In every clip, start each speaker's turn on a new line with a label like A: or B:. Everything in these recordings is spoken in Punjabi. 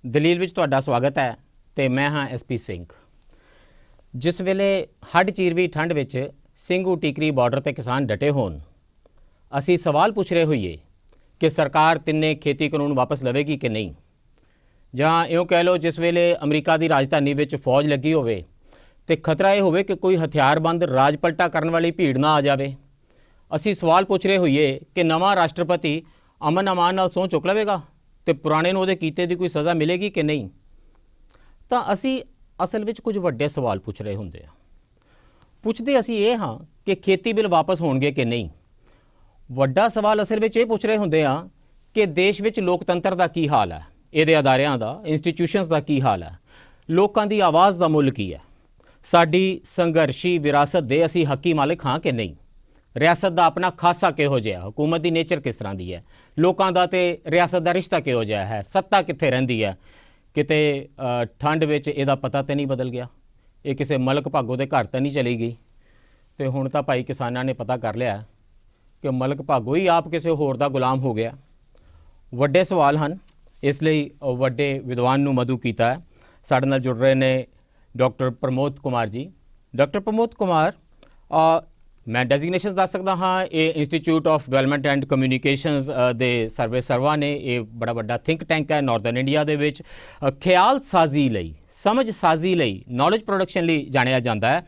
A: ਦਲੀਲ ਵਿੱਚ ਤੁਹਾਡਾ ਸਵਾਗਤ ਹੈ ਤੇ ਮੈਂ ਹਾਂ ਐਸਪੀ ਸਿੰਘ। ਜਿਸ ਵੇਲੇ ਹੱਡ ਚੀਰਵੀਂ ਠੰਡ ਵਿੱਚ ਸਿੰਘੂ ਟੀਕਰੀ ਬਾਰਡਰ ਤੇ ਕਿਸਾਨ ਡਟੇ ਹੋਣ, ਅਸੀਂ ਸਵਾਲ ਪੁੱਛ ਰਹੇ ਹੋਈਏ ਕਿ ਸਰਕਾਰ ਤਿੰਨੇ ਖੇਤੀ ਕਾਨੂੰਨ ਵਾਪਸ ਲਵੇਗੀ ਕਿ ਨਹੀਂ, ਜਾਂ ਇਉਂ ਕਹਿ ਲਓ ਜਿਸ ਵੇਲੇ ਅਮਰੀਕਾ ਦੀ ਰਾਜਧਾਨੀ ਵਿੱਚ ਫੌਜ ਲੱਗੀ ਹੋਵੇ ਤੇ ਖਤਰਾ ਇਹ ਹੋਵੇ ਕਿ ਕੋਈ ਹਥਿਆਰਬੰਦ ਰਾਜ ਪਲਟਾ ਕਰਨ ਵਾਲੀ ਭੀੜ ਨਾ ਆ ਜਾਵੇ। ਅਸੀਂ ਸਵਾਲ ਪੁੱਛ ਰਹੇ ਹੋਈਏ ਕਿ ਨਵਾਂ ਰਾਸ਼ਟਰਪਤੀ ਅਮਨ ਅਮਾਨ ਨਾਲ ਸਹੁੰ ਚੁੱਕ ਲਵੇਗਾ ਤੇ ਪੁਰਾਣੇ ਨੂੰ ਉਹਦੇ ਕੀਤੇ ਦੀ ਕੋਈ ਸਜ਼ਾ ਮਿਲੇਗੀ ਕਿ ਨਹੀਂ। ਤਾਂ ਅਸੀਂ ਅਸਲ ਵਿੱਚ ਕੁਝ ਵੱਡੇ ਸਵਾਲ ਪੁੱਛ ਰਹੇ ਹੁੰਦੇ ਆ। ਪੁੱਛਦੇ ਅਸੀਂ ਇਹ ਹਾਂ ਕਿ ਖੇਤੀ ਬਿੱਲ ਵਾਪਸ ਹੋਣਗੇ ਕਿ ਨਹੀਂ। ਵੱਡਾ ਸਵਾਲ ਅਸਲ ਵਿੱਚ ਇਹ ਪੁੱਛ ਰਹੇ ਹੁੰਦੇ ਆ ਕਿ ਦੇਸ਼ ਵਿੱਚ ਲੋਕਤੰਤਰ ਦਾ ਕੀ ਹਾਲ ਹੈ, ਇਹਦੇ ਅਦਾਰਿਆਂ ਦਾ, ਇੰਸਟੀਟਿਊਸ਼ਨਸ ਦਾ ਕੀ ਹਾਲ ਹੈ, ਲੋਕਾਂ ਦੀ ਆਵਾਜ਼ ਦਾ ਮੁੱਲ ਕੀ ਹੈ, ਸਾਡੀ ਸੰਘਰਸ਼ੀ ਵਿਰਾਸਤ ਦੇ ਅਸੀਂ ਹੱਕੀ ਮਾਲਿਕ ਹਾਂ ਕਿ ਨਹੀਂ, ਰਿਆਸਤ ਦਾ ਆਪਣਾ ਖਾਸਾ ਕਿਹੋ ਜਿਹਾ, ਹਕੂਮਤ ਦੀ ਨੇਚਰ ਕਿਸ ਤਰ੍ਹਾਂ ਦੀ ਹੈ, ਲੋਕਾਂ ਦਾ ਤੇ ਰਿਆਸਤ ਦਾ ਰਿਸ਼ਤਾ ਕਿਹੋ ਜਿਹਾ ਹੈ, ਸੱਤਾ ਕਿੱਥੇ ਰਹਿੰਦੀ ਹੈ, ਕਿਤੇ ਠੰਡ ਵਿੱਚ ਇਹਦਾ ਪਤਾ ਤਾਂ ਨਹੀਂ ਬਦਲ ਗਿਆ, ਇਹ ਕਿਸੇ ਮਲਕ ਭਾਗੋ ਦੇ ਘਰ ਤਾਂ ਨਹੀਂ ਚਲੀ ਗਈ। ਤੇ ਹੁਣ ਤਾਂ ਭਾਈ ਕਿਸਾਨਾਂ ਨੇ ਪਤਾ ਕਰ ਲਿਆ ਕਿ ਮਲਕ ਭਾਗੋ ਹੀ ਆਪ ਕਿਸੇ ਹੋਰ ਦਾ ਗੁਲਾਮ ਹੋ ਗਿਆ। ਵੱਡੇ ਸਵਾਲ ਹਨ, ਇਸ ਲਈ ਵੱਡੇ ਵਿਦਵਾਨ ਨੂੰ ਮਧੂ ਕੀਤਾ ਹੈ। ਸਾਡੇ ਨਾਲ ਜੁੜ ਰਹੇ ਨੇ ਡਾਕਟਰ ਪ੍ਰਮੋਦ ਕੁਮਾਰ ਜੀ। ਡਾਕਟਰ ਪ੍ਰਮੋਦ ਕੁਮਾਰ, ਮੈਂ ਡੈਜ਼ਿਗਨੇਸ਼ਨਸ ਦੱਸ ਸਕਦਾ ਹਾਂ, ਇਹ institute of development and communications ਦੇ ਸਰਵੇ ਸਰਵਾ ਨੇ। ਇਹ ਬੜਾ ਵੱਡਾ ਥਿੰਕ ਟੈਂਕ ਹੈ ਨਾਰਦਰਨ ਇੰਡੀਆ ਦੇ ਵਿੱਚ। ਖਿਆਲ ਸਾਜ਼ੀ ਲਈ, ਸਮਝ ਸਾਜ਼ੀ ਲਈ, ਨੌਲੇਜ ਪ੍ਰੋਡਕਸ਼ਨ ਲਈ ਜਾਣਿਆ ਜਾਂਦਾ ਹੈ।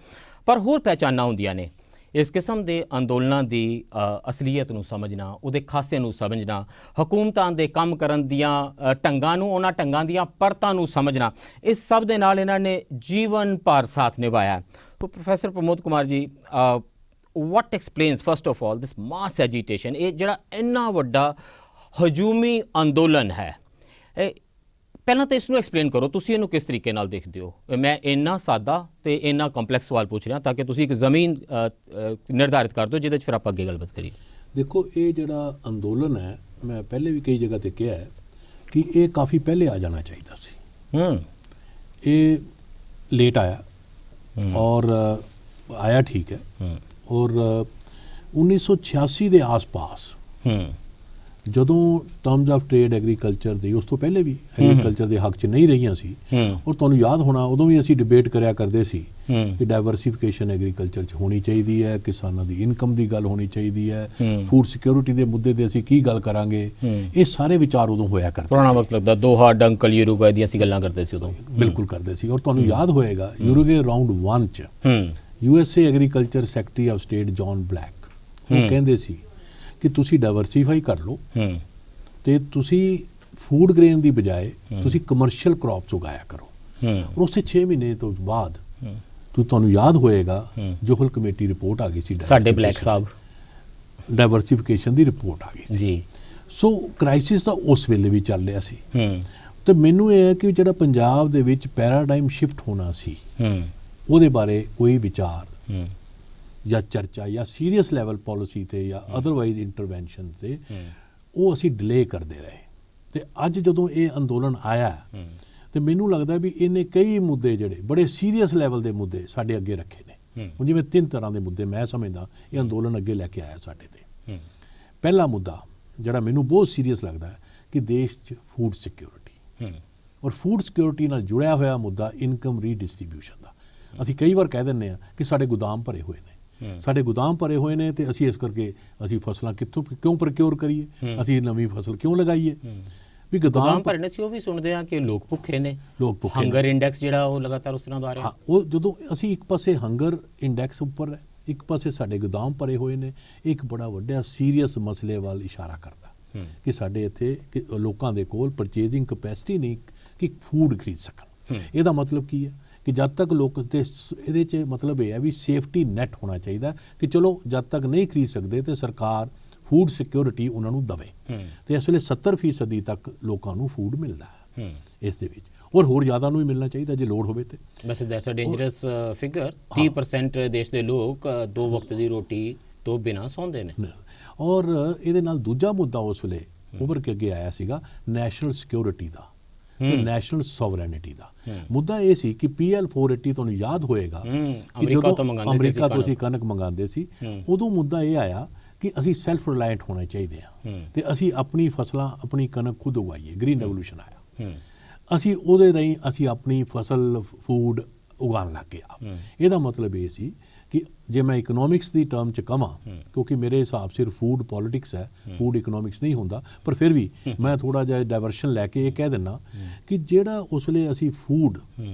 A: ਪਰ ਹੋਰ ਪਹਿਚਾਨਾਂ ਹੁੰਦੀਆਂ ਨੇ। ਇਸ ਕਿਸਮ ਦੇ ਅੰਦੋਲਨਾਂ ਦੀ ਅਸਲੀਅਤ ਨੂੰ ਸਮਝਣਾ, ਉਹਦੇ ਖਾਸੇ ਨੂੰ ਸਮਝਣਾ, ਹਕੂਮਤਾਂ ਦੇ ਕੰਮ ਕਰਨ ਦੀਆਂ ਢੰਗਾਂ ਨੂੰ, ਉਹਨਾਂ ਢੰਗਾਂ ਦੀਆਂ ਪਰਤਾਂ ਨੂੰ ਸਮਝਣਾ, ਇਸ ਸਭ ਦੇ ਨਾਲ ਇਹਨਾਂ ਨੇ ਜੀਵਨ ਭਰ ਸਾਥ ਨਿਭਾਇਆ। तो professor Pramod Kumar ji, what explains first of all this mass agitation? ਇਹ ਜਿਹੜਾ ਇੰਨਾ ਵੱਡਾ ਹਜੂਮੀ ਅੰਦੋਲਨ ਹੈ, ਪਹਿਲਾਂ ਤਾਂ ਇਸ ਨੂੰ ਐਕਸਪਲੇਨ ਕਰੋ, ਤੁਸੀਂ ਇਹਨੂੰ ਕਿਸ ਤਰੀਕੇ ਨਾਲ ਦੇਖਦੇ ਹੋ। ਮੈਂ ਇੰਨਾ ਸਾਦਾ ਤੇ ਇੰਨਾ ਕੰਪਲੈਕਸ ਸਵਾਲ ਪੁੱਛ ਰਿਹਾ ਤਾਂ ਕਿ ਤੁਸੀਂ ਇੱਕ ਜ਼ਮੀਨ ਨਿਰਧਾਰਿਤ ਕਰ ਦਿਓ ਜਿਹਦੇ 'ਚ ਫਿਰ ਆਪਾਂ ਅੱਗੇ ਗੱਲਬਾਤ ਕਰੀਏ।
B: ਦੇਖੋ, ਇਹ ਜਿਹੜਾ ਅੰਦੋਲਨ ਹੈ, ਮੈਂ ਪਹਿਲੇ ਵੀ ਕਈ ਜਗ੍ਹਾ ਤੇ ਕਿਹਾ ਹੈ ਕਿ ਇਹ ਕਾਫੀ ਪਹਿਲੇ ਆ ਜਾਣਾ ਚਾਹੀਦਾ ਸੀ। ਇਹ ਲੇਟ ਆਇਆ और आया ठीक है। और 1986 ਦੇ ਆਸ-ਪਾਸ ਜਦੋਂ ਟਰਮਸ ਆਫ ਟ੍ਰੇਡ ਐਗਰੀਕਲਚਰ ਦੀ, ਉਸ ਤੋਂ ਪਹਿਲੇ ਵੀ ਐਗਰੀਕਲਚਰ ਦੇ ਹੱਕ 'ਚ ਨਹੀਂ ਰਹੀਆਂ ਸੀ। ਔਰ ਤੁਹਾਨੂੰ ਯਾਦ ਹੋਣਾ, ਉਦੋਂ ਵੀ ਅਸੀਂ ਡਿਬੇਟ ਕਰਿਆ ਕਰਦੇ ਸੀ ਕਿ ਡਾਇਵਰਸੀਫਿਕੇਸ਼ਨ ਐਗਰੀਕਲਚਰ 'ਚ ਹੋਣੀ ਚਾਹੀਦੀ ਹੈ, ਕਿਸਾਨਾਂ ਦੀ ਇਨਕਮ ਦੀ ਗੱਲ ਹੋਣੀ ਚਾਹੀਦੀ ਹੈ, ਫੂਡ ਸਿਕਿਉਰਿਟੀ ਦੇ ਮੁੱਦੇ 'ਤੇ ਅਸੀਂ ਕੀ ਗੱਲ ਕਰਾਂਗੇ। ਇਹ ਸਾਰੇ ਵਿਚਾਰ ਉਦੋਂ ਹੋਇਆ ਕਰਦੇ ਸੀ।
A: ਪੁਰਾਣਾ ਵਕਤ ਲੱਗਦਾ, ਦੋਹਾ, ਡੰਕਲ, ਯੂਰੂਗਵੇ ਦੀਆਂ ਅਸੀਂ ਗੱਲਾਂ ਕਰਦੇ ਸੀ ਉਦੋਂ।
B: ਬਿਲਕੁਲ ਕਰਦੇ ਸੀ। ਔਰ ਤੁਹਾਨੂੰ ਯਾਦ ਹੋਏਗਾ ਯੂਰੂਗਵੇ ਰਾਊਂਡ 1 'ਚ USA agriculture secretary of state John Black ਉਹ ਕਹਿੰਦੇ ਸੀ ਕਿ ਤੁਸੀਂ ਡਾਇਵਰਸੀਫਾਈ ਕਰ ਲਓ ਤੇ ਤੁਸੀਂ ਫੂਡ ਗ੍ਰੇਨ ਦੀ ਬਜਾਏ ਤੁਸੀਂ ਕਮਰਸ਼ੀਅਲ ਕ੍ਰੌਪਸ ਉਗਾਇਆ ਕਰੋ। ਔਰ ਉਸੇ 6 ਮਹੀਨੇ ਤੋਂ ਬਾਅਦ ਤੁਹਾਨੂੰ ਯਾਦ ਹੋਏਗਾ ਜੋਹਲ ਕਮੇਟੀ ਰਿਪੋਰਟ ਆ ਗਈ ਸੀ,
A: ਸਾਡੇ ਬਲੈਕ ਸਾਹਿਬ
B: ਡਾਇਵਰਸੀਫਿਕੇਸ਼ਨ ਦੀ ਰਿਪੋਰਟ ਆ ਗਈ ਸੀ ਜੀ। ਸੋ ਕ੍ਰਾਈਸਿਸ ਤਾਂ ਉਸ ਵੇਲੇ ਵੀ ਚੱਲ ਰਿਹਾ ਸੀ। ਤੇ ਮੈਨੂੰ ਇਹ ਹੈ ਕਿ ਜਿਹੜਾ ਪੰਜਾਬ ਦੇ ਵਿੱਚ ਪੈਰਾਡਾਈਮ ਸ਼ਿਫਟ ਹੋਣਾ ਸੀ, ਉਹਦੇ ਬਾਰੇ ਕੋਈ ਵਿਚਾਰ ਜਾਂ ਚਰਚਾ ਜਾਂ ਸੀਰੀਅਸ ਲੈਵਲ ਪਾਲਿਸੀ ਤੇ ਜਾਂ ਅਦਰਵਾਈਜ਼ ਇੰਟਰਵੈਂਸ਼ਨ ਤੇ ਉਹ ਅਸੀਂ ਡਿਲੇ ਕਰਦੇ ਰਹੇ। ਤੇ ਅੱਜ ਜਦੋਂ ਇਹ ਅੰਦੋਲਨ ਆਇਆ ਤੇ ਮੈਨੂੰ ਲੱਗਦਾ ਵੀ ਇਹਨੇ ਕਈ ਮੁੱਦੇ ਜਿਹੜੇ ਬੜੇ ਸੀਰੀਅਸ ਲੈਵਲ ਦੇ ਮੁੱਦੇ ਸਾਡੇ ਅੱਗੇ ਰੱਖੇ ਨੇ। ਹੁਣ ਜਿਵੇਂ 3 ਤਰ੍ਹਾਂ ਦੇ ਮੁੱਦੇ ਮੈਂ ਸਮਝਦਾ ਇਹ ਅੰਦੋਲਨ ਅੱਗੇ ਲੈ ਕੇ ਆਇਆ ਸਾਡੇ ਤੇ। ਪਹਿਲਾ ਮੁੱਦਾ ਜਿਹੜਾ ਮੈਨੂੰ ਬਹੁਤ ਸੀਰੀਅਸ ਲੱਗਦਾ ਹੈ ਕਿ ਦੇਸ਼ 'ਚ ਫੂਡ ਸਿਕਿਉਰਿਟੀ, ਔਰ ਫੂਡ ਸਿਕਿਉਰਿਟੀ ਨਾਲ ਜੁੜਿਆ ਹੋਇਆ ਮੁੱਦਾ ਇਨਕਮ ਰੀਡਿਸਟ੍ਰੀਬਿਊਸ਼ਨ ਦਾ। ਅਸੀਂ ਕਈ ਵਾਰ ਕਹਿ ਦਿੰਦੇ ਹਾਂ ਕਿ ਸਾਡੇ ਗੋਦਾਮ ਭਰੇ ਹੋਏ ਨੇ, ਸਾਡੇ ਗੋਦਾਮ ਭਰੇ ਹੋਏ ਨੇ ਤੇ ਅਸੀਂ ਇਸ ਕਰਕੇ ਅਸੀਂ ਫਸਲਾਂ ਕਿਉਂ ਪ੍ਰਕਿਉਰ ਕਰੀਏ, ਅਸੀਂ ਨਵੀਂ ਫਸਲ ਕਿਉਂ ਲਗਾਈਏ। ਵੀ ਗੋਦਾਮ
A: ਭਰਨੇ ਸੀ, ਉਹ ਵੀ ਸੁਣਦੇ ਆ ਕਿ ਲੋਕ ਭੁੱਖੇ ਨੇ,
B: ਲੋਕ ਭੁੱਖੇ,
A: ਹੰਗਰ ਇੰਡੈਕਸ ਜਿਹੜਾ ਉਹ ਲਗਾਤਾਰ ਉਸ ਤਰ੍ਹਾਂ ਦਾ ਆ ਰਿਹਾ।
B: ਉਹ ਜਦੋਂ ਅਸੀਂ ਇੱਕ ਪਾਸੇ ਹੰਗਰ ਇੰਡੈਕਸ ਉੱਪਰ ਹੈ, ਇੱਕ ਪਾਸੇ ਸਾਡੇ ਗੋਦਾਮ ਭਰੇ ਹੋਏ ਨੇ, ਇੱਕ ਬੜਾ ਵੱਡਾ ਸੀਰੀਅਸ ਮਸਲੇ ਵੱਲ ਇਸ਼ਾਰਾ ਕਰਦਾ ਕਿ ਸਾਡੇ ਇੱਥੇ ਲੋਕਾਂ ਦੇ ਕੋਲ ਪਰਚੇਜ਼ਿੰਗ ਕਪੈਸਿਟੀ ਨਹੀਂ ਕਿ ਫੂਡ ਖਰੀਦ ਸਕਣ। ਇਹਦਾ ਮਤਲਬ ਕੀ ਹੈ ਕਿ ਜਦ ਤੱਕ ਲੋਕ ਤੇ ਇਹਦੇ 'ਚ ਮਤਲਬ ਇਹ ਹੈ ਵੀ ਸੇਫਟੀ ਨੈਟ ਹੋਣਾ ਚਾਹੀਦਾ ਕਿ ਚਲੋ ਜਦ ਤੱਕ ਨਹੀਂ ਖਰੀਦ ਸਕਦੇ ਤੇ ਸਰਕਾਰ ਫੂਡ ਸਿਕਿਉਰਿਟੀ ਉਹਨਾਂ ਨੂੰ ਦਵੇ। ਤੇ ਇਸ ਵੇਲੇ 70% ਤੱਕ ਲੋਕਾਂ ਨੂੰ ਫੂਡ ਮਿਲਦਾ ਹੈ ਇਸ ਦੇ ਵਿੱਚ, ਔਰ ਹੋਰ ਜ਼ਿਆਦਾ ਨੂੰ ਵੀ ਮਿਲਣਾ ਚਾਹੀਦਾ ਜੇ ਲੋੜ ਹੋਵੇ ਤੇ।
A: ਵੈਸੇ ਦੈਟਸ ਅ ਡੇਂਜਰਸ ਫਿਗਰ। 30% ਦੇਸ਼ ਦੇ ਲੋਕ 2 ਵਕਤ ਦੀ ਰੋਟੀ ਤੋਂ ਬਿਨਾਂ ਸੌਂਦੇ ਨੇ।
B: ਔਰ ਇਹਦੇ ਨਾਲ ਦੂਜਾ ਮੁੱਦਾ ਉਸ ਵੇਲੇ ਉੱਭਰ ਕੇ ਅੱਗੇ ਆਇਆ ਸੀਗਾ ਨੈਸ਼ਨਲ ਸਿਕਿਉਰਿਟੀ ਦਾ ਤੇ ਨੈਸ਼ਨਲ ਸੋਵਰੇਨਿਟੀ ਦਾ। ਮੁੱਦਾ ਇਹ ਸੀ ਕਿ PL 480 ਤੁਹਾਨੂੰ ਯਾਦ ਹੋਏਗਾ ਕਿ ਜਦੋਂ ਅਮਰੀਕਾ ਤੋਂ ਅਸੀਂ ਕਣਕ ਮੰਗਾਉਂਦੇ ਸੀ, ਉਦੋਂ ਮੁੱਦਾ ਇਹ ਆਇਆ ਕਿ ਅਸੀਂ ਸੈਲਫ ਰਿਲਾਇੰਟ ਹੋਣੇ ਚਾਹੀਦੇ ਹਾਂ ਤੇ ਅਸੀਂ ਆਪਣੀ ਫਸਲਾਂ, ਆਪਣੀ ਕਣਕ ਖੁਦ ਉਗਾਈਏ। ਗ੍ਰੀਨ ਰੈਵੋਲੂਸ਼ਨ ਆਇਆ। ਅਸੀਂ ਉਹਦੇ ਰਾਹੀਂ ਅਸੀਂ ਆਪਣੀ ਫਸਲ ਫੂਡ ਉਗਾਉਣ ਲੱਗ ਗਏ ਆ। ਇਹਦਾ ਮਤਲਬ ਇਹ ਸੀ ਕਿ ਜੇ ਮੈਂ ਇਕਨੋਮਿਕਸ ਦੀ ਟਰਮ 'ਚ ਕਵਾਂ, ਕਿਉਂਕਿ ਮੇਰੇ ਹਿਸਾਬ ਸਿਰ ਫੂਡ ਪੋਲੀਟਿਕਸ ਹੈ, ਫੂਡ ਇਕਨੋਮਿਕਸ ਨਹੀਂ ਹੁੰਦਾ, ਪਰ ਫਿਰ ਵੀ ਮੈਂ ਥੋੜ੍ਹਾ ਜਿਹਾ ਡਾਇਵਰਸ਼ਨ ਲੈ ਕੇ ਇਹ ਕਹਿ ਦਿੰਦਾ ਕਿ ਜਿਹੜਾ ਉਸ ਵੇਲੇ ਅਸੀਂ ਫੂਡ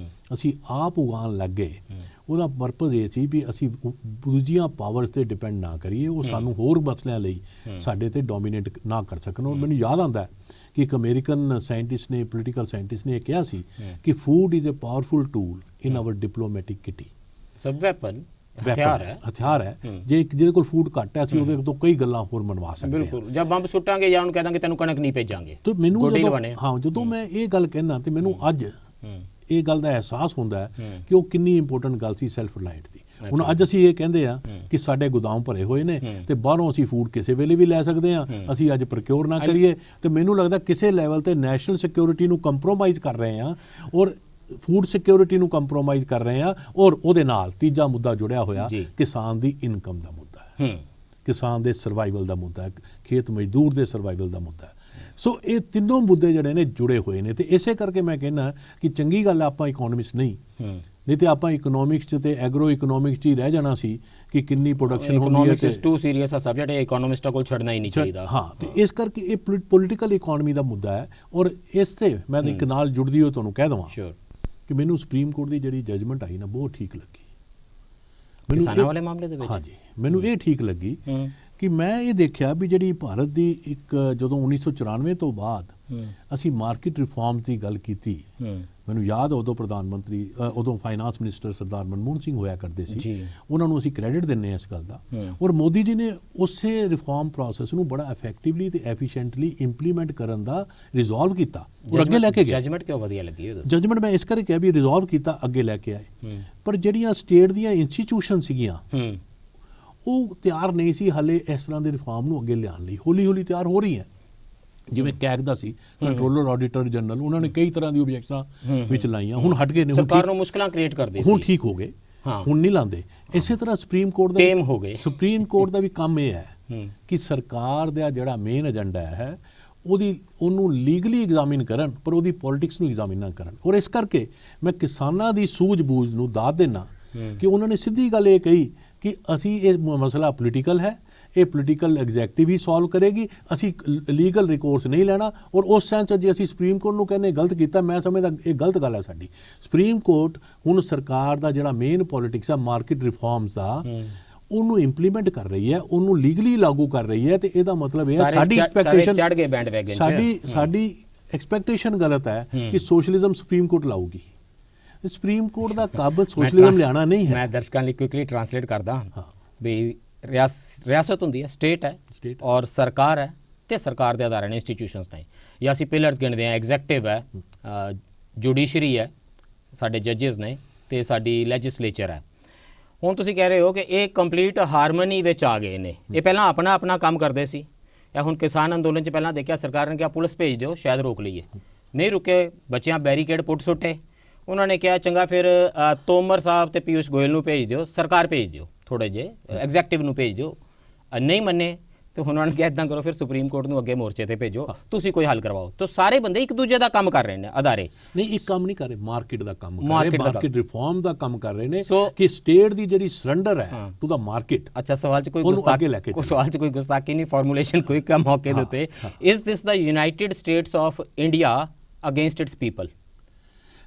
B: ਅਸੀਂ ਆਪ ਉਗਾਉਣ ਲੱਗ ਗਏ, ਉਹਦਾ ਪਰਪਸ ਇਹ ਸੀ ਵੀ ਅਸੀਂ ਦੂਜੀਆਂ ਪਾਵਰਸ 'ਤੇ ਡਿਪੈਂਡ ਨਾ ਕਰੀਏ, ਉਹ ਸਾਨੂੰ ਹੋਰ ਮਸਲਿਆਂ ਲਈ ਸਾਡੇ 'ਤੇ ਡੋਮੀਨੇਟ ਨਾ ਕਰ ਸਕਣ। ਔਰ ਮੈਨੂੰ ਯਾਦ ਆਉਂਦਾ ਕਿ ਇੱਕ ਅਮਰੀਕਨ ਸਾਇੰਟਿਸਟ ਨੇ, ਪੋਲੀਟੀਕਲ ਸਾਇੰਟਿਸਟ ਨੇ ਇਹ ਕਿਹਾ ਸੀ ਕਿ food is a powerful tool in our diplomatic kitty.
A: ਸਬ ਵੈਪਨ ਹਥਿਆਰ ਹੈ।
B: ਜੇ ਜਿਹਦੇ ਕੋਲ ਫੂਡ ਘੱਟ ਹੈ ਅਸੀਂ ਉਹਦੇ ਤੋਂ ਕਈ ਗੱਲਾਂ ਹੋਰ ਮਨਵਾ ਸਕਦੇ ਹਾਂ।
A: ਬਿਲਕੁਲ, ਜਦ ਬੰਬ ਸੁੱਟਾਂਗੇ ਜਾਂ ਉਹਨੂੰ ਕਹਿ ਦਾਂਗੇ ਤੈਨੂੰ ਕਣਕ ਨਹੀਂ ਭੇਜਾਂਗੇ।
B: ਤੇ ਮੈਨੂੰ ਜਦੋਂ ਮੈਂ ਇਹ ਗੱਲ ਕਹਿੰਦਾ ਤੇ ਮੈਨੂੰ ਅੱਜ ਇਹ ਗੱਲ ਦਾ ਅਹਿਸਾਸ ਹੁੰਦਾ ਹੈ ਕਿ ਉਹ ਕਿੰਨੀ ਇੰਪੋਰਟੈਂਟ ਗੱਲ ਸੀ ਸੈਲਫ ਰਿਲਾਇੰਟ ਦੀ। ਹੁਣ ਅੱਜ ਅਸੀਂ ਇਹ ਕਹਿੰਦੇ ਆ ਕਿ ਸਾਡੇ ਗੋਦਾਮ ਭਰੇ ਹੋਏ ਨੇ ਤੇ ਬਾਹਰੋਂ ਅਸੀਂ ਫੂਡ ਕਿਸੇ ਵੇਲੇ ਵੀ ਲੈ ਸਕਦੇ ਆ, ਅਸੀਂ ਅੱਜ ਪ੍ਰੋਕਿਉਰ ਨਾ ਕਰੀਏ ਤੇ ਮੈਨੂੰ ਲੱਗਦਾ ਕਿਸੇ ਲੈਵਲ ਤੇ ਨੈਸ਼ਨਲ ਸਿਕਿਉਰਿਟੀ ਨੂੰ ਕੰਪਰੋਮਾਈਜ਼ ਕਰ ਰਹੇ ਆ ਔਰ ਫੂਡ ਸਿਕਿਉਰਿਟੀ ਨੂੰ ਕੰਪਰੋਮਾਈਜ਼ ਕਰ ਰਹੇ ਆ। ਔਰ ਉਹਦੇ ਨਾਲ ਤੀਜਾ ਮੁੱਦਾ ਜੁੜਿਆ ਹੋਇਆ ਕਿਸਾਨ ਦੀ ਇਨਕਮ ਦਾ ਮੁੱਦਾ ਹੈ, ਕਿਸਾਨ ਦੇ ਸਰਵਾਈਵਲ ਦਾ ਮੁੱਦਾ ਹੈ, ਖੇਤ ਮਜ਼ਦੂਰ ਦੇ ਸਰਵਾਈਵਲ ਦਾ ਮੁੱਦਾ ਹੈ। ਸੋ ਇਹ ਤਿੰਨੋਂ ਮੁੱਦੇ ਜਿਹੜੇ ਨੇ ਜੁੜੇ ਹੋਏ ਨੇ ਤੇ ਇਸੇ ਕਰਕੇ ਮੈਂ ਕਹਿੰਦਾ ਕਿ ਚੰਗੀ ਗੱਲ ਆਪਾਂ ਇਕਨੋਮਿਕਸ ਨਹੀਂ ਤੇ ਆਪਾਂ ਇਕਨੋਮਿਕਸ 'ਚ ਤੇ ਐਗਰੋ ਇਕਨੋਮਿਕਸ 'ਚ ਹੀ ਰਹਿ ਜਾਣਾ ਸੀ ਕਿ ਕਿੰਨੀ ਪ੍ਰੋਡਕਸ਼ਨ ਹੁੰਦੀ ਹੈ।
A: ਇਕਨੋਮਿਕਸ ਇਜ਼ ਟੂ ਸੀਰੀਅਸ ਆ ਸਬਜੈਕਟ, ਇਹ ਇਕਨੋਮਿਸਟਾਂ ਕੋਲ ਛੱਡਣਾ ਹੀ ਨਹੀਂ ਚਾਹੀਦਾ।
B: ਹਾਂ, ਤੇ ਇਸ ਕਰਕੇ ਇਹ ਪੋਲੀਟੀਕਲ ਇਕਨੋਮੀ ਦਾ ਮੁੱਦਾ ਹੈ। ਔਰ ਇਸ ਤੇ ਮੈਂ ਇੱਕ ਨਾਲ ਜੁੜਦੀ ਹੋਈ ਤੁਹਾਨੂੰ ਕਹਿ ਦੇਵਾਂ ਕਿ ਮੈਨੂੰ ਸੁਪਰੀਮ ਕੋਰਟ ਦੀ ਜਿਹੜੀ ਜਜਮੈਂਟ ਆਈ ਨਾ ਬਹੁਤ ਠੀਕ ਲੱਗੀ।
A: ਕਿਸਾਨਾਂ ਵਾਲੇ ਮਾਮਲੇ ਦੇ ਵਿੱਚ
B: ਹਾਂਜੀ, ਮੈਨੂੰ ਇਹ ਠੀਕ ਲੱਗੀ ਕਿ ਮੈਂ ਇਹ ਦੇਖਿਆ ਵੀ ਜਿਹੜੀ ਭਾਰਤ ਦੀ ਇੱਕ ਜਦੋਂ 1994 ਤੋਂ ਬਾਅਦ ਅਸੀਂ ਮਾਰਕੀਟ ਰਿਫਾਰਮ ਦੀ ਗੱਲ ਕੀਤੀ, ਮੈਨੂੰ ਯਾਦ ਉਦੋਂ ਪ੍ਰਧਾਨ ਮੰਤਰੀ ਉਦੋਂ ਫਾਈਨਾਂਸ ਮਿਨਿਸਟਰ ਸਰਦਾਰ ਮਨਮੋਹਨ ਸਿੰਘ ਹੋਇਆ ਕਰਦੇ ਸੀ, ਉਹਨਾਂ ਨੂੰ ਅਸੀਂ ਕ੍ਰੈਡਿਟ ਦਿੰਦੇ ਹਾਂ ਇਸ ਗੱਲ ਦਾ। ਔਰ ਮੋਦੀ ਜੀ ਨੇ ਉਸੇ ਰਿਫਾਰਮ ਪ੍ਰੋਸੈਸ ਨੂੰ ਬੜਾ ਇਫੈਕਟਿਵਲੀ ਤੇ ਐਫੀਸ਼ੀਐਂਟਲੀ ਇੰਪਲੀਮੈਂਟ ਕਰਨ ਦਾ ਰਿਜ਼ੋਲਵ ਕੀਤਾ ਔਰ ਅੱਗੇ ਲੈ ਕੇ ਗਏ।
A: ਜਜਮੈਂਟ ਕਿਉਂ ਵਧੀਆ ਲੱਗੀ?
B: ਜਜਮੈਂਟ ਮੈਂ ਇਸ ਕਰਕੇ ਕਿਹਾ ਵੀ ਰਿਜ਼ੋਲਵ ਕੀਤਾ, ਅੱਗੇ ਲੈ ਕੇ ਆਏ। ਪਰ ਜਿਹੜੀਆਂ ਸਟੇਟ ਦੀਆਂ ਇੰਸਟੀਟਿਊਸ਼ਨ ਸੀਗੀਆਂ ਉਹ ਤਿਆਰ ਨਹੀਂ ਸੀ ਹਾਲੇ ਇਸ ਤਰ੍ਹਾਂ ਦੇ ਰਿਫਾਰਮ ਨੂੰ ਅੱਗੇ ਲਿਆਉਣ ਲਈ। ਹੌਲੀ ਹੌਲੀ ਤਿਆਰ ਹੋ ਰਹੀ ਹੈ। ਜਿਵੇਂ ਕੈਗ ਦਾ ਸੀ ਕੰਟਰੋਲਰ ਆਡੀਟਰ ਜਨਰਲ, ਉਹਨਾਂ ਨੇ ਕਈ ਤਰ੍ਹਾਂ ਦੀ ਓਬਜੈਕਸ਼ਨਾਂ ਵਿੱਚ ਲਾਈਆਂ, ਹੁਣ ਹਟ ਗਏ ਨੇ,
A: ਸਰਕਾਰ ਨੂੰ ਮੁਸ਼ਕਲਾਂ ਕ੍ਰੀਏਟ ਕਰਦੇ ਸੀ,
B: ਹੁਣ ਠੀਕ ਹੋ ਗਏ, ਹੁਣ ਨਹੀਂ ਲਾਉਂਦੇ। ਇਸੇ ਤਰ੍ਹਾਂ ਸੁਪਰੀਮ ਕੋਰਟ ਦਾ ਵੀ ਕੰਮ ਇਹ ਹੈ ਕਿ ਸਰਕਾਰ ਦਾ ਜਿਹੜਾ ਮੇਨ ਏਜੰਡਾ ਹੈ ਉਹਨੂੰ ਲੀਗਲੀ ਐਗਜ਼ਾਮਿਨ ਕਰਨ, ਪਰ ਉਹਦੀ ਪੋਲਿਟਿਕਸ ਨੂੰ ਐਗਜ਼ਾਮਿਨ ਨਾ ਕਰਨ। ਔਰ ਇਸ ਕਰਕੇ ਮੈਂ ਕਿਸਾਨਾਂ ਦੀ ਸੂਝ-ਬੂਝ ਨੂੰ ਦਾਦ ਦੇਣਾ ਕਿ ਉਹਨਾਂ ਨੇ ਸਿੱਧੀ ਗੱਲ ਇਹ ਕਹੀ ਕਿ ਅਸੀਂ ਇਹ ਮਸਲਾ ਪੋਲੀਟੀਕਲ ਹੈ, ਇਹ ਪੋਲੀਟੀਕਲ ਐਗਜ਼ੈਕਟਿਵ ਹੀ ਸੋਲਵ ਕਰੇਗੀ, ਅਸੀਂ ਲੀਗਲ ਰਿਕੋਰਸ ਨਹੀਂ ਲੈਣਾ। ਔਰ ਉਸ ਸੈਂਸ ਜੇ ਅਸੀਂ ਸੁਪਰੀਮ ਕੋਰਟ ਨੂੰ ਕਹਿੰਦੇ ਗਲਤ ਕੀਤਾ, ਮੈਂ ਸਮਝਦਾ ਇਹ ਗਲਤ ਗੱਲ ਹੈ ਸਾਡੀ। ਸੁਪਰੀਮ ਕੋਰਟ ਹੁਣ ਸਰਕਾਰ ਦਾ ਜਿਹੜਾ ਮੇਨ ਪੋਲੀਟਿਕਸ ਹੈ ਮਾਰਕੀਟ ਰਿਫਾਰਮਸ ਦਾ, ਉਹਨੂੰ ਇੰਪਲੀਮੈਂਟ ਕਰ ਰਹੀ ਹੈ, ਉਹਨੂੰ ਲੀਗਲੀ ਲਾਗੂ ਕਰ ਰਹੀ ਹੈ। ਤੇ ਇਹਦਾ ਮਤਲਬ ਇਹ ਸਾਡੀ ਐਕਸਪੈਕਟੇਸ਼ਨ ਗਲਤ ਹੈ ਕਿ ਸੋਸ਼ਲਿਜ਼ਮ ਸੁਪਰੀਮ ਕੋਰਟ ਲਾਊਗੀ। ਸੁਪਰੀਮ ਕੋਰਟ ਦਾ ਕਾਬਲ ਸੋਸ਼ਲਿਜ਼ਮ ਲਿਆਣਾ ਨਹੀਂ ਹੈ।
A: ਮੈਂ ਦਰਸ਼ਕਾਂ ਲਈ ਕੁਇਕਲੀ ਟ੍ਰਾਂਸਲੇਟ ਕਰਦਾ ਵੀ ਰਿਆਸਤ ਹੁੰਦੀ ਹੈ, ਸਟੇਟ ਹੈ, ਔਰ ਸਰਕਾਰ ਹੈ ਤੇ ਸਰਕਾਰ ਦੇ ਅਦਾਰੇ ਨੇ, ਇੰਸਟੀਟਿਊਸ਼ਨਸ ਨੇ, ਜਾਂ ਅਸੀਂ ਪਿਲਰਸ ਗਿਣਦੇ ਹਾਂ। ਐਗਜ਼ੈਕਟਿਵ ਹੈ, ਜੁਡੀਸ਼ਰੀ ਹੈ, ਸਾਡੇ ਜੱਜਸ ਨੇ ਤੇ ਸਾਡੀ ਲੈਜਿਸਲੇਚਰ ਹੈ। ਹੁਣ ਤੁਸੀਂ ਕਹਿ ਰਹੇ ਹੋ ਕਿ ਇਹ ਕੰਪਲੀਟ ਹਾਰਮਨੀ ਵਿੱਚ ਆ ਗਏ ਨੇ। ਇਹ ਪਹਿਲਾਂ ਆਪਣਾ ਕੰਮ ਕਰਦੇ ਸੀ। ਇਹ ਹੁਣ ਕਿਸਾਨ ਅੰਦੋਲਨ 'ਚ ਪਹਿਲਾਂ ਦੇਖਿਆ ਸਰਕਾਰ ਨੇ ਕਿਹਾ ਪੁਲਿਸ ਭੇਜ ਦਿਓ, ਸ਼ਾਇਦ ਰੋਕ ਲਈਏ, ਨਹੀਂ ਰੁਕੇ, ਬੱਚਿਆਂ ਬੈਰੀਕੇਡ ਪੁੱਟ ਸੁੱਟੇ। ਉਹਨਾਂ ਨੇ ਕਿਹਾ ਚੰਗਾ ਫਿਰ ਤੋਮਰ ਸਾਹਿਬ ਤੇ ਪੀਯੂਸ਼ ਗੋਇਲ ਨੂੰ ਭੇਜ ਦਿਓ, ਸਰਕਾਰ ਭੇਜ ਦਿਓ, ਥੋੜ੍ਹੇ ਜਿਹੇ ਐਗਜ਼ੈਕਟਿਵ ਨੂੰ ਭੇਜ ਦਿਓ। ਨਹੀਂ ਮੰਨੇ ਤੇ ਹੁਣ ਉਹਨਾਂ ਨੇ ਕਿਹਾ ਇੱਦਾਂ ਕਰੋ, ਫਿਰ ਸੁਪਰੀਮ ਕੋਰਟ ਨੂੰ ਅੱਗੇ ਮੋਰਚੇ ਤੇ ਭੇਜੋ, ਤੁਸੀਂ ਕੋਈ ਹੱਲ ਕਰਵਾਓ। ਤਾਂ ਸਾਰੇ ਬੰਦੇ ਇੱਕ ਦੂਜੇ ਦਾ ਕੰਮ ਕਰ ਰਹੇ ਨੇ, ਅਦਾਰੇ
B: ਨਹੀਂ ਇੱਕ ਕੰਮ ਨਹੀਂ ਕਰ ਰਹੇ, ਮਾਰਕੀਟ ਦਾ ਕੰਮ ਕਰ ਰਹੇ, ਮਾਰਕੀਟ ਰਿਫਾਰਮ ਦਾ ਕੰਮ ਕਰ ਰਹੇ ਨੇ ਕਿ ਸਟੇਟ ਦੀ ਜਿਹੜੀ ਸਰੈਂਡਰ ਹੈ ਟੂ ਦਾ ਮਾਰਕੀਟ।
A: ਅੱਛਾ, ਸਵਾਲ 'ਚ ਕੋਈ ਗੁਸਤਾਖੀ ਨਹੀਂ, ਫਾਰਮੂਲੇਸ਼ਨ ਕੋਈ ਕੰਮ ਮੌਕੇ ਦੇ ਉੱਤੇ। Is this the United States of India against it's people?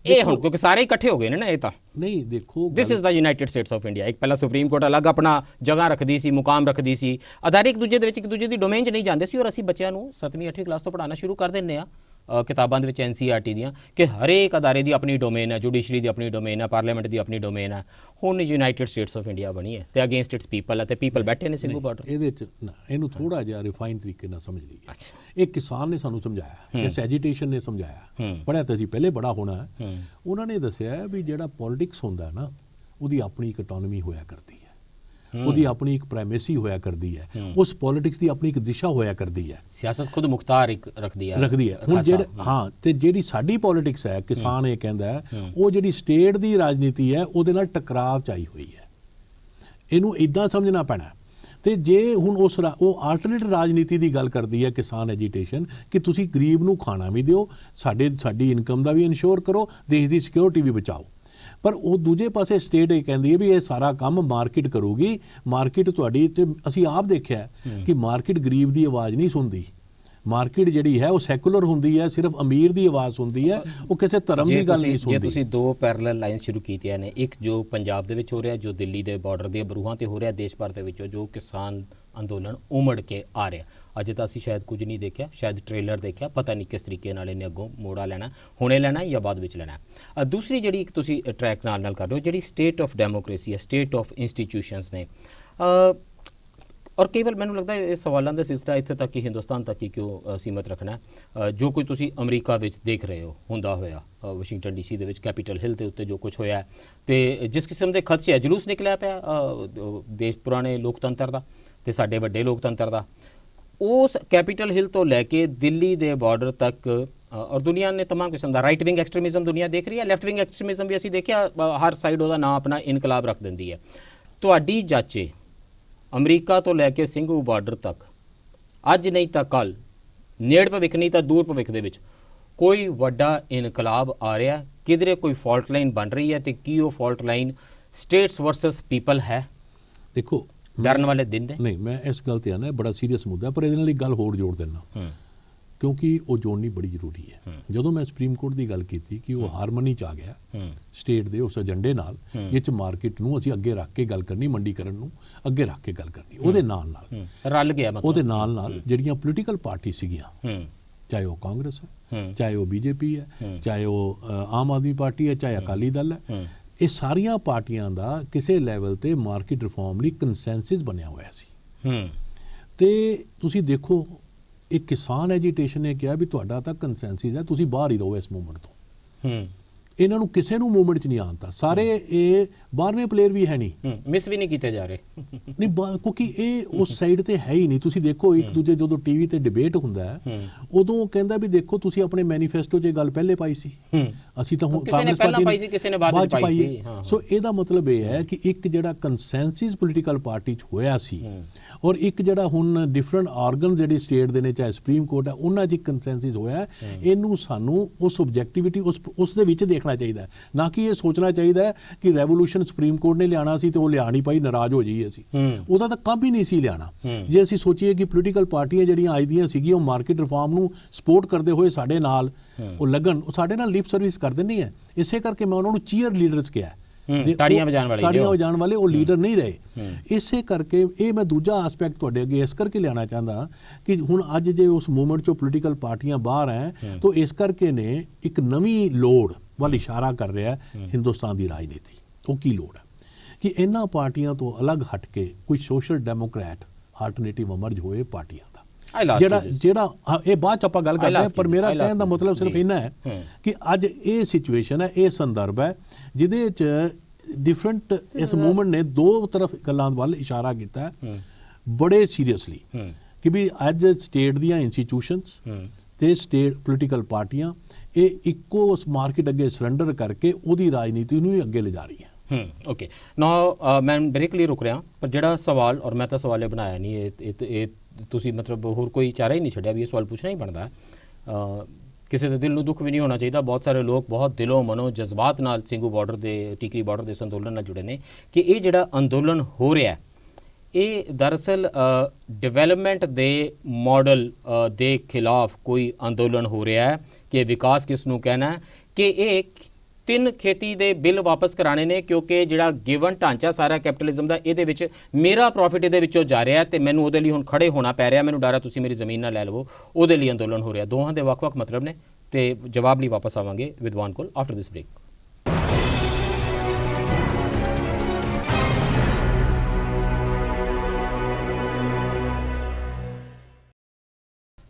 A: ਇਹ ਹੁਣ ਕਿਉਂਕਿ ਸਾਰੇ ਇਕੱਠੇ ਹੋ ਗਏ ਨੇ ਨਾ, ਇਹ ਤਾਂ ਨਹੀਂ। ਦੇਖੋ, this is the United States of India. ਇੱਕ ਪਹਿਲਾਂ ਸੁਪਰੀਮ ਕੋਰਟ ਅਲੱਗ ਆਪਣਾ ਜਗ੍ਹਾ ਰੱਖਦੀ ਸੀ, ਮੁਕਾਮ ਰੱਖਦੀ ਸੀ, ਅਦਾਰੇ ਇੱਕ ਦੂਜੇ ਦੇ ਵਿੱਚ ਇੱਕ ਦੂਜੇ ਦੀ ਡੋਮੇਨ 'ਚ ਨਹੀਂ ਜਾਂਦੇ ਸੀ। ਔਰ ਅਸੀਂ ਬੱਚਿਆਂ ਨੂੰ 7ਵੀਂ 8ਵੀਂ ਕਲਾਸ ਤੋਂ ਪੜ੍ਹਾਉਣਾ ਸ਼ੁਰੂ ਕਰ ਦਿੰਦੇ ਹਾਂ ਕਿਤਾਬਾਂ ਦੇ ਵਿੱਚ NCERT ਦੀਆਂ ਕਿ ਹਰੇਕ ਅਦਾਰੇ ਦੀ ਆਪਣੀ ਡੋਮੇਨ ਹੈ, ਜੁਡੀਸ਼ਰੀ ਦੀ ਆਪਣੀ ਡੋਮੇਨ ਹੈ, ਪਾਰਲੀਮੈਂਟ ਦੀ ਆਪਣੀ ਡੋਮੇਨ ਹੈ। ਹੁਣ ਯੂਨਾਈਟਿਡ ਸਟੇਟਸ ਆਫ ਇੰਡੀਆ ਬਣੀ ਹੈ ਤੇ ਅਗੇਂਸਟ ਇਟਸ ਪੀਪਲ ਹੈ ਤੇ ਪੀਪਲ ਬੈਠੇ ਨੇ ਸਿੰਘੂ ਬਾਰਡਰ।
B: ਇਹਦੇ 'ਚ ਇਹਨੂੰ ਥੋੜ੍ਹਾ ਜਿਹਾ ਰਿਫਾਈਨ ਤਰੀਕੇ ਨਾਲ ਸਮਝ ਲਈਏ। ਇਹ ਕਿਸਾਨ ਨੇ ਸਾਨੂੰ ਸਮਝਾਇਆ, ਇਸ ਐਜੀਟੇਸ਼ਨ ਨੇ ਸਮਝਾਇਆ, ਪੜ੍ਹਿਆ ਤਾਂ ਅਸੀਂ ਪਹਿਲੇ ਬੜਾ ਹੋਣਾ ਹੈ। ਉਹਨਾਂ ਨੇ ਦੱਸਿਆ ਵੀ ਜਿਹੜਾ ਪੋਲੀਟਿਕਸ ਹੁੰਦਾ ਨਾ, ਉਹਦੀ ਆਪਣੀ ਇੱਕ ਆਟੋਨਮੀ ਹੋਇਆ ਕਰਦੀ ਹੈ, ਉਹਦੀ ਆਪਣੀ ਇੱਕ ਪ੍ਰਾਇਮੇਸੀ ਹੋਇਆ ਕਰਦੀ ਹੈ, ਉਸ ਪੋਲੀਟਿਕਸ ਦੀ ਆਪਣੀ ਇੱਕ ਦਿਸ਼ਾ ਹੋਇਆ ਕਰਦੀ ਹੈ।
A: ਸਿਆਸਤ ਖੁਦ ਮੁਖਤਾਰ ਰੱਖਦੀ ਹੈ।
B: ਹੁਣ ਤੇ ਜਿਹੜੀ ਸਾਡੀ ਪੋਲੀਟਿਕਸ ਹੈ, ਕਿਸਾਨ ਇਹ ਕਹਿੰਦਾ ਹੈ, ਉਹ ਜਿਹੜੀ ਸਟੇਟ ਦੀ ਰਾਜਨੀਤੀ ਹੈ ਉਹਦੇ ਨਾਲ ਟਕਰਾਅ 'ਚ ਆਈ ਹੋਈ ਹੈ। ਇਹਨੂੰ ਇੱਦਾਂ ਸਮਝਣਾ ਪੈਣਾ। ਤੇ ਜੇ ਹੁਣ ਉਹ ਆਲਟਰਨੇਟ ਰਾਜਨੀਤੀ ਦੀ ਗੱਲ ਕਰਦੀ ਹੈ ਕਿਸਾਨ ਐਜੀਟੇਸ਼ਨ ਕਿ ਤੁਸੀਂ ਗਰੀਬ ਨੂੰ ਖਾਣਾ ਵੀ ਦਿਓ, ਸਾਡੀ ਇਨਕਮ ਦਾ ਵੀ ਇਨਸ਼ੋਰ ਕਰੋ, ਦੇਸ਼ ਦੀ ਸਿਕਿਉਰਿਟੀ ਵੀ ਬਚਾਓ। ਪਰ ਉਹ ਦੂਜੇ ਪਾਸੇ ਸਟੇਟ ਇਹ ਕਹਿੰਦੀ ਹੈ ਵੀ ਇਹ ਸਾਰਾ ਕੰਮ ਮਾਰਕੀਟ ਕਰੂਗੀ, ਮਾਰਕੀਟ ਤੁਹਾਡੀ। ਤੇ ਅਸੀਂ ਆਪ ਦੇਖਿਆ ਕਿ ਮਾਰਕੀਟ ਗਰੀਬ ਦੀ ਆਵਾਜ਼ ਨਹੀਂ ਸੁਣਦੀ। ਮਾਰਕੀਟ ਜਿਹੜੀ ਹੈ ਉਹ ਸੈਕੂਲਰ ਹੁੰਦੀ ਹੈ, ਸਿਰਫ ਅਮੀਰ ਦੀ ਆਵਾਜ਼ ਸੁਣਦੀ ਹੈ, ਉਹ ਕਿਸੇ ਧਰਮ ਦੀ ਗੱਲ ਨਹੀਂ ਸੁਣਦੀ।
A: ਜੇ ਤੁਸੀਂ ਦੋ ਪੈਰਲਲ ਲਾਈਨ ਸ਼ੁਰੂ ਕੀਤੀਆਂ ਨੇ, ਇੱਕ ਜੋ ਪੰਜਾਬ ਦੇ ਵਿੱਚ ਹੋ ਰਿਹਾ, ਜੋ ਦਿੱਲੀ ਦੇ ਬਾਰਡਰ ਦੀਆਂ ਬਰੂਹਾਂ ਤੇ ਹੋ ਰਿਹਾ, ਦੇਸ਼ ਭਰ ਦੇ ਵਿੱਚੋਂ ਜੋ ਕਿਸਾਨ ਅੰਦੋਲਨ ਉਮੜ ਕੇ ਆ ਰਿਹਾ, ਅਜੇ ਤਾਂ ਅਸੀਂ ਸ਼ਾਇਦ ਕੁਝ ਨਹੀਂ ਦੇਖਿਆ, ਸ਼ਾਇਦ ਟ੍ਰੇਲਰ ਦੇਖਿਆ, ਪਤਾ ਨਹੀਂ ਕਿਸ ਤਰੀਕੇ ਨਾਲ ਇਹਨੇ ਅੱਗੋਂ ਮੋੜਾ ਲੈਣਾ, ਹੁਣੇ ਲੈਣਾ ਜਾਂ ਬਾਅਦ ਵਿੱਚ ਲੈਣਾ। ਦੂਸਰੀ ਜਿਹੜੀ ਇੱਕ ਤੁਸੀਂ ਟਰੈਕ ਨਾਲ ਕਰ ਰਹੇ ਹੋ, ਜਿਹੜੀ ਸਟੇਟ ਆਫ ਡੈਮੋਕ੍ਰੇਸੀ ਹੈ, ਸਟੇਟ ਆਫ ਇੰਸਟੀਟਿਊਸ਼ਨਸ ਨੇ, ਔਰ ਕੇਵਲ ਮੈਨੂੰ ਲੱਗਦਾ ਇਹ ਸਵਾਲਾਂ ਦਾ ਸਿਲਸਿਲਾ ਇੱਥੇ ਤੱਕ ਹੀ, ਹਿੰਦੁਸਤਾਨ ਤੱਕ ਹੀ ਕਿਉਂ ਸੀਮਤ ਰੱਖਣਾ। ਜੋ ਕੁਝ ਤੁਸੀਂ ਅਮਰੀਕਾ ਵਿੱਚ ਦੇਖ ਰਹੇ ਹੋ ਹੁੰਦਾ ਹੋਇਆ, ਵਾਸ਼ਿੰਗਟਨ ਡੀਸੀ ਦੇ ਵਿੱਚ ਕੈਪੀਟਲ ਹਿੱਲ ਦੇ ਉੱਤੇ ਜੋ ਕੁਝ ਹੋਇਆ, ਤੇ ਜਿਸ ਕਿਸਮ ਦੇ ਖਦਸ਼ੇ ਜਲੂਸ ਨਿਕਲਿਆ ਪਿਆ ਦੇਸ਼ ਪੁਰਾਣੇ ਲੋਕਤੰਤਰ ਦਾ ਤੇ ਸਾਡੇ ਵੱਡੇ ਲੋਕਤੰਤਰ ਦਾ, ਉਸ ਕੈਪੀਟਲ ਹਿੱਲ ਤੋਂ ਲੈ ਕੇ ਦਿੱਲੀ ਦੇ ਬਾਰਡਰ ਤੱਕ, ਔਰ ਦੁਨੀਆ ਨੇ ਤਮਾਮ ਕਿਸਮ ਦਾ ਰਾਈਟ ਵਿੰਗ ਐਕਸਟਰੀਮਿਜ਼ਮ ਦੁਨੀਆ ਦੇਖ ਰਹੀ ਹੈ, ਲੈਫਟ ਵਿੰਗ ਐਕਸਟਰੀਮਿਜ਼ਮ ਵੀ ਅਸੀਂ ਦੇਖਿਆ, ਹਰ ਸਾਈਡ ਉਹਦਾ ਨਾਂ ਆਪਣਾ ਇਨਕਲਾਬ ਰੱਖ ਦਿੰਦੀ ਹੈ। ਤੁਹਾਡੀ ਜਾਚੇ ਅਮਰੀਕਾ ਤੋਂ ਲੈ ਕੇ ਸਿੰਘੂ ਬਾਰਡਰ ਤੱਕ, ਅੱਜ ਨਹੀਂ ਤਾਂ ਕੱਲ੍ਹ, ਨੇੜ ਭਵਿੱਖ ਨਹੀਂ ਤਾਂ ਦੂਰ ਭਵਿੱਖ ਦੇ ਵਿੱਚ ਕੋਈ ਵੱਡਾ ਇਨਕਲਾਬ ਆ ਰਿਹਾ, ਕਿਧਰੇ ਕੋਈ ਫਾਲਟ ਲਾਈਨ ਬਣ ਰਹੀ ਹੈ, ਤੇ ਕੀ ਉਹ fault line states versus people ਹੈ?
B: ਦੇਖੋ,
A: ਡਰਨ ਵਾਲੇ ਦਿਨ ਨੇ।
B: ਨਹੀਂ, ਮੈਂ ਇਸ ਗੱਲ ਤੇ ਆਣਾ, ਬੜਾ ਸੀਰੀਅਸ ਮੁੱਦਾ, ਪਰ ਇਹਦੇ ਨਾਲ ਇੱਕ ਗੱਲ ਹੋਰ ਜੋੜ ਦੇਣਾ, ਕਿਉਂਕਿ ਉਹ ਜੋੜਨੀ ਬੜੀ ਜ਼ਰੂਰੀ ਹੈ। ਜਦੋਂ ਮੈਂ ਸੁਪਰੀਮ ਕੋਰਟ ਦੀ ਗੱਲ ਕੀਤੀ ਕਿ ਉਹ ਹਾਰਮਨੀ 'ਚ ਆ ਗਿਆ ਸਟੇਟ ਦੇ ਉਸ ਏਜੰਡੇ ਨਾਲ, ਜਿਹ 'ਚ ਮਾਰਕੀਟ ਨੂੰ ਅਸੀਂ ਅੱਗੇ ਰੱਖ ਕੇ ਗੱਲ ਕਰਨੀ, ਮੰਡੀਕਰਨ ਨੂੰ ਅੱਗੇ ਰੱਖ ਕੇ ਗੱਲ ਕਰਨੀ, ਉਹਦੇ ਨਾਲ
A: ਰਲ ਗਿਆ, ਮਤਲਬ
B: ਉਹਦੇ ਨਾਲ ਜਿਹੜੀਆਂ ਪੋਲੀਟੀਕਲ ਪਾਰਟੀ ਸੀਗੀਆਂ, ਚਾਹੇ ਉਹ ਕਾਂਗਰਸ ਹੈ, ਚਾਹੇ ਉਹ ਬੀਜੇਪੀ ਹੈ, ਚਾਹੇ ਉਹ ਆਮ ਆਦਮੀ ਪਾਰਟੀ ਹੈ, ਚਾਹੇ ਅਕਾਲੀ ਦਲ ਹੈ, ਇਹ ਸਾਰੀਆਂ ਪਾਰਟੀਆਂ ਦਾ ਕਿਸੇ ਲੈਵਲ ਤੇ ਮਾਰਕੀਟ ਰਿਫਾਰਮ ਲਈ ਕੰਸੈਂਸਸ ਬਣਿਆ ਹੋਇਆ ਸੀ। ਤੇ ਤੁਸੀਂ ਦੇਖੋ, ਇਹ ਕਿਸਾਨ ਐਜੀਟੇਸ਼ਨ ਨੇ ਕਿਹਾ ਵੀ ਤੁਹਾਡਾ ਤਾਂ ਕੰਸੈਂਸਸ ਹੈ, ਤੁਸੀਂ ਬਾਹਰ ਹੀ ਰਹੋ ਇਸ ਮੂਵਮੈਂਟ ਤੋਂ। ਇਹਨਾਂ ਨੂੰ ਕਿਸੇ ਨੂੰ ਮੂਵਮੈਂਟ 'ਚ ਨਹੀਂ ਆਉਂਦਾ, ਸਾਰੇ ਇਹ 12ਵੇਂ ਪਲੇਅਰ ਵੀ ਹੈ ਨਹੀਂ,
A: ਮਿਸ ਵੀ ਨਹੀਂ ਕੀਤੇ ਜਾ ਰਹੇ
B: ਨਹੀਂ, ਕਿਉਂਕਿ ਇਹ ਉਸ ਸਾਈਡ ਤੇ ਹੈ ਹੀ ਨਹੀਂ। ਤੁਸੀਂ ਦੇਖੋ, ਇੱਕ ਦੂਜੇ ਜਦੋਂ ਟੀਵੀ ਤੇ ਡਿਬੇਟ ਹੁੰਦਾ ਹੈ, ਉਦੋਂ ਉਹ ਕਹਿੰਦਾ ਵੀ ਦੇਖੋ ਤੁਸੀਂ ਆਪਣੇ ਮੈਨੀਫੈਸਟੋ 'ਚ ਇਹ ਗੱਲ ਪਹਿਲੇ ਪਾਈ ਸੀ, ਅਸੀਂ ਤਾਂ ਹੁਣ ਕਾਂਗਰਸ ਪਾਰਟੀ ਨੇ ਕਿਸੇ ਨੇ ਬਾਅਦ ਵਿੱਚ ਪਾਈ ਸੀ। ਸੋ ਇਹਦਾ ਮਤਲਬ ਇਹ ਹੈ ਕਿ ਇੱਕ ਜਿਹੜਾ ਕੰਸੈਂਸਸ ਪੋਲੀਟੀਕਲ ਪਾਰਟੀ 'ਚ ਹੋਇਆ ਸੀ, ਔਰ ਇੱਕ ਜਿਹੜਾ ਹੁਣ ਡਿਫਰੈਂਟ ਆਰਗਨ ਜਿਹੜੇ ਸਟੇਟ ਦੇ ਨੇ, ਚਾਹੇ ਸੁਪਰੀਮ ਕੋਰਟ ਹੈ, ਉਹਨਾਂ 'ਚ ਕੰਸੈਂਸਸ ਹੋਇਆ, ਇਹਨੂੰ ਸਾਨੂੰ ਉਸ ਆਬਜੈਕਟਿਵਿਟੀ ਉਸ ਦੇ ਵਿੱਚ ਦੇਖਣਾ ਚਾਹੀਦਾ ਹੈ, ਨਾ ਕਿ ਇਹ ਸੋਚਣਾ ਚਾਹੀਦਾ ਹੈ ਕਿ ਰੈਵੋਲੂਸ਼ਨ ਸੁਪਰੀਮ ਕੋਰਟ ਨੇ ਲਿਆਣਾ ਸੀ ਤੇ ਉਹ ਲਿਆ ਨਹੀਂ ਪਾਈ, ਨਾਰਾਜ਼ ਹੋ ਜਾਈਏ ਅਸੀਂ, ਉਹਦਾ ਤਾਂ ਕੰਮ ਹੀ ਨਹੀਂ ਸੀ ਲਿਆਣਾ। ਜੇ ਅਸੀਂ ਸੋਚੀਏ ਕਿ ਪੋਲੀਟੀਕਲ ਪਾਰਟੀਆਂ ਜਿਹੜੀਆਂ ਅੱਜ ਦੀਆਂ ਸੀਗੀਆਂ ਉਹ ਮਾਰਕੀਟ ਰਿਫਾਰਮ ਨੂੰ ਸਪੋਰਟ ਕਰਦੇ ਹੋਏ ਸਾਡੇ ਨਾਲ ਉਹ ਲੱਗਣ, ਉਹ ਸਾਡੇ ਨਾਲ ਲਿਪ ਸਰਵਿਸ ਕਰਦੇ ਨਹੀਂ ਹੈ, ਇਸੇ ਕਰਕੇ ਮੈਂ ਉਹਨਾਂ ਨੂੰ ਚੀਅਰ ਲੀਡਰਸ ਕਿਹਾ,
A: ਤਾੜੀਆਂ ਵਜਾਉਣ
B: ਵਾਲੇ ਉਹ ਲੀਡਰ ਨਹੀਂ ਰਹੇ। ਇਸੇ ਕਰਕੇ ਇਹ ਮੈਂ ਦੂਜਾ ਆਸਪੈਕਟ ਤੁਹਾਡੇ ਅੱਗੇ ਇਸ ਕਰਕੇ ਲਿਆਣਾ ਚਾਹੁੰਦਾ ਕਿ ਹੁਣ ਅੱਜ ਜੇ ਉਸ ਮੂਵਮੈਂਟ 'ਚੋਂ ਪੋਲੀਟੀਕਲ ਪਾਰਟੀਆਂ ਬਾਹਰ ਹੈ, ਤਾਂ ਇਸ ਕਰਕੇ ਨੇ ਇੱਕ ਨਵੀਂ ਲੋੜ ਵੱਲ ਇਸ਼ਾਰਾ ਕਰ ਰਿਹਾ ਹਿੰਦੁਸਤਾਨ ਦੀ ਰਾਜਨੀਤੀ। ਉਹ ਕੀ ਲੋੜ ਹੈ ਕਿ ਇਹਨਾਂ ਪਾਰਟੀਆਂ ਤੋਂ ਅਲੱਗ ਹਟ ਕੇ ਕੋਈ ਸੋਸ਼ਲ ਡੈਮੋਕ੍ਰੈਟ ਆਲਟਰਨੇਟਿਵ ਅਮਰਜ ਹੋਏ ਪਾਰਟੀਆਂ ਦਾ, ਜਿਹੜਾ ਇਹ ਬਾਅਦ 'ਚ ਆਪਾਂ ਗੱਲ ਕਰਦੇ ਹਾਂ, ਪਰ ਮੇਰਾ ਕਹਿਣ ਦਾ ਮਤਲਬ ਸਿਰਫ ਇੰਨਾ ਹੈ ਕਿ ਅੱਜ ਇਹ ਸਿਚੁਏਸ਼ਨ ਹੈ, ਇਹ ਸੰਦਰਭ ਹੈ ਜਿਹਦੇ 'ਚ ਡਿਫਰੈਂਟ ਇਸ ਮੂਵਮੈਂਟ ਨੇ ਦੋ ਤਰਫ ਗੱਲਾਂ ਵੱਲ ਇਸ਼ਾਰਾ ਕੀਤਾ ਬੜੇ ਸੀਰੀਅਸਲੀ ਕਿ ਵੀ ਅੱਜ ਸਟੇਟ ਦੀਆਂ ਇੰਸਟੀਟਿਊਸ਼ਨਸ ਤੇ ਸਟੇਟ ਪੋਲੀਟੀਕਲ ਪਾਰਟੀਆਂ ਇਹ ਇੱਕੋ ਉਸ ਮਾਰਕੀਟ ਅੱਗੇ ਸਰੈਂਡਰ ਕਰਕੇ ਉਹਦੀ ਰਾਜਨੀਤੀ ਨੂੰ ਹੀ ਅੱਗੇ ਲਿਜਾ ਰਹੀ ਹੈ।
A: ਓਕੇ, ਨਾਓ ਮੈਂ ਬ੍ਰੇਕਲੀ ਰੁਕ ਰਿਹਾ, ਪਰ ਜਿਹੜਾ ਸਵਾਲ, ਔਰ ਮੈਂ ਤਾਂ ਸਵਾਲ ਇਹ ਬਣਾਇਆ ਨਹੀਂ, ਇਹ ਤੁਸੀਂ ਮਤਲਬ ਹੋਰ ਕੋਈ ਚਾਰਾ ਹੀ ਨਹੀਂ ਛੱਡਿਆ ਵੀ ਇਹ ਸਵਾਲ ਪੁੱਛਣਾ ਹੀ ਬਣਦਾ। ਕਿਸੇ ਦੇ ਦਿਲ ਨੂੰ ਦੁੱਖ ਵੀ ਨਹੀਂ ਹੋਣਾ ਚਾਹੀਦਾ, ਬਹੁਤ ਸਾਰੇ ਲੋਕ ਬਹੁਤ ਦਿਲੋਂ ਮਨੋਂ ਜਜ਼ਬਾਤ ਨਾਲ ਸਿੰਘੂ ਬਾਰਡਰ ਦੇ, ਟਿਕਰੀ ਬਾਰਡਰ ਦੇ ਇਸ ਅੰਦੋਲਨ ਨਾਲ ਜੁੜੇ ਨੇ ਕਿ ਇਹ ਜਿਹੜਾ ਅੰਦੋਲਨ ਹੋ ਰਿਹਾ ਇਹ ਦਰਅਸਲ ਡਿਵੈਲਪਮੈਂਟ ਦੇ ਮਾਡਲ ਦੇ ਖਿਲਾਫ ਕੋਈ ਅੰਦੋਲਨ ਹੋ ਰਿਹਾ ਹੈ ਕਿ ਵਿਕਾਸ ਕਿਸ ਨੂੰ ਕਹਿਣਾ ਹੈ, ਕਿ ਇਹ 3 ਖੇਤੀ ਦੇ ਬਿੱਲ ਵਾਪਸ ਕਰਾਣੇ ਨੇ, ਕਿਉਂਕਿ ਜਿਹੜਾ ਗਿਵਨ ਢਾਂਚਾ ਸਾਰਾ ਕੈਪੀਟਲਿਜ਼ਮ ਦਾ, ਇਹਦੇ ਵਿੱਚ ਮੇਰਾ ਪ੍ਰੋਫਿਟ ਇਹਦੇ ਵਿੱਚੋਂ ਜਾ ਰਿਹਾ ਤੇ ਮੈਨੂੰ ਉਹਦੇ ਲਈ ਹੁਣ ਖੜੇ ਹੋਣਾ ਪੈ ਰਿਹਾ, ਮੈਨੂੰ ਡਰ ਹੈ ਤੁਸੀਂ ਮੇਰੀ ਜ਼ਮੀਨ ਨਾ ਲੈ ਲਵੋ, ਉਹਦੇ ਲਈ ਅੰਦੋਲਨ ਹੋ ਰਿਹਾ। ਦੋਹਾਂ ਦੇ ਵੱਖ-ਵੱਖ ਮਤਲਬ ਨੇ ਤੇ ਜਵਾਬ ਲਈ ਵਾਪਸ ਆਵਾਂਗੇ ਵਿਦਵਾਨ ਕੋਲ ਆਫਟਰ ਦਿਸ ਬ੍ਰੇਕ।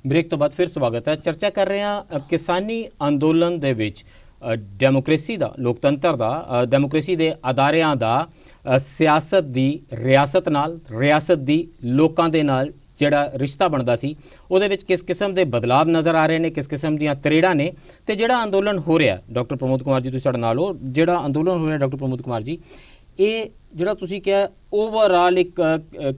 A: ਬ੍ਰੇਕ ਤੋਂ ਬਾਅਦ ਫਿਰ ਸਵਾਗਤ ਹੈ। ਚਰਚਾ ਕਰ ਰਹੇ ਹਾਂ ਕਿਸਾਨੀ ਅੰਦੋਲਨ ਦੇ ਵਿੱਚ ਡੈਮੋਕ੍ਰੇਸੀ ਦਾ, ਲੋਕਤੰਤਰ ਦਾ, ਡੈਮੋਕ੍ਰੇਸੀ ਦੇ ਅਦਾਰਿਆਂ ਦਾ ਸਿਆਸਤ ਦੀ ਰਿਆਸਤ ਨਾਲ, ਰਿਆਸਤ ਦੀ ਲੋਕਾਂ ਦੇ ਨਾਲ ਜਿਹੜਾ ਰਿਸ਼ਤਾ ਬਣਦਾ ਸੀ ਉਹਦੇ ਵਿੱਚ ਕਿਸ ਕਿਸਮ ਦੇ ਬਦਲਾਅ ਨਜ਼ਰ ਆ ਰਹੇ ਨੇ, ਕਿਸ ਕਿਸਮ ਦੀਆਂ ਤਰੇੜਾਂ ਨੇ, ਤੇ ਜਿਹੜਾ ਅੰਦੋਲਨ ਹੋ ਰਿਹਾ, ਡਾਕਟਰ ਪ੍ਰਮੋਦ ਕੁਮਾਰ ਜੀ ਤੁਸੀਂ ਸਾਡੇ ਨਾਲ ਹੋ, ਜਿਹੜਾ ਅੰਦੋਲਨ ਹੋ ਰਿਹਾ ਡਾਕਟਰ ਪ੍ਰਮੋਦ ਕੁਮਾਰ ਜੀ, ਇਹ ਜਿਹੜਾ ਤੁਸੀਂ ਕਿਹਾ ਓਵਰਆਲ ਇੱਕ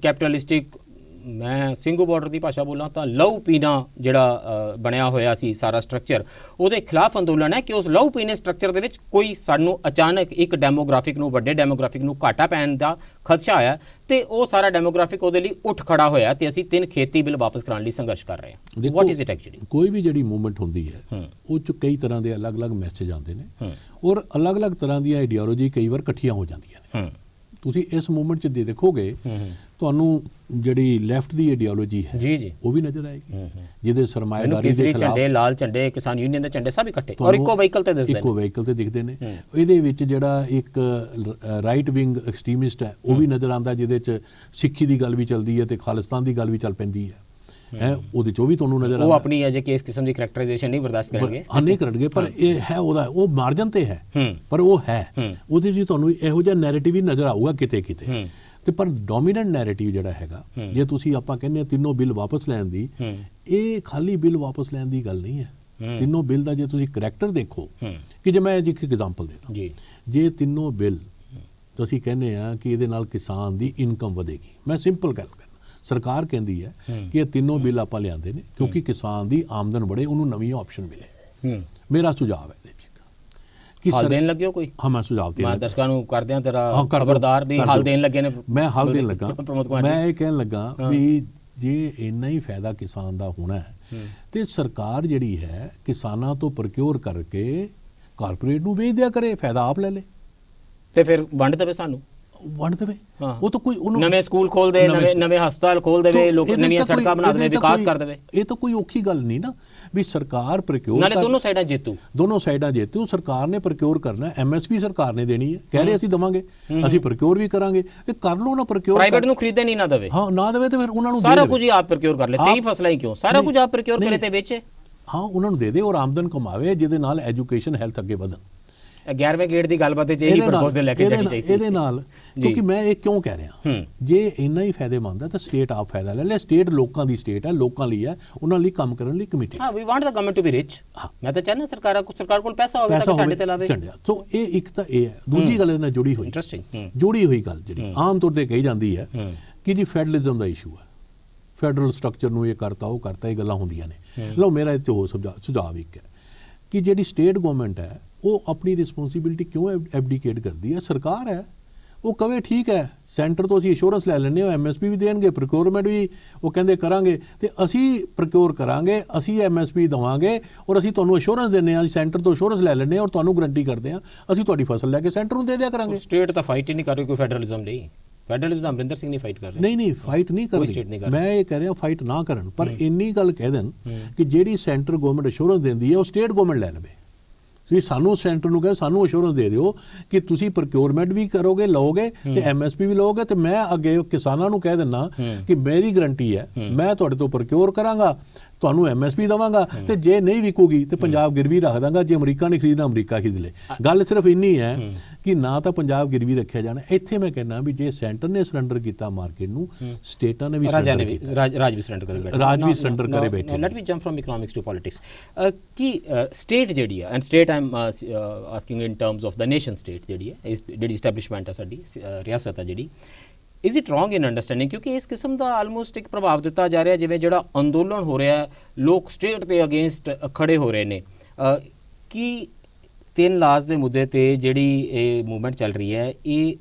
A: ਕੈਪੀਟਲਿਸਟਿਕ, ਮੈਂ ਸਿੰਘੂ ਬਾਰਡਰ ਦੀ ਭਾਸ਼ਾ ਬੋਲਾਂ ਤਾਂ ਲਹੂ ਪੀਣਾ ਜਿਹੜਾ ਬਣਿਆ ਹੋਇਆ ਸੀ ਸਾਰਾ ਸਟਰਕਚਰ, ਉਹਦੇ ਖਿਲਾਫ ਅੰਦੋਲਨ ਹੈ ਕਿ ਉਸ ਲਹੂ ਪੀਣੇ ਸਟਰਕਚਰ ਦੇ ਵਿੱਚ ਕੋਈ ਸਾਨੂੰ ਅਚਾਨਕ ਇੱਕ ਡੈਮੋਗ੍ਰਾਫਿਕ ਨੂੰ, ਵੱਡੇ ਡੈਮੋਗ੍ਰਾਫਿਕ ਨੂੰ ਘਾਟਾ ਪੈਣ ਦਾ ਖਦਸ਼ਾ ਆਇਆ ਤੇ ਉਹ ਸਾਰਾ ਡੈਮੋਗ੍ਰਾਫਿਕ ਉਹਦੇ ਲਈ ਉੱਠ ਖੜਾ ਹੋਇਆ ਤੇ ਅਸੀਂ 3 ਖੇਤੀ ਬਿੱਲ ਵਾਪਸ ਕਰਾਉਣ ਲਈ ਸੰਘਰਸ਼ ਕਰ ਰਹੇ ਹਾਂ। What is it actually? ਕੋਈ
B: ਵੀ ਜਿਹੜੀ ਮੂਵਮੈਂਟ ਹੁੰਦੀ ਹੈ ਉਹ 'ਚ ਕਈ ਤਰ੍ਹਾਂ ਦੇ ਅਲੱਗ-ਅਲੱਗ ਮੈਸੇਜ ਆਉਂਦੇ ਨੇ ਔਰ ਅਲੱਗ-ਅਲੱਗ ਤਰ੍ਹਾਂ ਦੀਆਂ ਆਈਡੀਓਲੋਜੀ ਕਈ ਵਾਰ ਇਕੱਠੀਆਂ ਹੋ ਜਾਂਦੀਆਂ ਨੇ। ਤੁਸੀਂ ਇਸ ਮੂਵਮੈਂਟ 'ਚ ਦੇਖੋਗੇ ਤੁਹਾਨੂੰ ਜਿਹੜੀ ਲੈਫਟ ਦੀ ਆਈਡੀਓਲੋਜੀ ਹੈ
A: ਜੀ
B: ਉਹ ਵੀ ਨਜ਼ਰ ਆਏਗੀ, ਜਿਹਦੇ ਸਰਮਾਏਦਾਰੀ ਦੇ ਖਿਲਾਫ
A: ਝੰਡੇ, ਲਾਲ ਝੰਡੇ, ਕਿਸਾਨ ਯੂਨੀਅਨ ਦੇ ਝੰਡੇ ਸਭ ਇਕੱਠੇ ਔਰ ਇੱਕੋ ਵਹੀਕਲ ਤੇ ਦਿਖਦੇ ਨੇ। ਇਹਦੇ ਵਿੱਚ ਜਿਹੜਾ ਇੱਕ ਰਾਈਟ ਵਿੰਗ ਐਕਸਟ੍ਰੀਮਿਸਟ ਹੈ ਉਹ ਵੀ ਨਜ਼ਰ ਆਉਂਦਾ, ਜਿਹਦੇ 'ਚ ਸਿੱਖੀ ਦੀ ਗੱਲ ਵੀ ਚੱਲਦੀ ਹੈ ਤੇ ਖਾਲਿਸਤਾਨ ਦੀ ਗੱਲ ਵੀ ਚੱਲ ਪੈਂਦੀ ਹੈ। ਉਹਦੇ 'ਚ ਉਹ ਵੀ ਤੁਹਾਨੂੰ ਨਜ਼ਰ ਆਉਂਦਾ। ਉਹ ਆਪਣੀ ਅਜੇ ਕਿ ਇਸ ਕਿਸਮ ਦੀ ਕਰੈਕਟਰਾਈਜੇਸ਼ਨ ਨਹੀਂ ਬਰਦਾਸ਼ਤ ਕਰਨਗੇ।
B: ਨਹੀਂ ਕਰਨਗੇ, ਪਰ ਇਹ ਹੈ ਉਹਦਾ ਉਹ ਮਾਰਜਨ ਤੇ ਹੈ, ਪਰ ਉਹ ਹੈ ਉਹਦੇ 'ਚ ਤੁਹਾਨੂੰ ਇਹੋ ਜਿਹਾ ਨੈਰੇਟਿਵ ਵੀ ਨਜ਼ਰ ਆਊਗਾ ਕਿਤੇ ਕਿਤੇ। ਤੇ ਪਰ ਡੋਮੀਨੈਂਟ ਨੈਰੇਟਿਵ ਜਿਹੜਾ ਹੈਗਾ, ਜੇ ਤੁਸੀਂ ਆਪਾਂ ਕਹਿੰਦੇ ਆ ਤਿੰਨੋਂ ਬਿੱਲ ਵਾਪਸ ਲੈਣ ਦੀ, ਇਹ ਖਾਲੀ ਬਿੱਲ ਵਾਪਸ ਲੈਣ ਦੀ ਗੱਲ ਨਹੀਂ ਹੈ। ਤਿੰਨੋਂ ਬਿੱਲ ਦਾ ਜੇ ਤੁਸੀਂ ਕਰੈਕਟਰ ਦੇਖੋ, ਕਿ ਜੇ ਮੈਂ ਇੱਕ ਐਗਜ਼ਾਮਪਲ ਦੇਦਾ, ਜੇ ਤਿੰਨੋਂ ਬਿੱਲ ਤੁਸੀਂ ਕਹਿੰਦੇ ਆ ਕਿ ਇਹਦੇ ਨਾਲ ਕਿਸਾਨ ਦੀ ਇਨਕਮ ਵਧੇਗੀ, ਮੈਂ ਸਿੰਪਲ ਗੱਲ ਕਰਨਾ, ਸਰਕਾਰ ਕਹਿੰਦੀ ਹੈ ਕਿ ਇਹ ਤਿੰਨੋਂ ਬਿੱਲ ਆਪਾਂ ਲਿਆਂਦੇ ਨੇ ਕਿਉਂਕਿ ਕਿਸਾਨ ਦੀ ਆਮਦਨ ਵਧੇ, ਉਹਨੂੰ ਨਵੀਂ ਆਪਸ਼ਨ ਮਿਲੇ। ਮੇਰਾ ਸੁਝਾਅ ਹੈ ਇਹਦੇ 'ਚ ਕਿ
A: ਹੱਲ ਦੇਣ ਲੱਗਿਓ ਕੋਈ।
B: ਹਾਂ, ਮੈਂ ਸੁਝਾਅ ਦੇ
A: ਦਰਸ਼ਕਾਂ ਨੂੰ ਕਰਦੇ ਆ ਤੇਰਾ ਖਬਰਦਾਰ ਵੀ ਹੱਲ ਦੇਣ ਲੱਗੇ ਨੇ।
B: ਮੈਂ ਹੱਲ ਦੇਣ ਲੱਗਾ, ਮੈਂ ਇਹ ਕਹਿਣ ਲੱਗਾ ਵੀ ਜੇ ਇੰਨਾ ਹੀ ਫਾਇਦਾ ਕਿਸਾਨ ਦਾ ਹੋਣਾ ਹੈ ਤੇ ਸਰਕਾਰ ਜਿਹੜੀ ਹੈ ਕਿਸਾਨਾਂ ਤੋਂ ਪ੍ਰੋਕਿਓਰ ਕਰਕੇ ਕਾਰਪੋਰੇਟ ਨੂੰ ਵੇਚ ਦਿਆ ਕਰੇ, ਫਾਇਦਾ ਆਪ ਲੈ ਲੇ
A: ਤੇ ਫਿਰ ਵੰਡ ਦੇਵੇ, ਸਾਨੂੰ
B: ਵੰਡ ਦੇਵੇ। ਉਹ ਤਾਂ ਕੋਈ
A: ਨਵੇਂ ਸਕੂਲ ਖੋਲ ਦੇ, ਨਵੇਂ ਹਸਪਤਾਲ ਖੋਲ ਦੇਵੇ, ਲੋਕ ਨਵੀਆਂ ਸੜਕਾਂ ਬਣਾ ਦੇਵੇ, ਵਿਕਾਸ ਕਰ ਦੇਵੇ।
B: ਇਹ ਤਾਂ ਕੋਈ ਔਖੀ ਗੱਲ ਨਹੀਂ ਨਾ ਵੀ ਸਰਕਾਰ ਪ੍ਰੋਕਿਓਰ,
A: ਨਾਲੇ ਦੋਨੋਂ ਸਾਈਡਾਂ ਜੇਤੂ। ਸਰਕਾਰ ਨੇ ਪ੍ਰੋਕਿਓਰ ਕਰਨਾ, ਐਮਐਸਪੀ ਸਰਕਾਰ ਨੇ ਦੇਣੀ ਹੈ, ਕਹਿ ਰਹੇ ਅਸੀਂ ਦਵਾਂਗੇ, ਅਸੀਂ ਪ੍ਰੋਕਿਓਰ ਵੀ ਕਰਾਂਗੇ ਤੇ ਕਰ ਲਓ ਨਾ ਪ੍ਰੋਕਿਓਰ। ਪ੍ਰਾਈਵੇਟ ਨੂੰ ਖਰੀਦੇ ਨਹੀਂ ਨਾ ਦੇਵੇ।
B: ਹਾਂ, ਨਾ ਦੇਵੇ ਤੇ ਫਿਰ ਉਹਨਾਂ ਨੂੰ
A: ਸਾਰਾ ਕੁਝ ਹੀ ਆਪ ਪ੍ਰੋਕਿਓਰ ਕਰ ਲੈ, 23 ਫਸਲਾਂ ਹੀ ਕਿਉਂ, ਸਾਰਾ ਕੁਝ ਆਪ ਪ੍ਰੋਕਿਓਰ ਕਰੇ ਤੇ ਵੇਚੇ।
B: ਹਾਂ, ਉਹਨਾਂ ਨੂੰ ਦੇ ਦੇ ਔਰ ਆਮਦਨ ਕਮਾਵੇ, ਜਿਹਦੇ ਨਾਲ ਐਜੂਕੇਸ਼ਨ ਹੈਲਥ ਅੱਗੇ ਵਧਣ।
A: 11ਵੇਂ ਗੇੜ ਦੀ ਗੱਲਬਾਤ ਚ ਇਹੀ ਪ੍ਰਪੋਜ਼ਲ ਲੈ ਕੇ ਜਾਣੀ ਚਾਹੀਦੀ
B: ਇਹਦੇ ਨਾਲ। ਕਿਉਂਕਿ ਮੈਂ ਇਹ ਕਿਉਂ ਕਹਿ ਰਿਹਾ, ਜੇ ਇੰਨਾ ਹੀ ਫਾਇਦੇਮੰਦ ਹੈ ਤਾਂ ਸਟੇਟ ਆਪ ਫਾਇਦਾ ਲੈ ਲੈ। ਸਟੇਟ ਲੋਕਾਂ ਦੀ ਸਟੇਟ ਹੈ, ਲੋਕਾਂ ਲਈ ਹੈ, ਉਹਨਾਂ ਲਈ ਕੰਮ ਕਰਨ ਲਈ ਕਮੇਟੀ।
A: ਹਾਂ, we want the government to be rich. ਮੈਂ ਤਾਂ ਚਾਹਨਾ ਸਰਕਾਰ ਕੋਲ ਪੈਸਾ ਹੋਵੇ ਤਾਂ ਸਾਡੇ ਤੇ ਲਾਵੇ।
B: ਸੋ ਇਹ ਇੱਕ ਤਾਂ ਇਹ ਹੈ। ਦੂਜੀ ਗੱਲ ਇਹਦੇ ਨਾਲ ਜੁੜੀ ਹੋਈ ਗੱਲ ਜਿਹੜੀ ਆਮ ਤੌਰ ਤੇ ਕਹੀ ਜਾਂਦੀ ਹੈ ਕਿ ਜੀ ਫੈਡਰਲਿਜ਼ਮ ਦਾ ਇਸ਼ੂ ਹੈ, ਫੈਡਰਲ ਸਟਰਕਚਰ ਨੂੰ ਇਹ ਕਰਤਾ ਉਹ ਕਰਤਾ, ਇਹ ਗੱਲਾਂ ਹੁੰਦੀਆਂ ਨੇ। ਲਓ, ਮੇਰਾ ਇਹ 'ਚ ਹੋਰ ਸੁਝਾਅ ਇੱਕ ਹੈ ਕਿ ਜਿਹੜੀ ਸਟੇਟ ਗਵਰਨਮੈਂਟ ਹੈ ਉਹ ਆਪਣੀ ਰਿਸਪੌਂਸਿਬਿਲਿਟੀ ਕਿਉਂ ਐਬਡੀਕੇਟ ਕਰਦੀ ਹੈ? ਸਰਕਾਰ ਹੈ, ਉਹ ਕਵੇ ਠੀਕ ਹੈ ਸੈਂਟਰ ਤੋਂ ਅਸੀਂ ਇੰਸ਼ੋਰੈਂਸ ਲੈ ਲੈਂਦੇ ਹਾਂ, ਐਮਐਸਪੀ ਵੀ ਦੇਣਗੇ, ਪ੍ਰੋਕਿਓਰਮੈਂਟ ਵੀ ਉਹ ਕਹਿੰਦੇ ਕਰਾਂਗੇ ਤੇ ਅਸੀਂ ਪ੍ਰੋਕਿਓਰ ਕਰਾਂਗੇ, ਅਸੀਂ ਐਮਐਸਪੀ ਦੇਵਾਂਗੇ ਔਰ ਅਸੀਂ ਤੁਹਾਨੂੰ ਇੰਸ਼ੋਰੈਂਸ ਦਿੰਦੇ ਹਾਂ, ਅਸੀਂ ਸੈਂਟਰ ਤੋਂ ਇੰਸ਼ੋਰੈਂਸ ਲੈ ਲੈਂਦੇ ਹਾਂ ਔਰ ਤੁਹਾਨੂੰ ਗਰੰਟੀ ਕਰਦੇ ਹਾਂ ਅਸੀਂ ਤੁਹਾਡੀ ਫਸਲ ਲੈ ਕੇ ਸੈਂਟਰ ਨੂੰ ਦੇ ਦਿਆ ਕਰਾਂਗੇ।
A: ਸਟੇਟ ਤਾਂ ਫਾਈਟ ਹੀ ਨਹੀਂ ਕਰ ਰਹੀ ਕੋਈ ਫੈਡਰਲਿਜ਼ਮ ਲਈ। ਫੈਡਰਲਿਜ਼ਮ ਦਾ ਅਮਰਿੰਦਰ ਸਿੰਘ ਨਹੀਂ ਫਾਈਟ ਕਰ ਰਿਹਾ।
B: ਨਹੀਂ, ਫਾਈਟ ਨਹੀਂ ਕਰਦੀ। ਮੈਂ ਇਹ ਕਹਿ ਰਿਹਾ ਫਾਈਟ ਨਾ ਕਰਨ, ਪਰ ਇੰਨੀ ਗੱਲ ਕਹਿ ਦੇਣ ਕਿ ਜਿਹੜੀ ਸੈਂਟਰ ਗਵਰਨਮੈਂਟ ਇੰਸ਼ੋਰੈਂਸ ਦਿੰਦੀ ਹੈ ਉਹ ਸਟੇਟ ਗਵਰਨਮੈਂਟ ਲੈ ਲਵੇ। ਤੁਸੀਂ ਸਾਨੂੰ ਸੈਂਟਰ ਨੂੰ ਕਹੇ ਸਾਨੂੰ ਇੰਸ਼ੋਰੈਂਸ ਦੇ ਦਿਓ ਕਿ ਤੁਸੀਂ ਪ੍ਰੋਕਿਓਰਮੈਂਟ ਵੀ ਕਰੋਗੇ, ਲਓਗੇ ਤੇ ਐਮਐਸਪੀ ਵੀ ਲਓਗੇ, ਤੇ ਮੈਂ ਅੱਗੇ ਕਿਸਾਨਾਂ ਨੂੰ ਕਹਿ ਦਿੰਦਾ ਕਿ ਮੇਰੀ ਗਰੰਟੀ ਹੈ ਮੈਂ ਤੁਹਾਡੇ ਤੋਂ ਪ੍ਰੋਕਿਓਰ ਕਰਾਂਗਾ, ਤੁਹਾਨੂੰ ਐਮਐਸਪੀ ਦੇਵਾਂਗਾ ਤੇ ਜੇ ਨਹੀਂ ਵਿਕੂਗੀ ਤੇ ਪੰਜਾਬ ਗਿਰਵੀ ਰੱਖ ਦਾਂਗਾ, ਜੇ ਅਮਰੀਕਾ ਨੇ ਖਰੀਦਣਾ ਅਮਰੀਕਾ ਖਰੀਦ ਲੇ। ਗੱਲ ਸਿਰਫ ਇੰਨੀ ਹੈ ਕਿ ਨਾ ਤਾਂ ਪੰਜਾਬ ਗਿਰਵੀ ਰੱਖਿਆ ਜਾਣਾ। ਇੱਥੇ ਮੈਂ ਕਹਿੰਦਾ ਵੀ ਜੇ ਸੈਂਟਰ ਨੇ ਸਰੈਂਡਰ ਕੀਤਾ ਮਾਰਕੀਟ ਨੂੰ, ਸਟੇਟਾਂ ਨੇ ਵੀ ਸਰੈਂਡਰ ਕੀਤਾ, ਰਾਜ ਵੀ ਸਰੈਂਡਰ ਕਰੇ ਬੈਠੇ।
A: Let me jump from economics to politics. ਕੀ ਸਟੇਟ ਜਿਹੜੀ ਹੈ, and state I am asking in terms of the nation state ਜਿਹੜੀ ਹੈ, ਜਿਹੜੀ ਐਸਟੈਬਲਿਸ਼ਮੈਂਟ ਹੈ ਸਾਡੀ ਰਿਆਸਤ ਹੈ ਜਿਹੜੀ, is it wrong in understanding? ਕਿਉਂਕਿ ਇਸ ਕਿਸਮ ਦਾ ਆਲਮੋਸਟ ਇੱਕ ਪ੍ਰਭਾਵ ਦਿੱਤਾ ਜਾ ਰਿਹਾ ਜਿਵੇਂ ਜਿਹੜਾ ਅੰਦੋਲਨ ਹੋ ਰਿਹਾ, ਲੋਕ ਸਟੇਟ ਦੇ ਅਗੇਂਸਟ ਖੜੇ ਹੋ ਰਹੇ ਨੇ। ਕੀ 3 ਲਾਜ਼ ਦੇ ਮੁੱਦੇ ਤੇ ਜਿਹੜੀ ਇਹ ਮੂਵਮੈਂਟ ਚੱਲ ਰਹੀ ਹੈ, ਇਹ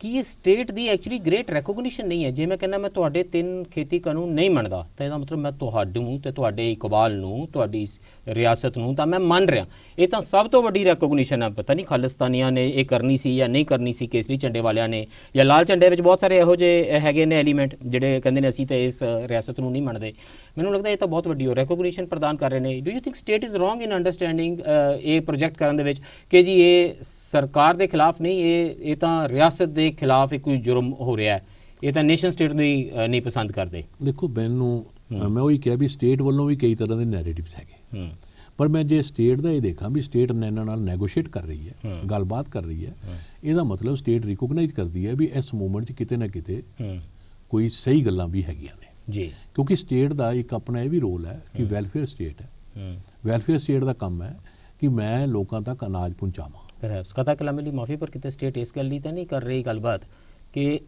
A: ਕੀ ਇਹ ਸਟੇਟ ਦੀ ਐਕਚੁਅਲੀ ਗ੍ਰੇਟ ਰੈਕੋਗਨੀਸ਼ਨ ਨਹੀਂ ਹੈ? ਜੇ ਮੈਂ ਕਹਿੰਦਾ ਮੈਂ ਤੁਹਾਡੇ 3 ਖੇਤੀ ਕਾਨੂੰਨ ਨਹੀਂ ਮੰਨਦਾ ਤਾਂ ਇਹਦਾ ਮਤਲਬ ਮੈਂ ਤੁਹਾਨੂੰ ਤੇ ਤੁਹਾਡੇ ਇਕਬਾਲ ਨੂੰ, ਤੁਹਾਡੀ ਰਿਆਸਤ ਨੂੰ ਤਾਂ ਮੈਂ ਮੰਨ ਰਿਹਾ। ਇਹ ਤਾਂ ਸਭ ਤੋਂ ਵੱਡੀ ਰੈਕੋਗਨੀਸ਼ਨ ਹੈ। ਪਤਾ ਨਹੀਂ ਖਾਲਿਸਤਾਨੀਆਂ ਨੇ ਇਹ ਕਰਨੀ ਸੀ ਜਾਂ ਨਹੀਂ ਕਰਨੀ ਸੀ, ਕੇਸਰੀ ਝੰਡੇ ਵਾਲਿਆਂ ਨੇ ਜਾਂ ਲਾਲ ਝੰਡੇ ਵਿੱਚ ਬਹੁਤ ਸਾਰੇ ਇਹੋ ਜਿਹੇ ਹੈਗੇ ਨੇ ਐਲੀਮੈਂਟ ਜਿਹੜੇ ਕਹਿੰਦੇ ਨੇ ਅਸੀਂ ਤਾਂ ਇਸ ਰਿਆਸਤ ਨੂੰ ਨਹੀਂ ਮੰਨਦੇ। ਮੈਨੂੰ ਲੱਗਦਾ ਇਹ ਤਾਂ ਬਹੁਤ ਵੱਡੀ ਰੈਕੋਗਨੀਸ਼ਨ ਪ੍ਰਦਾਨ ਕਰ ਰਹੇ ਨੇ। Do you think state is wrong in understanding ਇਹ ਪ੍ਰੋਜੈਕਟ ਕਰਨ ਦੇ ਵਿੱਚ ਕਿ ਜੀ ਇਹ ਸਰਕਾਰ ਦੇ ਖਿਲਾਫ ਨਹੀਂ, ਇਹ ਤਾਂ ਰਿਆਸਤ ਦੇ ਖਿਲਾਫ ਇੱਕ ਕੋਈ ਜੁਰਮ ਹੋ ਰਿਹਾ ਹੈ, ਇਹ ਤਾਂ ਨੇਸ਼ਨ ਸਟੇਟ ਨੂੰ ਹੀ ਨਹੀਂ ਪਸੰਦ ਕਰਦੇ?
B: ਦੇਖੋ, ਮੈਂ ਉਹੀ ਕਿਹਾ ਵੀ ਸਟੇਟ ਵੱਲੋਂ ਵੀ ਕਈ ਤਰ੍ਹਾਂ ਦੇ ਨੈਰੇਟਿਵਸ ਹੈਗੇ, ਪਰ ਮੈਂ ਜੇ ਸਟੇਟ ਦਾ ਇਹ ਦੇਖਾਂ ਵੀ ਸਟੇਟ ਇਹਨਾਂ ਨਾਲ ਨੈਗੋਸ਼ੀਏਟ ਕਰ ਰਹੀ ਹੈ, ਗੱਲਬਾਤ ਕਰ ਰਹੀ ਹੈ, ਇਹਦਾ ਮਤਲਬ ਸਟੇਟ ਰਿਕੋਗਨਾਈਜ਼ ਕਰਦੀ ਹੈ ਵੀ ਇਸ ਮੂਵਮੈਂਟ 'ਚ ਕਿਤੇ ਨਾ ਕਿਤੇ ਕੋਈ ਸਹੀ ਗੱਲਾਂ ਵੀ ਹੈਗੀਆਂ ਨੇ ਜੀ। ਕਿਉਂਕਿ ਸਟੇਟ ਦਾ ਇੱਕ ਆਪਣਾ ਇਹ ਵੀ ਰੋਲ ਹੈ ਕਿ ਵੈਲਫੇਅਰ ਸਟੇਟ ਹੈ। ਵੈਲਫੇਅਰ ਸਟੇਟ ਦਾ ਕੰਮ ਹੈ ਕਿ ਮੈਂ ਲੋਕਾਂ ਤੱਕ ਅਨਾਜ ਪਹੁੰਚਾਵਾਂ,
A: ਪਰਹੈਪਸ ਕਥਾ ਕਲਾਮੇ ਲਈ ਮਾਫੀ, ਪਰ ਕਿਤੇ ਸਟੇਟ ਇਸ ਗੱਲ ਲਈ ਤਾਂ ਨਹੀਂ ਕਰ ਰਹੀ ਗੱਲਬਾਤ ਕਿ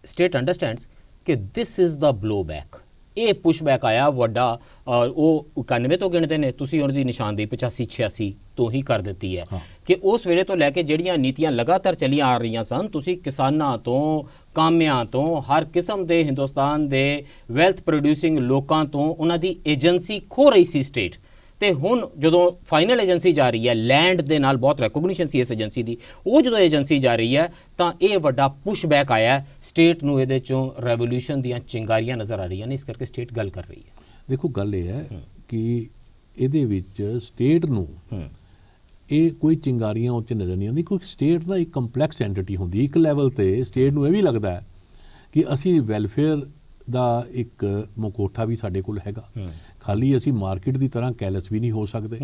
A: ਸਟੇਟ ਅੰਡਰਸਟੈਂਡਸ ਕਿ ਦਿਸ ਇਜ਼ ਦਾ ਬਲੋ ਬੈਕ, ਇਹ ਪੁਸ਼ਬੈਕ ਆਇਆ ਵੱਡਾ, ਔਰ ਉਹ 91 ਤੋਂ ਗਿਣਦੇ ਨੇ, ਤੁਸੀਂ ਉਹਨਾਂ ਦੀ ਨਿਸ਼ਾਨਦੇਹੀ 85 86 ਤੋਂ ਹੀ ਕਰ ਦਿੱਤੀ ਹੈ ਕਿ ਉਸ ਵੇਲੇ ਤੋਂ ਲੈ ਕੇ ਜਿਹੜੀਆਂ ਨੀਤੀਆਂ ਲਗਾਤਾਰ ਚੱਲੀਆਂ ਆ ਰਹੀਆਂ ਸਨ, ਤੁਸੀਂ ਕਿਸਾਨਾਂ ਤੋਂ, ਕਾਮਿਆਂ ਤੋਂ, ਹਰ ਕਿਸਮ ਦੇ ਹਿੰਦੁਸਤਾਨ ਦੇ ਵੈਲਥ ਪ੍ਰੋਡਿਊਸਿੰਗ ਲੋਕਾਂ ਤੋਂ ਉਹਨਾਂ ਦੀ ਏਜੰਸੀ ਖੋ ਰਹੀ ਸੀ ਸਟੇਟ। ਤੇ ਹੁਣ ਜਦੋਂ ਫਾਈਨਲ ਏਜੰਸੀ ਜਾ ਰਹੀ ਹੈ, ਲੈਂਡ ਦੇ ਨਾਲ ਬਹੁਤ ਰੈਕੋਗਨੀਸ਼ਨ ਸੀ ਇਸ ਏਜੰਸੀ ਦੀ, ਉਹ ਜਦੋਂ ਏਜੰਸੀ ਜਾ ਰਹੀ ਹੈ ਤਾਂ ਇਹ ਵੱਡਾ ਪੁਸ਼ਬੈਕ ਆਇਆ ਸਟੇਟ ਨੂੰ, ਇਹਦੇ ਚੋਂ ਰੈਵੋਲੂਸ਼ਨ ਦੀਆਂ ਚਿੰਗਾਰੀਆਂ ਨਜ਼ਰ ਆ ਰਹੀਆਂ ਨੇ, ਇਸ ਕਰਕੇ ਸਟੇਟ ਗੱਲ ਕਰ ਰਹੀ ਹੈ।
B: ਦੇਖੋ ਗੱਲ ਇਹ ਹੈ ਕਿ ਇਹਦੇ ਵਿੱਚ ਸਟੇਟ ਨੂੰ ਇਹ ਕੋਈ ਚਿੰਗਾਰੀਆਂ ਉੱਚ ਨਜ਼ਰ ਨਹੀਂ ਆਉਂਦੀ, ਕਿਉਂਕਿ ਸਟੇਟ ਨਾ ਇੱਕ ਕੰਪਲੈਕਸ ਐਂਟੀਟੀ ਹੁੰਦੀ। ਇੱਕ ਲੈਵਲ ਤੇ ਸਟੇਟ ਨੂੰ ਇਹ ਵੀ ਲੱਗਦਾ ਹੈ ਕਿ ਅਸੀਂ ਵੈਲਫੇਅਰ ਦਾ ਇੱਕ ਮਕੋਠਾ ਵੀ ਸਾਡੇ ਕੋਲ ਹੈਗਾ, ਖਾਲੀ ਅਸੀਂ ਮਾਰਕੀਟ ਦੀ ਤਰ੍ਹਾਂ ਕੈਲਸ ਵੀ ਨਹੀਂ ਹੋ ਸਕਦੇ।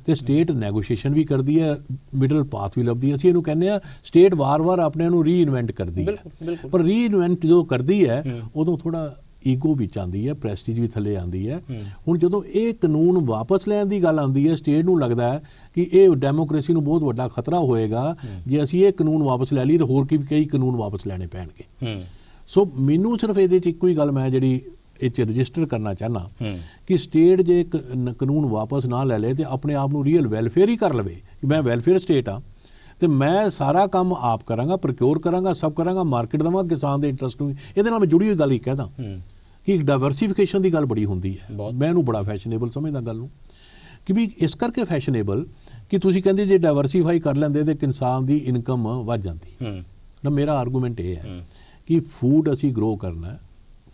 B: ਤੇ ਸਟੇਟ ਨੈਗੋਸ਼ੀਏਸ਼ਨ ਵੀ ਕਰਦੀ ਹੈ, ਮਿਡਲ ਪਾਥ ਵੀ ਲੱਭਦੀ ਹੈ। ਅਸੀਂ ਇਹਨੂੰ ਕਹਿੰਦੇ ਆ ਸਟੇਟ ਵਾਰ-ਵਾਰ ਆਪਣੇ ਨੂੰ ਰੀਇਨਵੈਂਟ ਕਰਦੀ ਹੈ, ਪਰ ਰੀਇਨਵੈਂਟ ਜਦੋਂ ਕਰਦੀ ਹੈ ਉਦੋਂ ਥੋੜਾ ਈਗੋ ਵਿੱਚ ਆਉਂਦੀ ਹੈ, ਪ੍ਰੈਸਟੀਜ ਵੀ ਥੱਲੇ ਆਉਂਦੀ ਹੈ। ਹੁਣ ਜਦੋਂ ਇਹ ਕਾਨੂੰਨ ਵਾਪਸ ਲੈਣ ਦੀ ਗੱਲ ਆਉਂਦੀ ਹੈ, ਸਟੇਟ ਨੂੰ ਲੱਗਦਾ ਹੈ ਕਿ ਇਹ ਡੈਮੋਕ੍ਰੇਸੀ ਨੂੰ ਬਹੁਤ ਵੱਡਾ ਖਤਰਾ ਹੋਏਗਾ ਜੇ ਅਸੀਂ ਇਹ ਕਾਨੂੰਨ ਵਾਪਸ ਲੈ ਲਈ ਤਾਂ ਹੋਰ ਕਈ ਕਾਨੂੰਨ ਵਾਪਸ ਲੈਣੇ ਪੈਣਗੇ। ਸੋ ਮੈਨੂੰ ਸਿਰਫ ਇਹਦੇ 'ਚ ਇੱਕੋ ਹੀ ਗੱਲ ਮੈਂ ਜਿਹੜੀ ਇਹ 'ਚ ਰਜਿਸਟਰ ਕਰਨਾ ਚਾਹੁੰਦਾ ਕਿ ਸਟੇਟ ਜੇ ਕਾਨੂੰਨ ਵਾਪਸ ਨਾ ਲੈ ਲਏ ਤੇ ਆਪਣੇ ਆਪ ਨੂੰ ਰੀਅਲ ਵੈਲਫੇਅਰ ਹੀ ਕਰ ਲਵੇ ਕਿ ਮੈਂ ਵੈਲਫੇਅਰ ਸਟੇਟ ਹਾਂ ਤੇ ਮੈਂ ਸਾਰਾ ਕੰਮ ਆਪ ਕਰਾਂਗਾ, ਪ੍ਰੋਕਿਓਰ ਕਰਾਂਗਾ, ਸਭ ਕਰਾਂਗਾ, ਮਾਰਕੀਟ ਦੇਵਾਂ, ਕਿਸਾਨ ਦੇ ਇੰਟਰਸਟ ਨੂੰ। ਇਹਦੇ ਨਾਲ ਮੈਂ ਜੁੜੀ ਹੋਈ ਗੱਲ ਹੀ ਕਹਿਦਾ ਕਿ ਡਾਇਵਰਸੀਫਿਕੇਸ਼ਨ ਦੀ ਗੱਲ ਬੜੀ ਹੁੰਦੀ ਹੈ। ਮੈਂ ਇਹਨੂੰ ਬੜਾ ਫੈਸ਼ਨੇਬਲ ਸਮਝਦਾ ਗੱਲ ਨੂੰ, ਕਿ ਵੀ ਇਸ ਕਰਕੇ ਫੈਸ਼ਨੇਬਲ ਕਿ ਤੁਸੀਂ ਕਹਿੰਦੇ ਜੇ ਡਾਇਵਰਸੀਫਾਈ ਕਰ ਲੈਂਦੇ ਤੇ ਕਿਸਾਨ ਦੀ ਇਨਕਮ ਵੱਧ ਜਾਂਦੀ ਨਾ। ਮੇਰਾ ਆਰਗੂਮੈਂਟ ਇਹ ਹੈ ਕਿ ਫੂਡ ਅਸੀਂ ਗਰੋ ਕਰਨਾ ਹੈ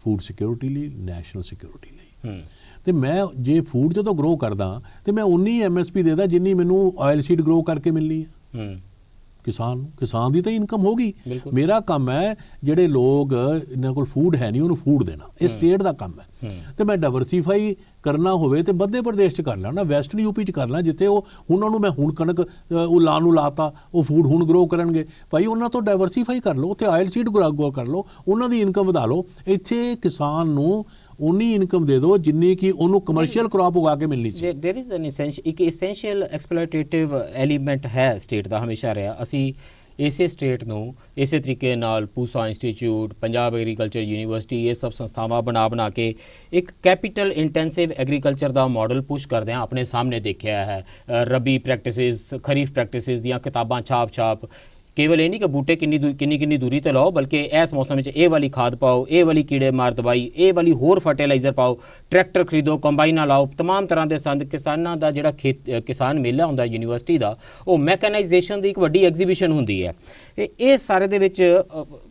B: ਫੂਡ ਸਿਕਿਉਰਿਟੀ ਲਈ, ਨੈਸ਼ਨਲ ਸਿਕਿਉਰਿਟੀ ਲਈ, ਤੇ ਮੈਂ ਜੇ ਫੂਡ ਜਦੋਂ ਗਰੋ ਕਰਦਾ ਤੇ ਮੈਂ ਉਨੀ MSP ਦੇਦਾ ਜਿੰਨੀ ਮੈਨੂੰ ਆਇਲ ਸੀਡ ਗਰੋ ਕਰਕੇ ਮਿਲਣੀ ਹੈ ਕਿਸਾਨ ਦੀ ਤਾਂ ਇਨਕਮ ਹੋਗੀ। ਮੇਰਾ ਕੰਮ ਹੈ ਜਿਹੜੇ ਲੋਕ ਇਹਨਾਂ ਕੋਲ ਫੂਡ ਹੈ ਨਹੀਂ ਉਹਨੂੰ ਫੂਡ ਦੇਣਾ, ਇਹ ਸਟੇਟ ਦਾ ਕੰਮ ਹੈ। ਤੇ ਮੈਂ ਡਾਇਵਰਸੀਫਾਈ ਕਰਨਾ ਹੋਵੇ ਤੇ ਮੱਧ ਪ੍ਰਦੇਸ਼ 'ਚ ਕਰ ਲੈਣਾ, ਵੈਸਟਰਨ UP 'ਚ ਕਰ ਲੈਣਾ, ਜਿੱਥੇ ਉਹ ਉਹਨਾਂ ਨੂੰ ਮੈਂ ਹੁਣ ਕਣਕ ਉਹ ਲਾਉਣ ਨੂੰ ਲਾਤਾ, ਉਹ ਫੂਡ ਹੁਣ ਗਰੋ ਕਰਨਗੇ, ਭਾਈ ਉਹਨਾਂ ਤੋਂ ਡਾਇਵਰਸੀਫਾਈ ਕਰ ਲਓ, ਉੱਥੇ ਆਇਲ ਸੀਡ ਗਰੋ ਕਰ ਲਓ, ਉਹਨਾਂ ਦੀ ਇਨਕਮ ਵਧਾ ਲਓ। ਇੱਥੇ ਕਿਸਾਨ ਨੂੰ ਉਨੀ ਇਨਕਮ ਦੇ ਦਿਓ ਜਿੰਨੀ ਕਿ ਉਹਨੂੰ ਕਮਰਸ਼ੀਅਲ ਕ੍ਰੌਪ ਉਗਾ ਕੇ ਮਿਲਣੀ ਸੀ।
A: ਦੇयर इज ਐਨ ਐਸੈਂਸ਼ੀਅਲ ਐਕਸਪਲੋਇਟੇਟਿਵ ਐਲੀਮੈਂਟ ਹੈ ਸਟੇਟ ਦਾ, ਹਮੇਸ਼ਾ ਰਿਹਾ। ਅਸੀਂ ਇਸੇ ਸਟੇਟ ਨੂੰ ਇਸੇ ਤਰੀਕੇ ਨਾਲ ਪੂਸਾ ਇੰਸਟੀਚਿਊਟ, ਪੰਜਾਬ ਐਗਰੀਕਲਚਰ ਯੂਨੀਵਰਸਿਟੀ, ਇਹ ਸਭ ਸੰਸਥਾਵਾਂ ਬਣਾ ਕੇ ਇੱਕ ਕੈਪੀਟਲ ਇੰਟੈਂਸਿਵ ਐਗਰੀਕਲਚਰ ਦਾ ਮਾਡਲ ਪੁਸ਼ ਕਰਦੇ ਹਾਂ। ਆਪਣੇ ਸਾਹਮਣੇ ਦੇਖਿਆ ਹੈ ਰਬੀ ਪ੍ਰੈਕਟਿਸਿਸ, ਖਰੀਫ ਪ੍ਰੈਕਟਿਸਿਸ ਦੀਆਂ ਕਿਤਾਬਾਂ ਛਾਪ ਕੇਵਲ ਇਹ ਨਹੀਂ ਕਿ ਬੂਟੇ ਕਿੰਨੀ ਦੂਰੀ ਤੇ ਲਾਓ, ਬਲਕਿ ਇਸ ਮੌਸਮ ਵਿੱਚ ਇਹ ਵਾਲੀ ਖਾਦ ਪਾਓ, ਇਹ ਵਾਲੀ ਕੀੜੇ ਮਾਰ ਦਵਾਈ, ਇਹ ਵਾਲੀ ਹੋਰ ਫਰਟੀਲਾਈਜ਼ਰ ਪਾਓ, ਟਰੈਕਟਰ ਖਰੀਦੋ, ਕੰਬਾਈਨਾਂ ਲਾਓ, ਤਮਾਮ ਤਰ੍ਹਾਂ ਦੇ ਸੰਦ। ਕਿਸਾਨਾਂ ਦਾ ਜਿਹੜਾ ਕਿਸਾਨ ਮੇਲਾ ਹੁੰਦਾ ਯੂਨੀਵਰਸਿਟੀ ਦਾ, ਉਹ ਮੈਕਨਾਈਜੇਸ਼ਨ ਦੀ ਇੱਕ ਵੱਡੀ ਐਗਜ਼ੀਬਿਸ਼ਨ ਹੁੰਦੀ ਹੈ। ਇਹ ਸਾਰੇ ਦੇ ਵਿੱਚ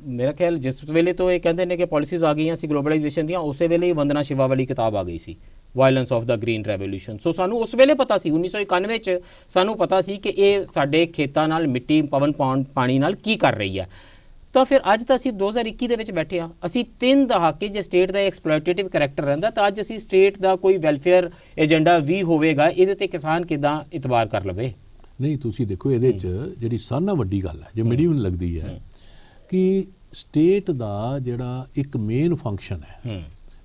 A: ਮੇਰਾ ਖਿਆਲ ਜਿਸ ਵੇਲੇ ਤੋਂ ਇਹ ਕਹਿੰਦੇ ਨੇ ਕਿ ਪਾਲਿਸੀਜ਼ ਆ ਗਈਆਂ ਸੀ ਗਲੋਬਲਾਈਜੇਸ਼ਨ ਦੀਆਂ, ਉਸੇ ਵੇਲੇ ਹੀ ਵੰਦਨਾ ਸ਼ਿਵਾ ਵਾਲੀ ਕਿਤਾਬ ਆ ਗਈ ਸੀ, violence of the green revolution. So ਸਾਨੂੰ ਉਸ ਵੇਲੇ ਪਤਾ ਸੀ 1991 'ਚ ਸਾਨੂੰ ਪਤਾ ਸੀ ਕਿ ਇਹ ਸਾਡੇ ਖੇਤਾਂ ਨਾਲ, ਮਿੱਟੀ, ਪਵਨ ਪਾਣੀ ਨਾਲ ਕੀ ਕਰ ਰਹੀ ਹੈ। ਤਾਂ ਫਿਰ ਅੱਜ ਤਾਂ ਅਸੀਂ 2021 ਦੇ ਵਿੱਚ ਬੈਠੇ ਹਾਂ, ਅਸੀਂ 3 ਦਹਾਕੇ ਜੇ ਸਟੇਟ ਦਾ ਐਕਸਪਲੋਇਟੇਟਿਵ ਕਰੈਕਟਰ ਰਹਿੰਦਾ ਤਾਂ ਅੱਜ ਅਸੀਂ ਸਟੇਟ ਦਾ ਕੋਈ ਵੈਲਫੇਅਰ ਏਜੰਡਾ ਵੀ ਹੋਵੇਗਾ, ਇਹਦੇ ਤੇ ਕਿਸਾਨ ਕਿੱਦਾਂ ਇਤਬਾਰ ਕਰ ਲਵੇ।
B: ਨਹੀਂ ਤੁਸੀਂ ਦੇਖੋ ਇਹਦੇ 'ਚ ਜਿਹੜੀ ਸਾਰਿਆਂ ਨਾਲੋਂ ਵੱਡੀ ਗੱਲ ਹੈ ਜੋ ਮੈਨੂੰ ਲੱਗਦੀ ਹੈ ਕਿ ਸਟੇਟ ਦਾ ਜਿਹੜਾ ਇੱਕ ਮੇਨ ਫੰਕਸ਼ਨ ਹੈ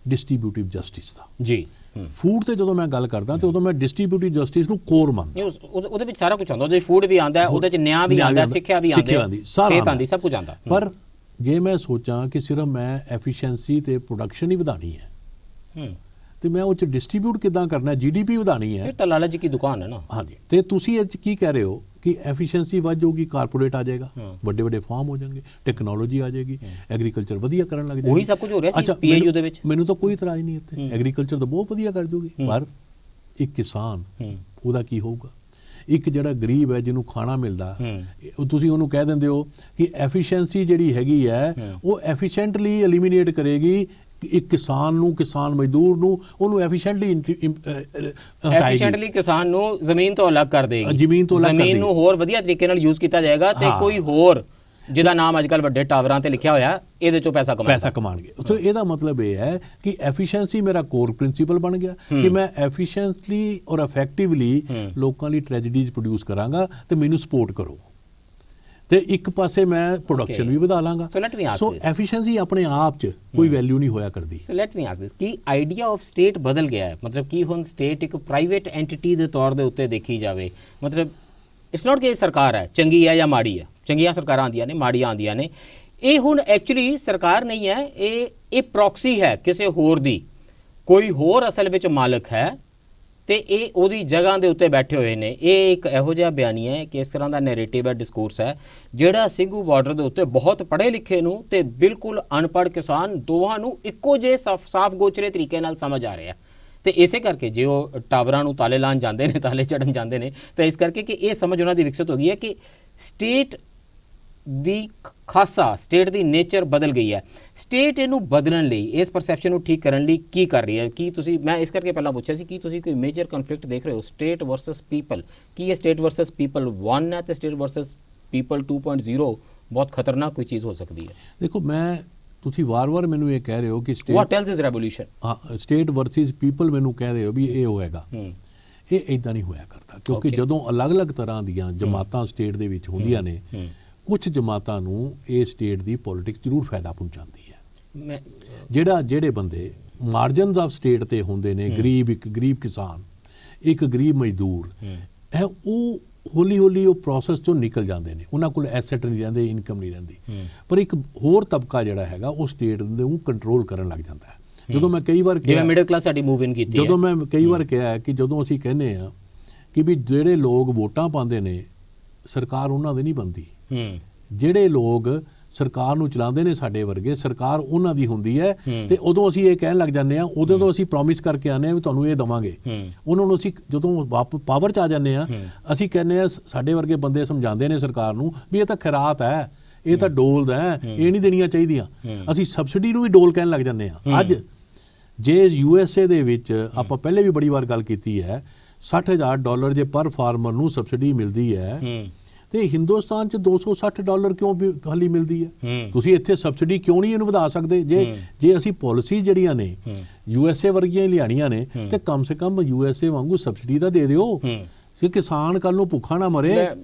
B: ਡਿਸਟ੍ਰੀਬਿਊਟਿਵ ਜਸਟਿਸ ਦਾ ਜੀ। ਫੂਡ ਤੇ ਜਦੋਂ ਮੈਂ ਗੱਲ ਕਰਦਾ ਤੇ ਉਦੋਂ ਮੈਂ ਡਿਸਟ੍ਰੀਬਿਊਟਿਵ ਜਸਟਿਸ ਨੂੰ ਕੋਰ ਮੰਨਦਾ।
A: ਉਹਦੇ ਵਿੱਚ ਸਾਰਾ ਕੁਝ ਆਉਂਦਾ, ਉਹਦੇ ਫੂਡ ਵੀ ਆਉਂਦਾ, ਉਹਦੇ ਚ ਨਿਆਂ ਵੀ ਆਉਂਦਾ, ਸਿੱਖਿਆ ਵੀ ਆਉਂਦੀ, ਸਿਹਤ ਆਉਂਦੀ, ਸਭ ਕੁਝ ਆਉਂਦਾ।
B: ਪਰ ਜੇ ਮੈਂ ਸੋਚਾਂ ਕਿ ਸਿਰਫ ਮੈਂ ਐਫੀਸ਼ੀਐਂਸੀ ਤੇ ਪ੍ਰੋਡਕਸ਼ਨ ਹੀ ਵਧਾਣੀ ਹੈ ਤੇ ਮੈਂ ਉਹ ਚ ਡਿਸਟ੍ਰੀਬਿਊਟ ਕਿੱਦਾਂ ਕਰਨਾ, GDP ਵਧਾਣੀ ਹੈ,
A: ਫਿਰ ਤਾਂ ਲਾਲਾ ਜੀ ਦੀ ਦੁਕਾਨ ਹੈ ਨਾ।
B: ਹਾਂਜੀ, ਤੇ ਤੁਸੀਂ ਇਹ ਕੀ ਕਹਿ ਰਹੇ ਹੋ ਕਿ ਐਫੀਸ਼ੀਐਂਸੀ ਵੱਧ ਜਾਊਗੀ, ਕਾਰਪੋਰੇਟ ਆ ਜਾਏਗਾ, ਵੱਡੇ ਫਾਰਮ ਹੋ ਜਾਣਗੇ, ਟੈਕਨੋਲੋਜੀ ਆ ਜਾਏਗੀ, ਐਗਰੀਕਲਚਰ ਵਧੀਆ ਕਰਨ ਲੱਗ ਜਾਏਗੀ।
A: ਉਹੀ ਸਭ ਕੁਝ ਹੋ ਰਿਹਾ ਸੀ PAU ਦੇ ਵਿੱਚ।
B: ਮੈਨੂੰ ਤਾਂ ਕੋਈ ਇਤਰਾਜ਼ ਨਹੀਂ ਇੱਥੇ, ਐਗਰੀਕਲਚਰ ਤਾਂ ਬਹੁਤ ਵਧੀਆ ਕਰ ਜੂਗੀ, ਪਰ ਇੱਕ ਕਿਸਾਨ ਉਹਦਾ ਕੀ ਹੋਊਗਾ? ਇੱਕ ਜਿਹੜਾ ਗਰੀਬ ਹੈ ਜਿਹਨੂੰ ਖਾਣਾ ਮਿਲਦਾ, ਤੁਸੀਂ ਉਹਨੂੰ ਕਹਿ ਦਿੰਦੇ ਹੋ ਕਿ ਐਫੀਸ਼ੀਐਂਸੀ ਜਿਹੜੀ ਹੈਗੀ ਹੈ ਉਹ ਐਫੀਸ਼ੀਐਂਟਲੀ ਐਲੀਮੀਨੇਟ ਕਰੇਗੀ ਇੱਕ ਕਿਸਾਨ ਨੂੰ, ਕਿਸਾਨ ਮਜ਼ਦੂਰ ਨੂੰ, ਉਹਨੂੰ ਐਫੀਸ਼ੀਐਂਟਲੀ
A: ਕਿਸਾਨ ਨੂੰ ਜ਼ਮੀਨ ਤੋਂ ਅਲੱਗ ਕਰ ਦੇਗੀ,
B: ਜ਼ਮੀਨ
A: ਨੂੰ ਹੋਰ ਵਧੀਆ ਤਰੀਕੇ ਨਾਲ ਯੂਜ਼ ਕੀਤਾ ਜਾਏਗਾ ਤੇ ਕੋਈ ਹੋਰ ਜਿਹਦਾ ਨਾਮ ਅੱਜ ਕੱਲ੍ਹ ਵੱਡੇ ਟਾਵਰਾਂ ਤੇ ਲਿਖਿਆ ਹੋਇਆ ਇਹਦੇ ਚੋਂ ਪੈਸਾ
B: ਕਮਾਣਗੇ। ਸੋ ਇਹਦਾ ਮਤਲਬ ਇਹ ਹੈ ਕਿ ਐਫੀਸ਼ੀਐਂਸੀ ਮੇਰਾ ਕੋਰ ਪ੍ਰਿੰਸੀਪਲ ਬਣ ਗਿਆ ਕਿ ਮੈਂ ਐਫੀਸ਼ੀਐਂਟਲੀ ਔਰ ਇਫੈਕਟਿਵਲੀ ਲੋਕਾਂ ਲਈ ਟ੍ਰੈਜਡੀਜ਼ ਪ੍ਰੋਡਿਊਸ ਕਰਾਂਗਾ ਤੇ ਮੈਨੂੰ ਸਪੋਰਟ ਕਰੋ, ਤੇ ਇੱਕ ਪਾਸੇ ਮੈਂ ਪ੍ਰੋਡਕਸ਼ਨ ਵੀ ਵਧਾ ਲਾਂਗਾ। ਸੋ ਐਫੀਸ਼ੀਐਂਸੀ ਆਪਣੇ ਆਪ 'ਚ ਕੋਈ ਵੈਲਿਊ ਨਹੀਂ ਹੋਇਆ ਕਰਦੀ।
A: ਸੋ ਲੈਟ ਮੀ ਆਸਕ ਦਿਸ ਕਿ ਆਈਡੀਆ ਆਫ ਸਟੇਟ ਬਦਲ ਗਿਆ ਹੈ, ਮਤਲਬ ਕਿ ਹੁਣ ਸਟੇਟ ਇੱਕ ਪ੍ਰਾਈਵੇਟ ਐਂਟੀਟੀ ਦੇ ਤੌਰ ਦੇ ਉੱਤੇ ਦੇਖੀ ਜਾਵੇ, ਮਤਲਬ ਇਟਸ ਨਾਟ ਕਿ ਇਹ ਸਰਕਾਰ ਹੈ ਚੰਗੀ ਹੈ ਜਾਂ ਮਾੜੀ ਹੈ, ਚੰਗੀਆਂ ਸਰਕਾਰਾਂ ਆਉਂਦੀਆਂ ਨੇ, ਮਾੜੀਆਂ ਆਉਂਦੀਆਂ ਨੇ। ਇਹ ਹੁਣ ਐਕਚੁਅਲੀ ਸਰਕਾਰ ਨਹੀਂ ਹੈ, ਇਹ ਪ੍ਰੋਕਸੀ ਹੈ ਕਿਸੇ ਹੋਰ ਦੀ, ਕੋਈ ਹੋਰ ਅਸਲ ਵਿੱਚ ਮਾਲਕ ਹੈ ਤੇ ਇਹ ਉਹਦੀ ਜਗ੍ਹਾ ਦੇ ਉੱਤੇ ਬੈਠੇ ਹੋਏ ਨੇ। ਇਹ ਇੱਕ ਇਹੋ ਜਿਹਾ ਬਿਆਨੀ ਹੈ ਕਿ ਇਸ ਤਰ੍ਹਾਂ ਦਾ ਨੈਰੇਟਿਵ ਹੈ, ਡਿਸਕੋਰਸ ਹੈ, ਜਿਹੜਾ ਸਿੰਘੂ ਬਾਰਡਰ ਦੇ ਉੱਤੇ ਬਹੁਤ ਪੜ੍ਹੇ ਲਿਖੇ ਨੂੰ ਤੇ ਬਿਲਕੁਲ ਅਨਪੜ੍ਹ ਕਿਸਾਨ ਦੋਵਾਂ ਨੂੰ ਇੱਕੋ ਜਿਹੇ ਸਾਫ਼ ਗੋਚਰੇ ਤਰੀਕੇ ਨਾਲ ਸਮਝ ਆ ਰਿਹਾ। ਤੇ ਇਸੇ ਕਰਕੇ ਜੇ ਉਹ ਟਾਵਰਾਂ ਨੂੰ ਤਾਲੇ ਲਾਉਣ ਜਾਂਦੇ ਨੇ, ਤਾਲੇ ਚੜਨ ਜਾਂਦੇ ਨੇ, ਤਾਂ ਇਸ ਕਰਕੇ ਕਿ ਇਹ ਸਮਝ ਉਹਨਾਂ ਦੀ ਵਿਕਸਿਤ ਹੋ ਗਈ ਹੈ ਕਿ ਸਟੇਟ ਦੀ ਖਾਸਾ, ਸਟੇਟ ਦੀ ਨੇਚਰ ਬਦਲ ਗਈ ਹੈ। ਸਟੇਟ ਇਹਨੂੰ ਬਦਲਣ ਲਈ, ਇਸ ਪਰਸੈਪਸ਼ਨ ਨੂੰ ਠੀਕ ਕਰਨ ਲਈ ਕੀ ਕਰ ਰਹੀ ਹੈ? ਕੀ ਤੁਸੀਂ, ਮੈਂ ਇਸ ਕਰਕੇ ਪਹਿਲਾਂ ਪੁੱਛਿਆ ਸੀ, ਕੀ ਤੁਸੀਂ ਕੋਈ ਮੇਜਰ ਕਨਫਲਿਕਟ ਦੇਖ ਰਹੇ ਹੋ ਸਟੇਟ ਵਰਸਸ ਪੀਪਲ? ਕੀ ਇਹ ਸਟੇਟ ਵਰਸਸ ਪੀਪਲ 1 ਹੈ ਤੇ ਸਟੇਟ ਵਰਸਸ ਪੀਪਲ 2.0 ਬਹੁਤ ਖਤਰਨਾਕ ਕੋਈ ਚੀਜ਼ ਹੋ ਸਕਦੀ ਹੈ?
B: ਦੇਖੋ, ਤੁਸੀਂ ਵਾਰ-ਵਾਰ ਮੈਨੂੰ ਇਹ ਕਹਿ ਰਹੇ ਹੋ ਕਿ
A: ਵਾਟ ਟੈਲਸ ਇਸ ਰੈਵੋਲੂਸ਼ਨ,
B: ਹਾਂ, ਸਟੇਟ ਵਰਸਸ ਪੀਪਲ ਮੈਨੂੰ ਕਹਿ ਰਹੇ ਹੋ ਵੀ ਇਹ ਹੋਏਗਾ। ਇਹ ਇਦਾਂ ਨਹੀਂ ਹੋਇਆ ਕਰਦਾ, ਕਿਉਂਕਿ ਜਦੋਂ ਅਲੱਗ-ਅਲੱਗ ਤਰ੍ਹਾਂ ਦੀਆਂ ਜਮਾਤਾਂ ਸਟੇਟ ਦੇ ਵਿੱਚ ਹੁੰਦੀਆਂ ਨੇ, ਕੁਝ ਜਮਾਤਾਂ ਨੂੰ ਇਹ ਸਟੇਟ ਦੀ ਪੋਲਿਟਿਕਸ ਜ਼ਰੂਰ ਫਾਇਦਾ ਪਹੁੰਚਾਉਂਦੀ ਹੈ। ਜਿਹੜੇ ਬੰਦੇ ਮਾਰਜਨਸ ਆਫ ਸਟੇਟ ਤੇ ਹੁੰਦੇ ਨੇ, ਇੱਕ ਗਰੀਬ ਕਿਸਾਨ, ਇੱਕ ਗਰੀਬ ਮਜ਼ਦੂਰ ਹੈ, ਉਹ ਹੌਲੀ-ਹੌਲੀ ਉਹ ਪ੍ਰੋਸੈਸ ਚੋਂ ਨਿਕਲ ਜਾਂਦੇ ਨੇ, ਉਹਨਾਂ ਕੋਲ ਐਸੈਟ ਨਹੀਂ ਰਹਿੰਦੇ, ਇਨਕਮ ਨਹੀਂ ਰਹਿੰਦੀ। ਪਰ ਇੱਕ ਹੋਰ ਤਬਕਾ ਜਿਹੜਾ ਹੈਗਾ ਉਹ ਸਟੇਟ ਨੂੰ ਕੰਟਰੋਲ ਕਰਨ ਲੱਗ ਜਾਂਦਾ ਹੈ। ਜਦੋਂ ਮੈਂ ਕਈ ਵਾਰ
A: ਜਿਵੇਂ ਮਿਡਲ ਕਲਾਸ ਸਾਡੀ ਮੂਵ ਇਨ ਕੀਤੀ ਹੈ,
B: ਜਦੋਂ ਮੈਂ ਕਈ ਵਾਰ ਕਿਹਾ ਕਿ ਜਦੋਂ ਅਸੀਂ ਕਹਿੰਦੇ ਆ ਕਿ ਵੀ ਜਿਹੜੇ ਲੋਕ ਵੋਟਾਂ ਪਾਉਂਦੇ ਨੇ, ਸਰਕਾਰ ਉਹਨਾਂ ਦੀ ਨਹੀਂ ਬਣਦੀ। ਜਿਹੜੇ ਲੋਕ ਸਰਕਾਰ ਨੂੰ ਚਲਾਉਂਦੇ ਨੇ, ਸਾਡੇ ਵਰਗੇ, ਸਰਕਾਰ ਉਹਨਾਂ ਦੀ ਹੁੰਦੀ ਹੈ। ਤੇ ਉਦੋਂ ਅਸੀਂ ਇਹ ਕਹਿਣ ਲੱਗ ਜਾਂਦੇ ਆ, ਉਦੋਂ ਤੋਂ ਅਸੀਂ ਪ੍ਰੋਮਿਸ ਕਰਕੇ ਆਉਂਦੇ ਆ ਵੀ ਤੁਹਾਨੂੰ ਇਹ ਦੇਵਾਂਗੇ। ਉਹਨਾਂ ਨੂੰ ਅਸੀਂ ਜਦੋਂ ਪਾਵਰ 'ਚ ਆ ਜਾਂਦੇ ਆ, ਅਸੀਂ ਕਹਿੰਦੇ ਆ, ਸਾਡੇ ਵਰਗੇ ਬੰਦੇ ਸਮਝਾਉਂਦੇ ਨੇ ਸਰਕਾਰ ਨੂੰ ਵੀ ਇਹ ਤਾਂ ਖੈਰਾਤ ਹੈ, ਇਹ ਤਾਂ ਡੋਲਦ ਹੈ, ਇਹ ਨਹੀਂ ਦੇਣੀਆਂ ਚਾਹੀਦੀਆਂ। ਅਸੀਂ ਸਬਸਿਡੀ ਨੂੰ ਵੀ ਡੋਲ ਕਹਿਣ ਲੱਗ ਜਾਂਦੇ ਆ। ਅੱਜ ਜੇ USA ਦੇ ਵਿੱਚ, ਆਪਾਂ ਪਹਿਲੇ ਵੀ ਬੜੀ ਵਾਰ ਗੱਲ ਕੀਤੀ ਹੈ, $60,000 ਜੇ ਪਰ ਫਾਰਮਰ ਨੂੰ ਸਬਸਿਡੀ ਮਿਲਦੀ ਹੈ, ਤੇ ਹਿੰਦੁਸਤਾਨ 'ਚ $260 ਕਿਉਂ ਹਾਲੀ ਮਿਲਦੀ ਹੈ? ਤੁਸੀਂ ਇੱਥੇ ਸਬਸਿਡੀ ਕਿਉਂ ਨਹੀਂ ਇਹਨੂੰ ਵਧਾ ਸਕਦੇ? ਜੇ ਅਸੀਂ ਪਾਲਿਸੀ ਜਿਹੜੀਆਂ ਨੇ USA ਵਰਗੀਆਂ ਲਿਆਣੀਆਂ ਨੇ, ਤੇ ਕਮ ਸੇ ਕਮ USA ਵਾਂਗੂ ਸਬਸਿਡੀ ਤਾਂ ਦੇ ਦਿਓ ਕਿ ਕਿਸਾਨ ਕੱਲ ਨੂੰ ਭੁੱਖਾ ਨਾ ਮਰੇ,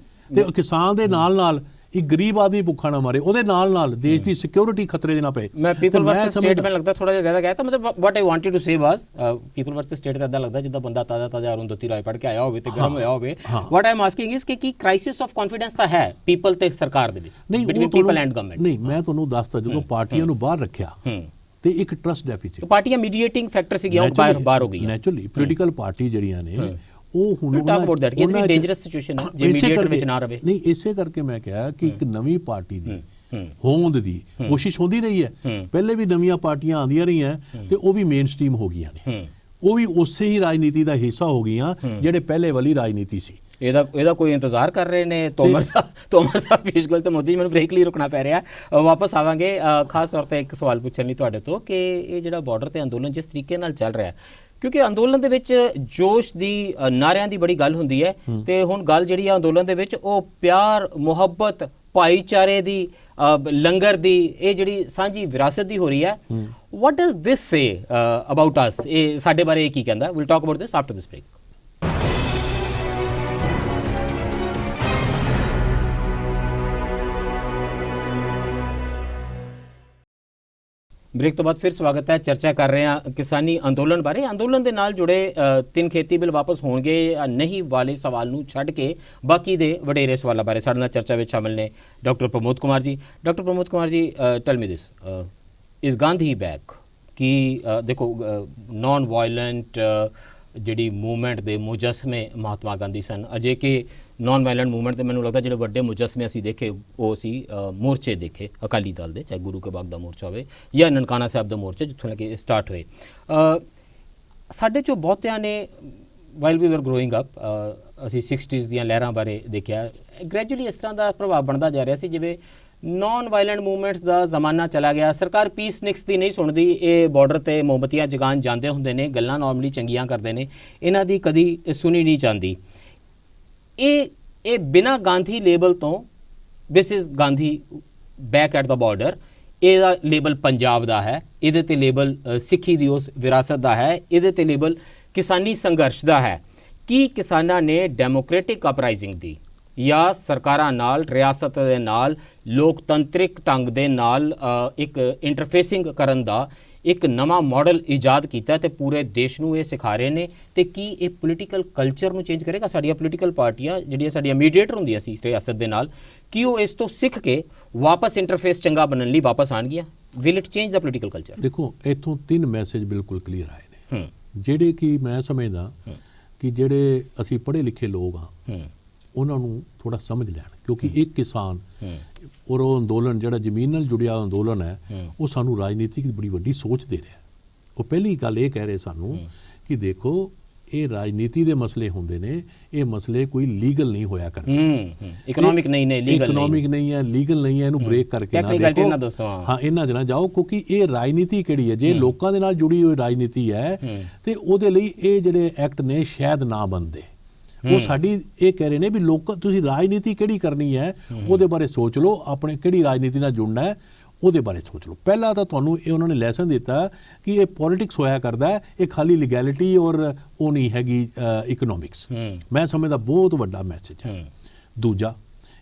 B: ਤੇ ਕਿਸਾਨ ਦੇ ਨਾਲ ਇੱਕ ਗਰੀਬ ਆਦਮੀ ਭੁੱਖਾ ਨਾ ਮਰੇ, ਉਹਦੇ ਨਾਲ ਦੇਸ਼ ਦੀ ਸਿਕਿਉਰਿਟੀ ਖਤਰੇ 'ਚ ਨਾ ਪਏ।
A: ਮੈਂ ਪੀਪਲ ਵਰਸਸ ਸਟੇਟ ਮੈਨੂੰ ਲੱਗਦਾ ਥੋੜਾ ਜਿਹਾ ਜ਼ਿਆਦਾ ਗਿਆ, ਤਾਂ ਮਤਲਬ what I wanted to say was people versus state ਦਾ ਇਦਾਂ ਲੱਗਦਾ ਜਿੱਦਾਂ ਬੰਦਾ ਤਾਜ਼ਾ ਅਰੁੰਧਤੀ ਰਾਏ ਪੜ੍ਹ ਕੇ ਆਇਆ ਹੋਵੇ ਤੇ ਗਰਮ ਹੋਇਆ ਹੋਵੇ। ਵਾਟ ਆਈ ਐਮ ਆਸਕਿੰਗ ਇਸ ਕਿ ਕੀ ਕ੍ਰਾਈਸਿਸ ਆਫ ਕੌਨਫੀਡੈਂਸ ਤਾਂ ਹੈ ਪੀਪਲ ਤੇ ਸਰਕਾਰ ਦੇ ਵਿੱਚ, ਬਿਟਵੀਨ ਪੀਪਲ ਐਂਡ ਗਵਰਨਮੈਂਟ? ਨਹੀਂ, ਮੈਂ
B: ਤੁਹਾਨੂੰ ਦੱਸਦਾ, ਜਦੋਂ ਪਾਰਟੀਆਂ ਨੂੰ ਬਾਹਰ ਰੱਖਿਆ ਤੇ ਇੱਕ ਟਰਸਟ ਡੈਫਿਸਿਟ,
A: ਪਾਰਟੀਆਂ ਮੀਡੀਏਟਿੰਗ ਫੈਕਟਰ ਸੀਗੀਆਂ, ਬਾਹਰ ਹੋ ਗਈਆਂ।
B: ਨੈਚੁਰਲੀ ਪੋਲੀਟੀਕਲ ਪਾਰਟੀ ਜਿਹੜੀਆਂ ਨੇ, ਉਹ ਹੁਣ
A: ਡੇਂਜਰਸ ਸਿਚੁਏਸ਼ਨ ਹੈ ਜੇ ਮੀਡੀਏਟਰ ਵਿੱਚ ਨਾ ਰਵੇ।
B: ਨਹੀਂ, ਇਸੇ ਕਰਕੇ ਮੈਂ ਕਿਹਾ ਕਿ ਇੱਕ ਨਵੀਂ ਪਾਰਟੀ ਦੀ ਹੋਂਦ ਦੀ ਕੋਸ਼ਿਸ਼ ਹੁੰਦੀ ਰਹੀ ਹੈ। ਪਹਿਲੇ ਵੀ ਨਵੀਆਂ ਪਾਰਟੀਆਂ ਆਉਂਦੀਆਂ ਰਹੀਆਂ ਤੇ ਉਹ ਵੀ ਮੇਨ ਸਟ੍ਰੀਮ ਹੋ ਗਈਆਂ ਨੇ, ਉਹ ਵੀ ਉਸੇ ਹੀ ਰਾਜਨੀਤੀ ਦਾ ਹਿੱਸਾ ਹੋ ਗਈਆਂ ਜਿਹੜੇ ਪਹਿਲੇ ਵਾਲੀ ਰਾਜਨੀਤੀ ਸੀ।
A: ਇਹਦਾ ਕੋਈ ਇੰਤਜ਼ਾਰ ਕਰ ਰਹੇ ਨੇ ਤੋਮਰ ਸਾਹਿਬ ਪੀਯੂਸ਼ ਗੋਇਲ ਤੇ ਮੋਦੀ ਜੀ? ਮੈਨੂੰ ਬ੍ਰੇਕ ਲਈ ਰੁਕਣਾ ਪੈ ਰਿਹਾ, ਵਾਪਸ ਆਵਾਂਗੇ। ਖਾਸ ਤੌਰ ਤੇ ਇੱਕ ਸਵਾਲ ਪੁੱਛਣ ਲਈ ਤੁਹਾਡੇ ਤੋਂ ਕਿ ਇਹ ਜਿਹੜਾ ਬਾਰਡਰ ਤੇ ਅੰਦੋਲਨ ਜਿਸ ਤਰੀਕੇ ਨਾਲ ਚੱਲ ਰਿਹਾ, ਕਿਉਂਕਿ ਅੰਦੋਲਨ ਦੇ ਵਿੱਚ ਜੋਸ਼ ਦੀ, ਨਾਰਿਆਂ ਦੀ ਬੜੀ ਗੱਲ ਹੁੰਦੀ ਹੈ, ਤੇ ਹੁਣ ਗੱਲ ਜਿਹੜੀ ਆ ਅੰਦੋਲਨ ਦੇ ਵਿੱਚ ਉਹ ਪਿਆਰ, ਮੁਹੱਬਤ, ਭਾਈਚਾਰੇ ਦੀ, ਲੰਗਰ ਦੀ, ਇਹ ਜਿਹੜੀ ਸਾਂਝੀ ਵਿਰਾਸਤ ਦੀ ਹੋ ਰਹੀ ਹੈ। What does this say about us? ਇਹ ਸਾਡੇ ਬਾਰੇ ਕੀ ਕਹਿੰਦਾ? Will talk about this after this break. Break ਤੋਂ ਬਾਅਦ ਫਿਰ ਸਵਾਗਤ ਹੈ। ਚਰਚਾ ਕਰ ਰਹੇ ਹਾਂ ਕਿਸਾਨੀ ਅੰਦੋਲਨ ਬਾਰੇ। ਅੰਦੋਲਨ ਦੇ ਨਾਲ ਜੁੜੇ 3 ਖੇਤੀ ਬਿੱਲ ਵਾਪਸ ਹੋਣਗੇ ਨਹੀਂ ਵਾਲੇ ਸਵਾਲ ਨੂੰ ਛੱਡ ਕੇ ਬਾਕੀ ਦੇ ਵਡੇਰੇ ਸਵਾਲਾਂ ਬਾਰੇ ਸਾਡੇ ਨਾਲ ਚਰਚਾ ਵਿੱਚ ਸ਼ਾਮਿਲ ਨੇ doctor Pramod Kumar ji. Doctor Pramod Kumar ji, tile me this, is Gandhi back? ਕਿ ਦੇਖੋ, ਨੌਨ ਵਾਇਲੈਂਟ ਜਿਹੜੀ ਮੂਵਮੈਂਟ ਦੇ ਮੁਜੱਸਮੇ ਮਹਾਤਮਾ ਗਾਂਧੀ ਸਨ, ਅਜੇ ਕਿ ਨੌਨ ਵਾਇਲੈਂਟ ਮੂਵਮੈਂਟ ਦੇ ਮੈਨੂੰ ਲੱਗਦਾ ਜਿਹੜੇ ਵੱਡੇ ਮੁਜੱਸਮੇ ਅਸੀਂ ਦੇਖੇ ਉਹ ਸੀ ਮੋਰਚੇ ਦੇਖੇ ਅਕਾਲੀ ਦਲ ਦੇ, ਚਾਹੇ ਗੁਰੂ ਕੇ ਬਾਗ ਦਾ ਮੋਰਚਾ ਹੋਵੇ ਜਾਂ ਨਨਕਾਣਾ ਸਾਹਿਬ ਦਾ ਮੋਰਚਾ ਜਿੱਥੋਂ ਲੈ ਕੇ ਸਟਾਰਟ ਹੋਏ। ਸਾਡੇ 'ਚੋਂ ਬਹੁਤਿਆਂ ਨੇ ਵਾਈਲ ਵੀ ਵਰ ਗਰੋਇੰਗ ਅਪ, ਅਸੀਂ 60s ਦੀਆਂ ਲਹਿਰਾਂ ਬਾਰੇ ਦੇਖਿਆ, ਗ੍ਰੈਜੂਅਲੀ ਇਸ ਤਰ੍ਹਾਂ ਦਾ ਪ੍ਰਭਾਵ ਬਣਦਾ ਜਾ ਰਿਹਾ ਸੀ ਜਿਵੇਂ ਨੌਨ ਵਾਇਲੈਂਟ ਮੂਵਮੈਂਟਸ ਦਾ ਜ਼ਮਾਨਾ ਚਲਾ ਗਿਆ। ਸਰਕਾਰ ਪੀਸ ਨਿਕਸ ਦੀ ਨਹੀਂ ਸੁਣਦੀ, ਇਹ ਬਾਰਡਰ ਤੇ ਮੋਮਬੱਤੀਆਂ ਜਗਾਉਣ ਜਾਂਦੇ ਹੁੰਦੇ ਨੇ, ਗੱਲਾਂ ਨਾਰਮਲੀ ਚੰਗੀਆਂ ਕਰਦੇ ਨੇ, ਇਹਨਾਂ ਦੀ ਕਦੀ ਸੁਣੀ ਨਹੀਂ ਜਾਂਦੀ। ਇਹ ਬਿਨਾਂ ਗਾਂਧੀ ਲੇਬਲ ਤੋਂ, this is Gandhi back at the border, ਇਹਦਾ ਲੇਬਲ ਪੰਜਾਬ ਦਾ ਹੈ, ਇਹਦੇ ਤੇ ਲੇਬਲ ਸਿੱਖੀ ਦੀ ਉਸ ਵਿਰਾਸਤ ਦਾ ਹੈ, ਇਹਦੇ ਤੇ ਲੇਬਲ ਕਿਸਾਨੀ ਸੰਘਰਸ਼ ਦਾ ਹੈ। ਕੀ ਕਿਸਾਨਾਂ ਨੇ ਡੈਮੋਕ੍ਰੈਟਿਕ ਅਪਰਾਈਜ਼ਿੰਗ ਦੀ ਜਾਂ ਸਰਕਾਰਾਂ ਨਾਲ, ਰਿਆਸਤ ਦੇ ਨਾਲ, ਲੋਕਤੰਤਰਿਕ ਢੰਗ ਦੇ ਨਾਲ ਇੱਕ ਇੰਟਰਫੇਸਿੰਗ ਕਰਨ ਦਾ ਇੱਕ ਨਵਾਂ ਮਾਡਲ ਇਜਾਦ ਕੀਤਾ ਤੇ ਪੂਰੇ ਦੇਸ਼ ਨੂੰ ਇਹ ਸਿਖਾ ਰਹੇ ਨੇ। ਤੇ ਕੀ ਇਹ ਪੋਲੀਟੀਕਲ ਕਲਚਰ ਨੂੰ ਚੇਂਜ ਕਰੇਗਾ? ਸਾਡੀਆਂ ਪੋਲੀਟੀਕਲ ਪਾਰਟੀਆਂ ਜਿਹੜੀਆਂ ਸਾਡੀਆਂ ਮੀਡੀਏਟਰ ਹੁੰਦੀਆਂ ਸੀ ਰਿਆਸਤ ਦੇ ਨਾਲ, ਕੀ ਉਹ ਇਸ ਤੋਂ ਸਿੱਖ ਕੇ ਵਾਪਸ ਇੰਟਰਫੇਸ ਚੰਗਾ ਬਣਨ ਲਈ ਵਾਪਸ ਆਣਗੀਆਂ? Will it change the political culture?
B: ਦੇਖੋ, ਇੱਥੋਂ 3 ਮੈਸੇਜ ਬਿਲਕੁਲ ਕਲੀਅਰ ਆਏ ਨੇ, ਜਿਹੜੇ ਕਿ ਮੈਂ ਸਮਝਦਾ ਕਿ ਜਿਹੜੇ ਅਸੀਂ ਪੜ੍ਹੇ ਲਿਖੇ ਲੋਕ ਹਾਂ ਉਹਨਾਂ ਨੂੰ ਥੋੜਾ ਸਮਝ ਲੈਣ, ਕਿਉਂਕਿ ਇੱਕ ਕਿਸਾਨ ਔਰ ਉਹ ਅੰਦੋਲਨ ਜਿਹੜਾ ਜ਼ਮੀਨ ਨਾਲ ਜੁੜਿਆ ਅੰਦੋਲਨ ਹੈ, ਉਹ ਸਾਨੂੰ ਰਾਜਨੀਤੀ ਦੀ ਬੜੀ ਵੱਡੀ ਸੋਚ ਦੇ ਰਿਹਾ। ਉਹ ਪਹਿਲੀ ਗੱਲ ਇਹ ਕਹਿ ਰਹੇ ਸਾਨੂੰ ਕਿ ਦੇਖੋ, ਇਹ ਰਾਜਨੀਤੀ ਦੇ ਮਸਲੇ ਹੁੰਦੇ ਨੇ, ਇਹ ਮਸਲੇ ਕੋਈ ਲੀਗਲ ਨਹੀਂ ਹੋਇਆ ਕਰਦੇ,
A: ਇਕਨੋਮਿਕ ਨਹੀਂ ਨੇ,
B: ਇਕਨੋਮਿਕ ਨਹੀਂ ਹੈ, ਲੀਗਲ ਨਹੀਂ ਹੈ, ਇਹਨੂੰ ਬ੍ਰੇਕ ਕਰਕੇ ਨਾ ਦੇਖੋ। ਹਾਂ, ਇਹਨਾਂ 'ਚ ਨਾ ਜਾਓ, ਕਿਉਂਕਿ ਇਹ ਰਾਜਨੀਤੀ ਕਿਹੜੀ ਹੈ, ਜੇ ਲੋਕਾਂ ਦੇ ਨਾਲ ਜੁੜੀ ਹੋਈ ਰਾਜਨੀਤੀ ਹੈ ਤੇ ਉਹਦੇ ਲਈ ਇਹ ਜਿਹੜੇ ਐਕਟ ਨੇ ਸ਼ਾਇਦ ਨਾ ਬਣਦੇ। ਉਹ ਸਾਡੀ ਇਹ ਕਹਿ ਰਹੇ ਨੇ ਵੀ ਲੋਕ, ਤੁਸੀਂ ਰਾਜਨੀਤੀ ਕਿਹੜੀ ਕਰਨੀ ਹੈ ਉਹਦੇ ਬਾਰੇ ਸੋਚ ਲਓ, ਆਪਣੇ ਕਿਹੜੀ ਰਾਜਨੀਤੀ ਨਾਲ ਜੁੜਨਾ ਹੈ ਉਹਦੇ ਬਾਰੇ ਸੋਚ ਲਓ। ਪਹਿਲਾਂ ਤਾਂ ਤੁਹਾਨੂੰ ਇਹ ਉਹਨਾਂ ਨੇ ਲੈਸਨ ਦਿੱਤਾ ਕਿ ਇਹ ਪੋਲਿਟਿਕਸ ਹੋਇਆ ਕਰਦਾ, ਇਹ ਖਾਲੀ ਲੀਗੈਲਿਟੀ ਔਰ ਉਹ ਨਹੀਂ ਹੈਗੀ ਇਕਨੋਮਿਕਸ। ਮੈਂ ਸਮਝਦਾ ਬਹੁਤ ਵੱਡਾ ਮੈਸੇਜ ਹੈ। ਦੂਜਾ,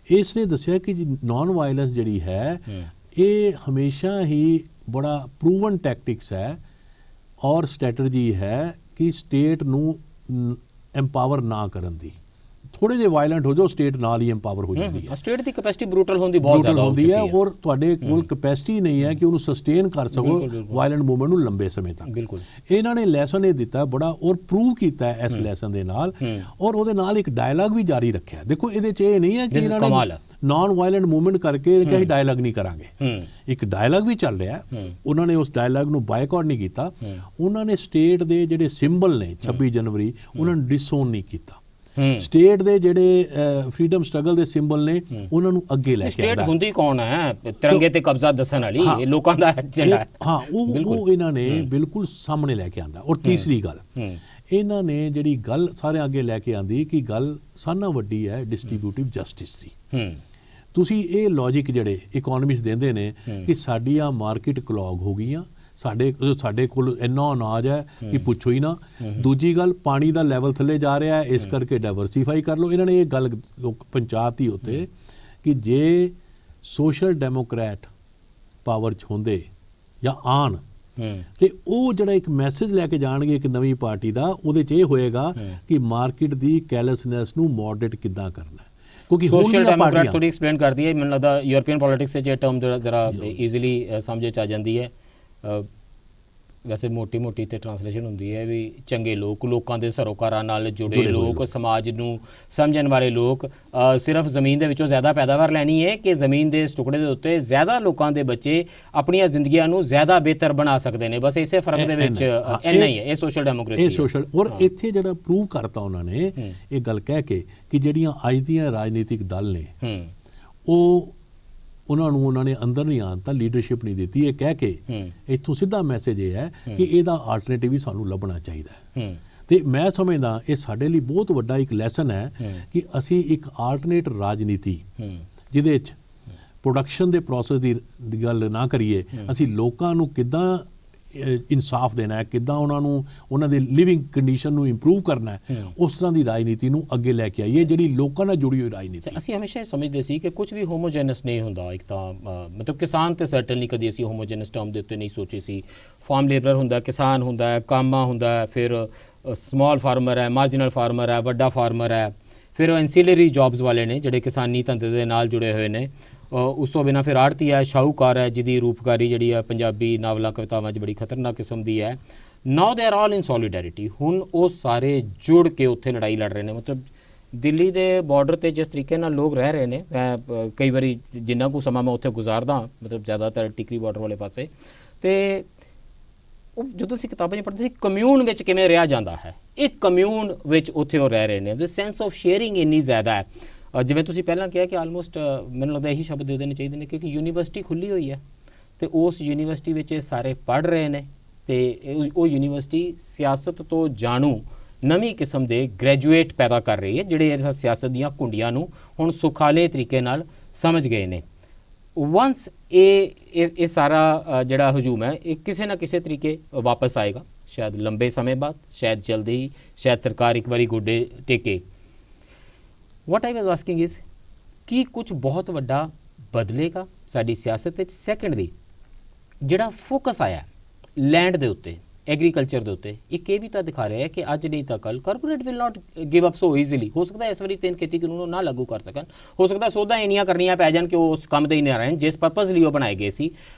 B: ਇਸ ਨੇ ਦੱਸਿਆ ਕਿ ਨੌਨ ਵਾਇਲੈਂਸ ਜਿਹੜੀ ਹੈ ਇਹ ਹਮੇਸ਼ਾ ਹੀ ਬੜਾ ਪ੍ਰੂਵਨ ਟੈਕਟਿਕਸ ਹੈ ਔਰ ਸਟ੍ਰੈਟਜੀ ਹੈ ਕਿ ਸਟੇਟ ਨੂੰ ਐਮਪਾਵਰ ਨਾ ਕਰਨ ਦੀ। ਥੋੜੇ ਜਿਹੇ ਵਾਇਲੈਂਟ ਹੋ ਜਾਓ, ਸਟੇਟ ਨਾਲ ਹੀ ਐਮਪਾਵਰ ਹੋ ਜਾਂਦੀ ਹੈ।
A: ਸਟੇਟ ਦੀ ਕੈਪੈਸਿਟੀ ਬਰੂਟਲ ਹੁੰਦੀ ਬਹੁਤ ਜ਼ਿਆਦਾ
B: ਹੁੰਦੀ ਹੈ ਔਰ ਤੁਹਾਡੇ ਕੋਲ ਕੈਪੈਸਿਟੀ ਨਹੀਂ ਹੈ ਕਿ ਉਹਨੂੰ ਸਸਟੇਨ ਕਰ ਸਕੋ ਵਾਇਲੈਂਟ ਮੂਵਮੈਂਟ ਨੂੰ ਲੰਬੇ ਸਮੇਂ ਤੱਕ।
A: ਬਿਲਕੁਲ,
B: ਇਹਨਾਂ ਨੇ ਲੈਸਨ ਇਹ ਦਿੱਤਾ ਬੜਾ ਔਰ ਪ੍ਰੂਵ ਕੀਤਾ ਇਸ ਲੈਸਨ ਦੇ ਨਾਲ, ਔਰ ਉਹਦੇ ਨਾਲ ਇੱਕ ਡਾਇਲਾਗ ਵੀ ਜਾਰੀ ਰੱਖਿਆ। ਦੇਖੋ, ਇਹਦੇ 'ਚ ਇਹ ਨਹੀਂ ਹੈ ਕਿ ਇਹਨਾਂ ਨੇ ਨੌਨ ਵਾਇਲੈਂਟ ਮੂਵਮੈਂਟ ਕਰਕੇ ਕਿ ਅਸੀਂ ਡਾਇਲਾਗ ਨਹੀਂ ਕਰਾਂਗੇ। ਇੱਕ ਡਾਇਲਾਗ ਵੀ ਚੱਲ ਰਿਹਾ, ਉਹਨਾਂ ਨੇ ਉਸ ਡਾਇਲਾਗ ਨੂੰ ਬਾਈਕਾਟ ਨਹੀਂ ਕੀਤਾ। ਉਹਨਾਂ ਨੇ ਸਟੇਟ ਦੇ ਜਿਹੜੇ ਸਿੰਬਲ ਨੇ 26 ਜਨਵਰੀ ਉਹਨਾਂ ਨੂੰ ਡਿਸਓਨ ਨਹੀਂ ਕੀਤਾ। ਸਟੇਟ ਦੇ ਜਿਹੜੇ ਫਰੀडम ਸਟਰਗਲ ਦੇ ਸਿੰਬਲ ਨੇ ਉਹਨਾਂ ਨੂੰ ਅੱਗੇ ਲੈ ਕੇ ਆਇਆ।
A: ਸਟੇਟ ਹੁੰਦੀ ਕੌਣ ਹੈ? ਤਿਰੰਗੇ ਤੇ ਕਬਜ਼ਾ ਦੱਸਣ ਵਾਲੀ, ਇਹ ਲੋਕਾਂ ਦਾ ਏਜੰਡਾ ਹੈ।
B: ਹਾਂ, ਉਹ ਇਹਨਾਂ ਨੇ ਬਿਲਕੁਲ ਸਾਹਮਣੇ ਲੈ ਕੇ ਆਂਦਾ। ਔਰ ਤੀਸਰੀ ਗੱਲ, ਇਹਨਾਂ ਨੇ ਜਿਹੜੀ ਗੱਲ ਸਾਰਿਆਂ ਅੱਗੇ ਲੈ ਕੇ ਆਂਦੀ ਕਿ ਗੱਲ ਸਾਨਾ ਵੱਡੀ ਹੈ ਡਿਸਟ੍ਰੀਬਿਊਟਿਵ ਜਸਟਿਸ ਦੀ। ਤੁਸੀਂ ਇਹ ਲੌਜਿਕ ਜਿਹੜੇ ਇਕਨੋਮਿਸਟ ਦਿੰਦੇ ਨੇ ਕਿ ਸਾਡੀਆਂ ਮਾਰਕੀਟ ਕਲੌਗ ਹੋ ਗਈਆਂ, ਸਾਡੇ ਕੋਲ ਇੰਨਾ ਅਨਾਜ ਹੈ ਕਿ ਪੁੱਛੋ ਹੀ ਨਾ। ਦੂਜੀ ਗੱਲ, ਪਾਣੀ ਦਾ ਲੈਵਲ ਥੱਲੇ ਜਾ ਰਿਹਾ ਹੈ, ਇਸ ਕਰਕੇ ਡਾਇਵਰਸੀਫਾਈ ਕਰ ਲਓ। ਇਹਨਾਂ ਨੇ ਇਹ ਗੱਲ ਪੰਚਾਇਤ ਹੀ ਉੱਤੇ ਕਿ ਜੇ ਸੋਸ਼ਲ ਡੈਮੋਕ੍ਰੈਟ ਪਾਵਰ 'ਚ ਹੁੰਦੇ ਜਾਂ ਆਣ ਤੇ ਉਹ ਜਿਹੜਾ ਇੱਕ ਮੈਸੇਜ ਲੈ ਕੇ ਜਾਣਗੇ ਇੱਕ ਨਵੀਂ ਪਾਰਟੀ ਦਾ, ਉਹਦੇ 'ਚ ਇਹ ਹੋਏਗਾ ਕਿ ਮਾਰਕੀਟ ਦੀ ਕੈਲਸਨੈਸ ਨੂੰ ਮੋਡਰੇਟ ਕਿੱਦਾਂ ਕਰਨਾ। ਕਿਉਂਕਿ
A: ਸੋਸ਼ਲ ਡੈਮੋਕ੍ਰੈਟ ਥੋੜੀ ਐਕਸਪਲੇਨ ਕਰਦੀ ਹੈ, ਮੈਨੂੰ ਲੱਗਦਾ ਯੂਰਪੀਅਨ ਪੋਲਿਟਿਕਸ 'ਚ ਇਹ ਟਰਮ ਜ਼ਰਾ ਈਜ਼ੀਲੀ ਸਮਝ 'ਚ ਆ ਜਾਂਦੀ ਹੈ। ਵੈਸੇ ਮੋਟੀ ਤੇ ਟ੍ਰਾਂਸਲੇਸ਼ਨ ਹੁੰਦੀ ਹੈ ਵੀ ਚੰਗੇ ਲੋਕ, ਲੋਕਾਂ ਦੇ ਸਰੋਕਾਰਾਂ ਨਾਲ ਜੁੜੇ ਲੋਕ, ਸਮਾਜ ਨੂੰ ਸਮਝਣ ਵਾਲੇ ਲੋਕ। ਸਿਰਫ ਜ਼ਮੀਨ ਦੇ ਵਿੱਚੋਂ ਜ਼ਿਆਦਾ ਪੈਦਾਵਾਰ ਲੈਣੀ ਹੈ ਕਿ ਜ਼ਮੀਨ ਦੇ ਇਸ ਟੁਕੜੇ ਦੇ ਉੱਤੇ ਜ਼ਿਆਦਾ ਲੋਕਾਂ ਦੇ ਬੱਚੇ ਆਪਣੀਆਂ ਜ਼ਿੰਦਗੀਆਂ ਨੂੰ ਜ਼ਿਆਦਾ ਬਿਹਤਰ ਬਣਾ ਸਕਦੇ ਨੇ। ਬਸ ਇਸੇ ਫਰਕ ਦੇ ਵਿੱਚ ਇੰਨਾ ਹੀ ਹੈ। ਇਹ ਸੋਸ਼ਲ ਡੈਮੋਕ੍ਰੇਸੀ, ਇਹ ਸੋਸ਼ਲ।
B: ਔਰ ਇੱਥੇ ਜਿਹੜਾ ਪ੍ਰੂਵ ਕਰਤਾ ਉਹਨਾਂ ਨੇ ਇਹ ਗੱਲ ਕਹਿ ਕੇ ਕਿ ਜਿਹੜੀਆਂ ਅੱਜ ਦੀਆਂ ਰਾਜਨੀਤਿਕ ਦਲ ਨੇ ਉਹਨਾਂ ਨੇ ਅੰਦਰ ਨਹੀਂ ਆਉਣ ਤਾਂ ਲੀਡਰਸ਼ਿਪ ਨਹੀਂ ਦਿੱਤੀ। ਇਹ ਕਹਿ ਕੇ ਇੱਥੋਂ ਸਿੱਧਾ ਮੈਸੇਜ ਇਹ ਹੈ ਕਿ ਇਹਦਾ ਆਲਟਰਨੇਟਿਵ ਵੀ ਸਾਨੂੰ ਲੱਭਣਾ ਚਾਹੀਦਾ ਹੈ। ਤੇ ਮੈਂ ਸਮਝਦਾ ਇਹ ਸਾਡੇ ਲਈ ਬਹੁਤ ਵੱਡਾ ਇੱਕ ਲੈਸਨ ਹੈ ਕਿ ਅਸੀਂ ਇੱਕ ਆਲਟਰਨੇਟ ਰਾਜਨੀਤੀ ਜਿਹਦੇ 'ਚ ਪ੍ਰੋਡਕਸ਼ਨ ਦੇ ਪ੍ਰੋਸੈਸ ਦੀ ਗੱਲ ਨਾ ਕਰੀਏ, ਅਸੀਂ ਲੋਕਾਂ ਨੂੰ ਕਿੱਦਾਂ ਇਨਸਾਫ ਦੇਣਾ ਹੈ, ਕਿੱਦਾਂ ਉਹਨਾਂ ਨੂੰ ਉਹਨਾਂ ਦੇ ਲਿਵਿੰਗ ਕੰਡੀਸ਼ਨ ਨੂੰ ਇੰਪਰੂਵ ਕਰਨਾ ਹੈ, ਉਸ ਤਰ੍ਹਾਂ ਦੀ ਰਾਜਨੀਤੀ ਨੂੰ ਅੱਗੇ ਲੈ ਕੇ ਆਈਏ ਜਿਹੜੀ ਲੋਕਾਂ ਨਾਲ ਜੁੜੀ ਹੋਈ ਰਾਜਨੀਤੀ।
A: ਅਸੀਂ ਹਮੇਸ਼ਾ ਇਹ ਸਮਝਦੇ ਸੀ ਕਿ ਕੁਝ ਵੀ ਹੋਮੋਜੈਨਸ ਨਹੀਂ ਹੁੰਦਾ। ਇੱਕ ਤਾਂ ਮਤਲਬ ਕਿਸਾਨ ਤੇ ਸਰਟਨਲੀ ਕਦੀ ਅਸੀਂ ਹੋਮੋਜੈਨਸ ਟਰਮ ਦੇ ਉੱਤੇ ਨਹੀਂ ਸੋਚੀ ਸੀ। ਫਾਰਮ ਲੇਬਰਰ ਹੁੰਦਾ, ਕਿਸਾਨ ਹੁੰਦਾ, ਕਾਮਾ ਹੁੰਦਾ, ਫਿਰ ਸਮਾਲ ਫਾਰਮਰ ਹੈ, ਮਾਰਜਨਲ ਫਾਰਮਰ ਹੈ, ਵੱਡਾ ਫਾਰਮਰ ਹੈ, ਫਿਰ ਐਂਸੀਲਰੀ ਜੌਬਸ ਵਾਲੇ ਨੇ ਜਿਹੜੇ ਕਿਸਾਨੀ ਧੰਦੇ ਦੇ ਨਾਲ ਜੁੜੇ ਹੋਏ ਨੇ। ਉਸ ਤੋਂ ਬਿਨਾਂ ਫਿਰ ਆੜਤੀ ਹੈ, ਸ਼ਾਹੂਕਾਰ ਹੈ, ਜਿਹਦੀ ਰੂਪਕਾਰੀ ਜਿਹੜੀ ਹੈ ਪੰਜਾਬੀ ਨਾਵਲਾਂ ਕਵਿਤਾਵਾਂ 'ਚ ਬੜੀ ਖਤਰਨਾਕ ਕਿਸਮ ਦੀ ਹੈ। ਨਾਓ they are all in solidarity. ਹੁਣ ਉਹ ਸਾਰੇ ਜੁੜ ਕੇ ਉੱਥੇ ਲੜਾਈ ਲੜ ਰਹੇ ਨੇ। ਮਤਲਬ ਦਿੱਲੀ ਦੇ ਬਾਰਡਰ 'ਤੇ ਜਿਸ ਤਰੀਕੇ ਨਾਲ ਲੋਕ ਰਹਿ ਰਹੇ ਨੇ, ਮੈਂ ਕਈ ਵਾਰੀ ਜਿੰਨਾ ਕੁ ਸਮਾਂ ਮੈਂ ਉੱਥੇ ਗੁਜ਼ਾਰਦਾ, ਮਤਲਬ ਜ਼ਿਆਦਾਤਰ ਟਿਕਰੀ ਬਾਰਡਰ ਵਾਲੇ ਪਾਸੇ, ਅਤੇ ਉਹ ਜਦੋਂ ਅਸੀਂ ਕਿਤਾਬਾਂ 'ਚ ਪੜ੍ਹਦੇ ਸੀ ਕਮਿਊਨ ਵਿੱਚ ਕਿਵੇਂ ਰਿਹਾ ਜਾਂਦਾ ਹੈ, ਇੱਕ ਕਮਿਊਨ ਵਿੱਚ ਉੱਥੇ ਉਹ ਰਹਿ ਰਹੇ ਨੇ। ਉਹਦੀ ਸੈਂਸ ਆਫ ਸ਼ੇਅਰਿੰਗ ਇੰਨੀ ਜ਼ਿਆਦਾ ਹੈ। ਜਿਵੇਂ ਤੁਸੀਂ ਪਹਿਲਾਂ ਕਿਹਾ ਕਿ ਆਲਮੋਸਟ ਮੈਨੂੰ ਲੱਗਦਾ ਇਹੀ ਸ਼ਬਦ ਦੇ ਦੇਣੇ ਚਾਹੀਦੇ ਨੇ ਕਿਉਂਕਿ ਯੂਨੀਵਰਸਿਟੀ ਖੁੱਲ੍ਹੀ ਹੋਈ ਹੈ ਅਤੇ ਉਸ ਯੂਨੀਵਰਸਿਟੀ ਵਿੱਚ ਇਹ ਸਾਰੇ ਪੜ੍ਹ ਰਹੇ ਨੇ ਅਤੇ ਉਹ ਯੂਨੀਵਰਸਿਟੀ ਸਿਆਸਤ ਤੋਂ ਜਾਣੂ ਨਵੀਂ ਕਿਸਮ ਦੇ ਗ੍ਰੈਜੂਏਟ ਪੈਦਾ ਕਰ ਰਹੀ ਹੈ ਜਿਹੜੇ ਇਸ ਸਿਆਸਤ ਦੀਆਂ ਕੁੰਡੀਆਂ ਨੂੰ ਹੁਣ ਸੁਖਾਲੇ ਤਰੀਕੇ ਨਾਲ ਸਮਝ ਗਏ ਨੇ। ਵੰਸ ਇਹ ਸਾਰਾ ਜਿਹੜਾ ਹਜੂਮ ਹੈ ਇਹ ਕਿਸੇ ਨਾ ਕਿਸੇ ਤਰੀਕੇ ਵਾਪਸ ਆਏਗਾ, ਸ਼ਾਇਦ ਲੰਬੇ ਸਮੇਂ ਬਾਅਦ, ਸ਼ਾਇਦ ਜਲਦੀ ਹੀ, ਸ਼ਾਇਦ ਸਰਕਾਰ ਇੱਕ ਵਾਰੀ ਗੋਡੇ ਟੇਕੇ। ਵਾਟ ਆਈ ਵਾਜ਼ ਆਸਕਿੰਗ ਇਜ਼ ਕੀ ਕੁਝ ਬਹੁਤ ਵੱਡਾ ਬਦਲੇਗਾ ਸਾਡੀ ਸਿਆਸਤ ਵਿੱਚ? ਸੈਕੰਡਲੀ ਜਿਹੜਾ ਫੋਕਸ ਆਇਆ ਲੈਂਡ ਦੇ ਉੱਤੇ, ਐਗਰੀਕਲਚਰ ਦੇ ਉੱਤੇ ਇੱਕ ਇਹ ਵੀ ਤਾਂ ਦਿਖਾ ਰਿਹਾ ਹੈ ਕਿ ਅੱਜ ਨਹੀਂ ਤਾਂ ਕੱਲ corporate will not give up so easily. ਹੋ ਸਕਦਾ ਇਸ ਵਾਰੀ 3 ਖੇਤੀ ਕਾਨੂੰਨ ਨਾ ਲਾਗੂ ਕਰ ਸਕਣ, ਹੋ ਸਕਦਾ ਸੋਧਾਂ ਇੰਨੀਆਂ ਕਰਨੀਆਂ ਪੈ ਜਾਣ ਕਿ ਉਹ ਉਸ ਕੰਮ ਦੇ ਹੀ ਨਾ ਰਹਿਣ ਜਿਸ ਪਰਪਸ ਲਈ ਉਹ ਬਣਾਏ ਗਏ ਸੀ।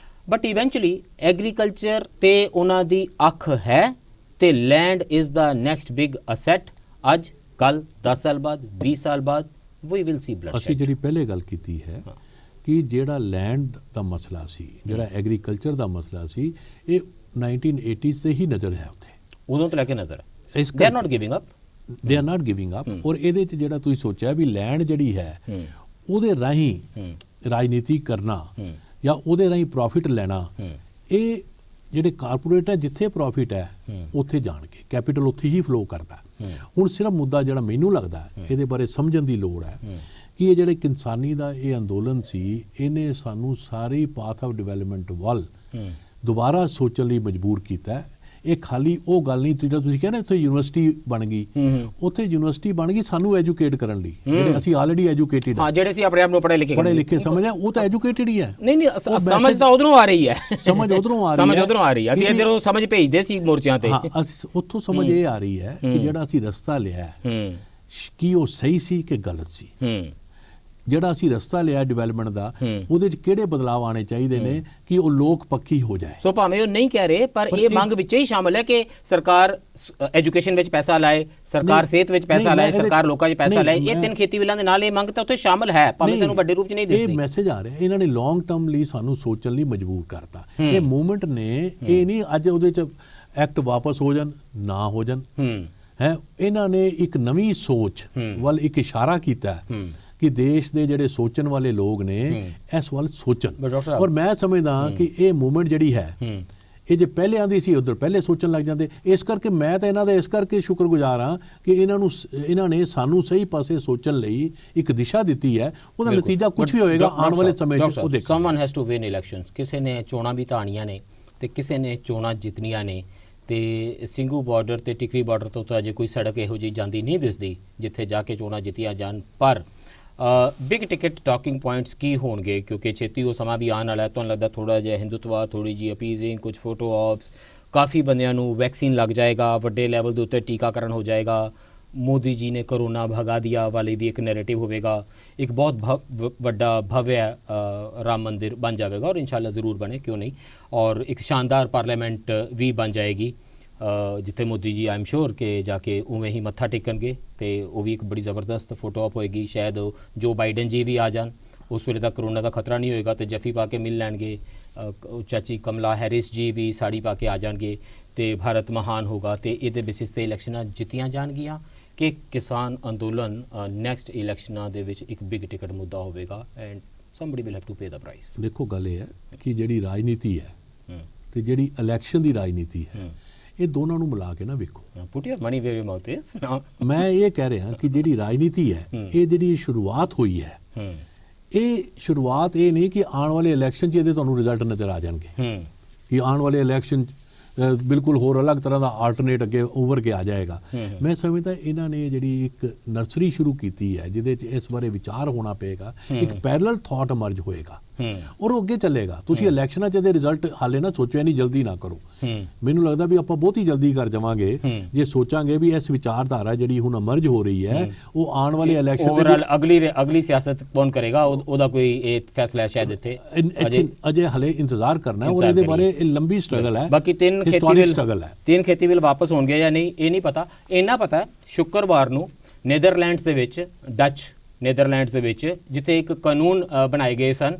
A: ਬਟ ਇਵੈਂਚੁਅਲੀ ਐਗਰੀਕਲਚਰ ਤੇ ਉਹਨਾਂ ਦੀ ਅੱਖ ਹੈ ਤੇ land is the next big asset. ਅੱਜ ਕੱਲ 10 ਸਾਲ ਬਾਅਦ 20 ਸਾਲ ਬਾਅਦ ਵੀ ਵਿਲ ਸੀ ਬਲੱਡ।
B: ਅਸੀਂ ਜਿਹੜੀ ਪਹਿਲੇ ਗੱਲ ਕੀਤੀ ਹੈ ਕਿ ਜਿਹੜਾ ਲੈਂਡ ਦਾ ਮਸਲਾ ਸੀ, ਜਿਹੜਾ ਐਗਰੀਕਲਚਰ ਦਾ ਮਸਲਾ ਸੀ, ਇਹ 1980s से ਹੀ ਨਜ਼ਰ ਹੈ ਉੱਥੇ,
A: ਉਦੋਂ ਤੋਂ ਲੈ ਕੇ ਨਜ਼ਰ ਹੈ।
B: ਇਸ
A: they are not giving up,
B: they are not giving up. ਔਰ ਇਹਦੇ 'ਚ ਜਿਹੜਾ ਤੁਸੀਂ ਸੋਚਿਆ ਵੀ ਲੈਂਡ ਜਿਹੜੀ ਹੈ ਉਹਦੇ ਰਾਹੀਂ ਰਾਜਨੀਤੀ ਕਰਨਾ ਜਾਂ ਉਹਦੇ ਰਾਹੀਂ ਪ੍ਰੋਫਿਟ ਲੈਣਾ, ਇਹ ਜਿਹੜੇ ਕਾਰਪੋਰੇਟ ਹੈ ਜਿੱਥੇ ਪ੍ਰੋਫਿਟ ਹੈ ਉੱਥੇ ਜਾਣਗੇ, ਕੈਪੀਟਲ ਉੱਥੇ ਹੀ ਫਲੋ ਕਰਦਾ। ਹੁਣ ਸਿਰਫ ਮੁੱਦਾ ਜਿਹੜਾ ਮੈਨੂੰ ਲੱਗਦਾ ਇਹਦੇ ਬਾਰੇ ਸਮਝਣ ਦੀ ਲੋੜ ਹੈ ਕਿ ਇਹ ਜਿਹੜੇ ਕਿਸਾਨੀ ਦਾ ਇਹ ਅੰਦੋਲਨ ਸੀ, ਇਹਨੇ ਸਾਨੂੰ ਸਾਰੀ ਪਾਥ ਆਫ ਡਿਵੈਲਪਮੈਂਟ ਵੱਲ ਦੁਬਾਰਾ ਸੋਚਣ ਲਈ ਮਜਬੂਰ ਕੀਤਾ ਹੈ। ਇਹ ਖਾਲੀ ਉਹ ਗੱਲ ਨਹੀਂ ਜਿਹੜਾ ਤੁਸੀਂ ਕਹਿੰਦੇ ਇੱਥੇ ਯੂਨੀਵਰਸਿਟੀ ਬਣ ਗਈ, ਉੱਥੇ ਯੂਨੀਵਰਸਿਟੀ ਬਣ ਗਈ ਸਾਨੂੰ ਐਜੂਕੇਟ ਕਰਨ ਲਈ, ਜਿਹੜੇ ਅਸੀਂ ਆਲਰੇਡੀ ਐਜੂਕੇਟਿਡ
A: ਹਾਂ, ਜਿਹੜੇ ਅਸੀਂ ਆਪਣੇ ਆਪ ਨੂੰ ਪੜ੍ਹੇ ਲਿਖੇ
B: ਸਮਝਦੇ ਉਹ ਤਾਂ ਐਜੂਕੇਟਿਡ ਹੀ ਹੈ।
A: ਨਹੀਂ ਸਮਝ ਤਾਂ ਉਧਰੋਂ ਆ ਰਹੀ ਹੈ,
B: ਸਮਝ ਉਧਰੋਂ
A: ਆ ਰਹੀ ਹੈ। ਅਸੀਂ ਇਧਰੋਂ ਸਮਝ ਭੇਜਦੇ ਸੀ ਮੋਰਚਿਆਂ ਤੇ,
B: ਅਸੀਂ ਉੱਥੋਂ ਸਮਝ ਇਹ ਆ ਰਹੀ ਹੈ ਕਿ ਜਿਹੜਾ ਅਸੀਂ ਰਸਤਾ ਲਿਆ ਕੀ ਉਹ ਸਹੀ ਸੀ ਕਿ ਗਲਤ ਸੀ। ਜਿਹੜਾ ਅਸੀਂ ਰਸਤਾ ਲਿਆ ਡਿਵੈਲਪਮੈਂਟ ਦਾ, ਉਹਦੇ 'ਚ ਕਿਹੜੇ ਬਦਲਾਅ ਆਣੇ ਚਾਹੀਦੇ ਨੇ ਕਿ ਉਹ ਲੋਕ ਪੱਖੀ ਹੋ ਜਾਏ।
A: ਸੋ ਭਾਵੇਂ ਉਹ ਨਹੀਂ ਕਹਿ ਰਹੇ ਪਰ ਇਹ ਮੰਗ ਵਿੱਚ ਹੀ ਸ਼ਾਮਲ ਹੈ ਕਿ ਸਰਕਾਰ ਐਜੂਕੇਸ਼ਨ ਵਿੱਚ ਪੈਸਾ ਲਾਏ, ਸਰਕਾਰ ਸਿਹਤ ਵਿੱਚ ਪੈਸਾ ਲਾਏ, ਸਰਕਾਰ ਲੋਕਾਂ 'ਚ ਪੈਸਾ ਲਾਏ। ਇਹ 3 ਖੇਤੀ ਬਿੱਲਾਂ ਦੇ ਨਾਲ ਇਹ ਮੰਗ ਤਾਂ ਉੱਥੇ ਸ਼ਾਮਲ ਹੈ, ਭਾਵੇਂ ਸਾਨੂੰ ਵੱਡੇ ਰੂਪ 'ਚ ਨਹੀਂ ਦਿਸਦੀ।
B: ਇਹ ਮੈਸੇਜ ਆ ਰਿਹਾ, ਇਹਨਾਂ ਨੇ ਲੌਂਗ ਟਰਮ ਲਈ ਸਾਨੂੰ ਸੋਚਣ ਲਈ ਮਜਬੂਰ ਕਰਤਾ। ਇਹ ਮੂਵਮੈਂਟ ਨੇ ਇਹ ਨਹੀਂ ਅੱਜ ਉਹਦੇ 'ਚ ਐਕਟ ਵਾਪਸ ਹੋ ਜਾਣ ਨਾ ਹੋ ਜਾਣ ਹੈ, ਇਹਨਾਂ ਨੇ ਇੱਕ ਨਵੀਂ ਸੋਚ ਵੱਲ ਇੱਕ ਇਸ਼ਾਰਾ ਕੀਤਾ ਕਿ ਦੇਸ਼ ਦੇ ਜਿਹੜੇ ਸੋਚਣ ਵਾਲੇ ਲੋਕ ਨੇ ਇਸ ਵੱਲ ਸੋਚਣ। ਔਰ ਮੈਂ ਸਮਝਦਾ ਕਿ ਇਹ ਮੂਵਮੈਂਟ ਜਿਹੜੀ ਹੈ ਇਹ ਜੇ ਪਹਿਲੇ ਆਂਦੀ ਸੀ ਉਧਰ ਪਹਿਲੇ ਸੋਚਣ ਲੱਗ ਜਾਂਦੇ। ਇਸ ਕਰਕੇ ਮੈਂ ਤਾਂ ਇਹਨਾਂ ਦਾ ਇਸ ਕਰਕੇ ਸ਼ੁਕਰਗੁਜ਼ਾਰ ਹਾਂ ਕਿ ਇਹਨਾਂ ਨੇ ਸਾਨੂੰ ਸਹੀ ਪਾਸੇ ਸੋਚਣ ਲਈ ਇੱਕ ਦਿਸ਼ਾ ਦਿੱਤੀ ਹੈ। ਉਹਦਾ ਨਤੀਜਾ ਕੁਝ ਵੀ ਹੋਏਗਾ ਆਉਣ ਵਾਲੇ ਸਮੇਂ 'ਚ ਉਹ ਦੇਖੋ।
A: ਸਮਨ ਹੈਜ਼ ਟੂ ਵਿਨ ਇਲੈਕਸ਼ਨਸ। ਕਿਸੇ ਨੇ ਚੋਣਾਂ ਵੀ ਤਾਂ ਆਉਣੀਆਂ ਨੇ ਤੇ ਕਿਸੇ ਨੇ ਚੋਣਾਂ ਜਿੱਤਣੀਆਂ ਨੇ ਤੇ ਸਿੰਘੂ ਬਾਰਡਰ ਤੇ ਟਿਕਰੀ ਬਾਰਡਰ ਤੋਂ ਤਾਂ ਅਜੇ ਕੋਈ ਸੜਕ ਇਹੋ ਜਿਹੀ ਜਾਂਦੀ ਨਹੀਂ ਦਿਸਦੀ ਜਿੱਥੇ ਜਾ ਕੇ ਚੋਣਾਂ ਜਿੱਤੀਆਂ ਜਾਣ। ਪਰ ਬਿਗ ਟਿਕਟ ਟਾਕਿੰਗ ਪੁਆਇੰਟਸ ਕੀ ਹੋਣਗੇ, ਕਿਉਂਕਿ ਛੇਤੀ ਉਹ ਸਮਾਂ ਵੀ ਆਉਣ ਵਾਲਾ ਹੈ। ਤੁਹਾਨੂੰ ਲੱਗਦਾ ਥੋੜਾ ਜਿਹਾ ਹਿੰਦੂਤਵਾ, ਥੋੜੀ ਜਿਹੀ ਅਪੀਜ਼ਿੰਗ, ਕੁਝ ਫੋਟੋ ਆਪਸ, ਕਾਫੀ ਬੰਦਿਆਂ ਨੂੰ ਵੈਕਸੀਨ ਲੱਗ ਜਾਏਗਾ, ਵੱਡੇ ਲੈਵਲ ਦੇ ਉੱਤੇ ਟੀਕਾਕਰਨ ਹੋ ਜਾਏਗਾ, ਮੋਦੀ ਜੀ ਨੇ ਕਰੋਨਾ ਭਗਾ ਦਿਆ ਵਾਲੇ ਵੀ ਇੱਕ ਨੈਰੇਟਿਵ ਹੋਵੇਗਾ, ਇੱਕ ਬਹੁਤ ਵੱਡਾ ਭਵਯ ਰਾਮ ਮੰਦਿਰ ਬਣ ਜਾਵੇਗਾ ਔਰ ਇਨਸ਼ਾਅੱਲਾ ਜ਼ਰੂਰ ਬਣੇ, ਕਿਉਂ ਨਹੀਂ। ਔਰ ਇੱਕ ਸ਼ਾਨਦਾਰ ਪਾਰਲੀਮੈਂਟ ਵੀ ਬਣ ਜਾਏਗੀ ਜਿੱਥੇ ਮੋਦੀ ਜੀ ਆਈ ਐਮ ਸ਼ੋਰ ਕਿ ਜਾ ਕੇ ਉਵੇਂ ਹੀ ਮੱਥਾ ਟੇਕਣਗੇ ਤੇ ਉਹ ਵੀ ਇੱਕ ਬੜੀ ਜ਼ਬਰਦਸਤ ਫੋਟੋ ਆਪ ਹੋਏਗੀ। ਸ਼ਾਇਦ ਜੋ ਬਾਈਡਨ ਜੀ ਵੀ ਆ ਜਾਣ, ਉਸ ਵੇਲੇ ਤੱਕ ਕਰੋਨਾ ਦਾ ਖਤਰਾ ਨਹੀਂ ਹੋਏਗਾ ਤੇ ਜੱਫੀ ਪਾ ਕੇ ਮਿਲ ਲੈਣਗੇ। ਚਾਚੀ ਕਮਲਾ ਹੈਰਿਸ ਜੀ ਵੀ ਸਾੜੀ ਪਾ ਕੇ ਆ ਜਾਣਗੇ ਤੇ ਭਾਰਤ ਮਹਾਨ ਹੋਗਾ ਤੇ ਇਹਦੇ ਬੇਸਿਸ ਤੇ ਇਲੈਕਸ਼ਨਾਂ ਜਿੱਤੀਆਂ ਜਾਣਗੀਆਂ ਕਿ ਕਿਸਾਨ ਅੰਦੋਲਨ ਨੈਕਸਟ ਇਲੈਕਸ਼ਨਾਂ ਦੇ ਵਿੱਚ ਇੱਕ ਬਿਗ ਟਿਕਟ ਮੁੱਦਾ ਹੋਵੇਗਾ and somebody will have to pay the price.
B: ਦੇਖੋ ਗੱਲ ਇਹ ਹੈ ਕਿ ਜਿਹੜੀ ਰਾਜਨੀਤੀ ਹੈ ਤੇ ਜਿਹੜੀ ਇਲੈਕਸ਼ਨ ਦੀ ਰਾਜਨੀਤੀ ਹੈ, ਇਹ ਦੋਨਾਂ ਨੂੰ ਮਿਲਾ ਕੇ ਨਾ ਵੇਖੋ।
A: Put your money where your mouth is.
B: ਮੈਂ ਇਹ ਕਹਿ ਰਿਹਾ ਕਿ ਜਿਹੜੀ ਰਾਜਨੀਤੀ ਹੈ ਇਹ ਜਿਹੜੀ ਸ਼ੁਰੂਆਤ ਹੋਈ ਹੈ, ਇਹ ਸ਼ੁਰੂਆਤ ਇਹ ਨਹੀਂ ਕਿ ਆਉਣ ਵਾਲੇ ਇਲੈਕਸ਼ਨ 'ਚ ਇਹਦੇ ਤੁਹਾਨੂੰ ਰਿਜ਼ਲਟ ਨਜ਼ਰ ਆ ਜਾਣਗੇ ਕਿ ਆਉਣ ਵਾਲੇ ਇਲੈਕਸ਼ਨ ਬਿਲਕੁਲ ਹੋਰ ਅਲੱਗ ਤਰ੍ਹਾਂ ਦਾ ਆਲਟਰਨੇਟ ਅੱਗੇ ਉਭਰ ਕੇ ਆ ਜਾਏਗਾ। ਮੈਂ ਸਮਝਦਾ ਇਹਨਾਂ ਨੇ ਜਿਹੜੀ ਇੱਕ ਨਰਸਰੀ ਸ਼ੁਰੂ ਕੀਤੀ ਹੈ ਜਿਹਦੇ 'ਚ ਇਸ ਬਾਰੇ ਵਿਚਾਰ ਹੋਣਾ ਪਏਗਾ, ਇੱਕ ਪੈਰਲਲ ਥਾਟ ਅਮਰਜ ਹੋਏਗਾ ਔਰ ਉਹ ਅੱਗੇ ਚੱਲੇਗਾ। ਤੁਸੀਂ ਇਲੈਕਸ਼ਨਾਂ 'ਚ ਇਹਦੇ ਰਿਜ਼ਲਟ ਹਾਲੇ ਨਾ ਸੋਚੋ, ਨਹੀਂ ਜਲਦੀ ਨਾ ਕਰੋ। ਮੈਨੂੰ ਲੱਗਦਾ ਵੀ ਆਪਾਂ ਬਹੁਤੀ ਜਲਦੀ ਕਰ ਜਾਵਾਂਗੇ ਜੇ ਸੋਚਾਂਗੇ ਵੀ ਇਸ ਵਿਚਾਰਧਾਰਾ ਜਿਹੜੀ ਹੁਣ ਅਮਰਜ ਹੋ ਰਹੀ ਹੈ ਉਹ ਆਉਣ ਵਾਲੇ ਇਲੈਕਸ਼ਨ
A: ਓਵਰਆਲ ਅਗਲੀ ਸਿਆਸਤ ਕੌਣ ਕਰੇਗਾ ਉਹਦਾ ਕੋਈ ਇਹ ਫੈਸਲਾ ਸ਼ਾਇਦ ਇੱਥੇ
B: ਅਜੇ ਹਲੇ ਇੰਤਜ਼ਾਰ ਕਰਨਾ ਹੈ ਔਰ ਇਹਦੇ ਬਾਰੇ ਇਹ ਲੰਬੀ ਸਟਰਗਲ ਹੈ।
A: ਬਾਕੀ 3 ਖੇਤੀ ਬਿੱਲ ਵਾਪਸ ਹੋਣਗੇ ਜਾਂ ਨਹੀਂ ਇਹ ਨਹੀਂ ਪਤਾ। ਇੰਨਾ ਪਤਾ ਹੈ ਸ਼ੁੱਕਰਵਾਰ ਨੂੰ ਨੀਦਰਲੈਂਡਸ ਦੇ ਵਿੱਚ ਜਿੱਥੇ ਇੱਕ ਕਾਨੂੰਨ ਬਣਾਏ ਗਏ ਸਨ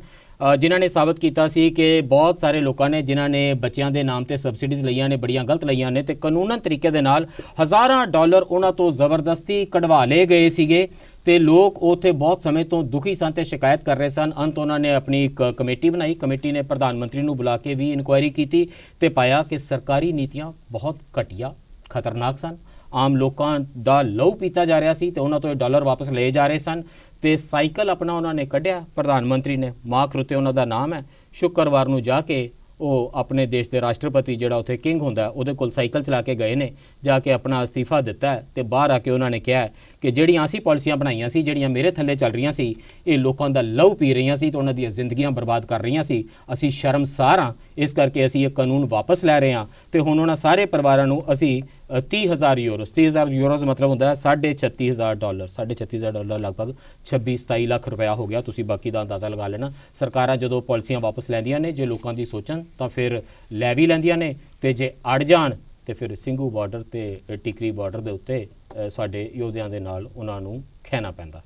A: ਜਿਨ੍ਹਾਂ ਨੇ ਸਾਬਤ ਕੀਤਾ ਸੀ ਕਿ ਬਹੁਤ ਸਾਰੇ ਲੋਕਾਂ ਨੇ ਜਿਨ੍ਹਾਂ ਨੇ ਬੱਚਿਆਂ ਦੇ ਨਾਮ ਤੇ ਸਬਸਿਡੀਜ਼ ਲਈਆਂ ਨੇ ਬੜੀਆਂ ਗਲਤ ਲਈਆਂ ਨੇ ਤੇ ਕਾਨੂੰਨਨ ਤਰੀਕੇ ਦੇ ਨਾਲ ਹਜ਼ਾਰਾਂ ਡਾਲਰ ਉਹਨਾਂ ਤੋਂ ਜ਼ਬਰਦਸਤੀ ਕਢਵਾ ਲਏ ਗਏ ਸੀਗੇ ਤੇ ਲੋਕ ਉੱਥੇ ਬਹੁਤ ਸਮੇਂ ਤੋਂ ਦੁਖੀ ਸਨ ਤੇ ਸ਼ਿਕਾਇਤ ਕਰ ਰਹੇ ਸਨ। ਅੰਤ ਉਹਨਾਂ ਨੇ ਆਪਣੀ ਇੱਕ ਕਮੇਟੀ ਬਣਾਈ। ਕਮੇਟੀ ਨੇ ਪ੍ਰਧਾਨ ਮੰਤਰੀ ਨੂੰ ਬੁਲਾ ਕੇ ਵੀ ਇਨਕੁਆਇਰੀ ਕੀਤੀ ਤੇ ਪਾਇਆ ਕਿ ਸਰਕਾਰੀ ਨੀਤੀਆਂ ਬਹੁਤ ਘਟੀਆ ਖਤਰਨਾਕ ਸਨ। ਆਮ ਲੋਕਾਂ ਦਾ ਲਹੂ ਪੀਤਾ ਜਾ ਰਿਹਾ ਸੀ ਤੇ ਉਹਨਾਂ ਤੋਂ ਇਹ ਡਾਲਰ ਵਾਪਸ ਲਏ ਜਾ ਰਹੇ ਸਨ ਤੇ ਸਾਈਕਲ ਆਪਣਾ ਉਹਨਾਂ ਨੇ ਕੱਢਿਆ। ਪ੍ਰਧਾਨ ਮੰਤਰੀ ਨੇ, ਮਾਰਕ ਰੁਤੇ ਉਹਨਾਂ ਦਾ ਨਾਮ ਹੈ, ਸ਼ੁੱਕਰਵਾਰ ਨੂੰ ਜਾ ਕੇ ਉਹ ਆਪਣੇ ਦੇਸ਼ ਦੇ ਰਾਸ਼ਟਰਪਤੀ ਜਿਹੜਾ ਉੱਥੇ ਕਿੰਗ ਹੁੰਦਾ ਉਹਦੇ ਕੋਲ ਸਾਈਕਲ ਚਲਾ ਕੇ ਗਏ ਨੇ, ਜਾ ਕੇ ਆਪਣਾ ਅਸਤੀਫਾ ਦਿੱਤਾ ਤੇ ਬਾਹਰ ਆ ਕੇ ਉਹਨਾਂ ਨੇ ਕਿਹਾ ਕਿ ਜਿਹੜੀਆਂ ਅਸੀਂ ਪਾਲਿਸੀਆਂ ਬਣਾਈਆਂ ਸੀ, ਜਿਹੜੀਆਂ ਮੇਰੇ ਥੱਲੇ ਚੱਲ ਰਹੀਆਂ ਸੀ, ਇਹ ਲੋਕਾਂ ਦਾ ਲਹੂ ਪੀ ਰਹੀਆਂ ਸੀ ਤੇ ਉਹਨਾਂ ਦੀਆਂ ਜ਼ਿੰਦਗੀਆਂ ਬਰਬਾਦ ਕਰ ਰਹੀਆਂ ਸੀ। ਅਸੀਂ ਸ਼ਰਮਸਾਰ ਹਾਂ, ਇਸ ਕਰਕੇ ਅਸੀਂ ਇਹ ਕਾਨੂੰਨ ਵਾਪਸ ਲੈ ਰਹੇ ਹਾਂ ਤੇ ਹੁਣ ਉਹਨਾਂ ਸਾਰੇ ਪਰਿਵਾਰਾਂ ਨੂੰ ਅਸੀਂ 30,000 ਯੂਰੋਜ਼, 30,000 ਯੂਰੋਜ਼ ਮਤਲਬ ਹੁੰਦਾ ਹੈ $36,000, $36,000 ਲਗਭਗ 26-27 ਲੱਖ ਰੁਪਇਆ ਹੋ ਗਿਆ। ਤੁਸੀਂ ਬਾਕੀ ਦਾ ਅੰਦਾਜ਼ਾ ਲਗਾ ਲੈਣਾ। ਸਰਕਾਰਾਂ ਜਦੋਂ ਪਾਲਿਸੀਆਂ ਵਾਪਸ ਲੈਂਦੀਆਂ ਨੇ, ਜੇ ਲੋਕਾਂ ਦੀ ਸੋਚਣ ਤਾਂ ਫਿਰ ਲੈ ਵੀ ਲੈਂਦੀਆਂ ਨੇ, ਤੇ ਜੇ ਅੜ ਜਾਣ ਤੇ ਫਿਰ ਸਿੰਘੂ ਬਾਰਡਰ ਤੇ ਟਿਕਰੀ ਬਾਰਡਰ ਦੇ ਉੱਤੇ ਸਾਡੇ ਯੋਧਿਆਂ ਦੇ ਨਾਲ ਉਹਨਾਂ ਨੂੰ ਖਹਿਣਾ ਪੈਂਦਾ।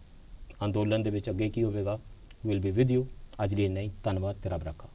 A: ਅੰਦੋਲਨ ਦੇ ਵਿੱਚ ਅੱਗੇ ਕੀ ਹੋਵੇਗਾ, ਵਿਲ ਬੀ ਵਿਦ ਯੂ। ਅੱਜ ਲਈ ਨਹੀਂ, ਧੰਨਵਾਦ, ਤੇਰਾ ਬਰਾਕਾ।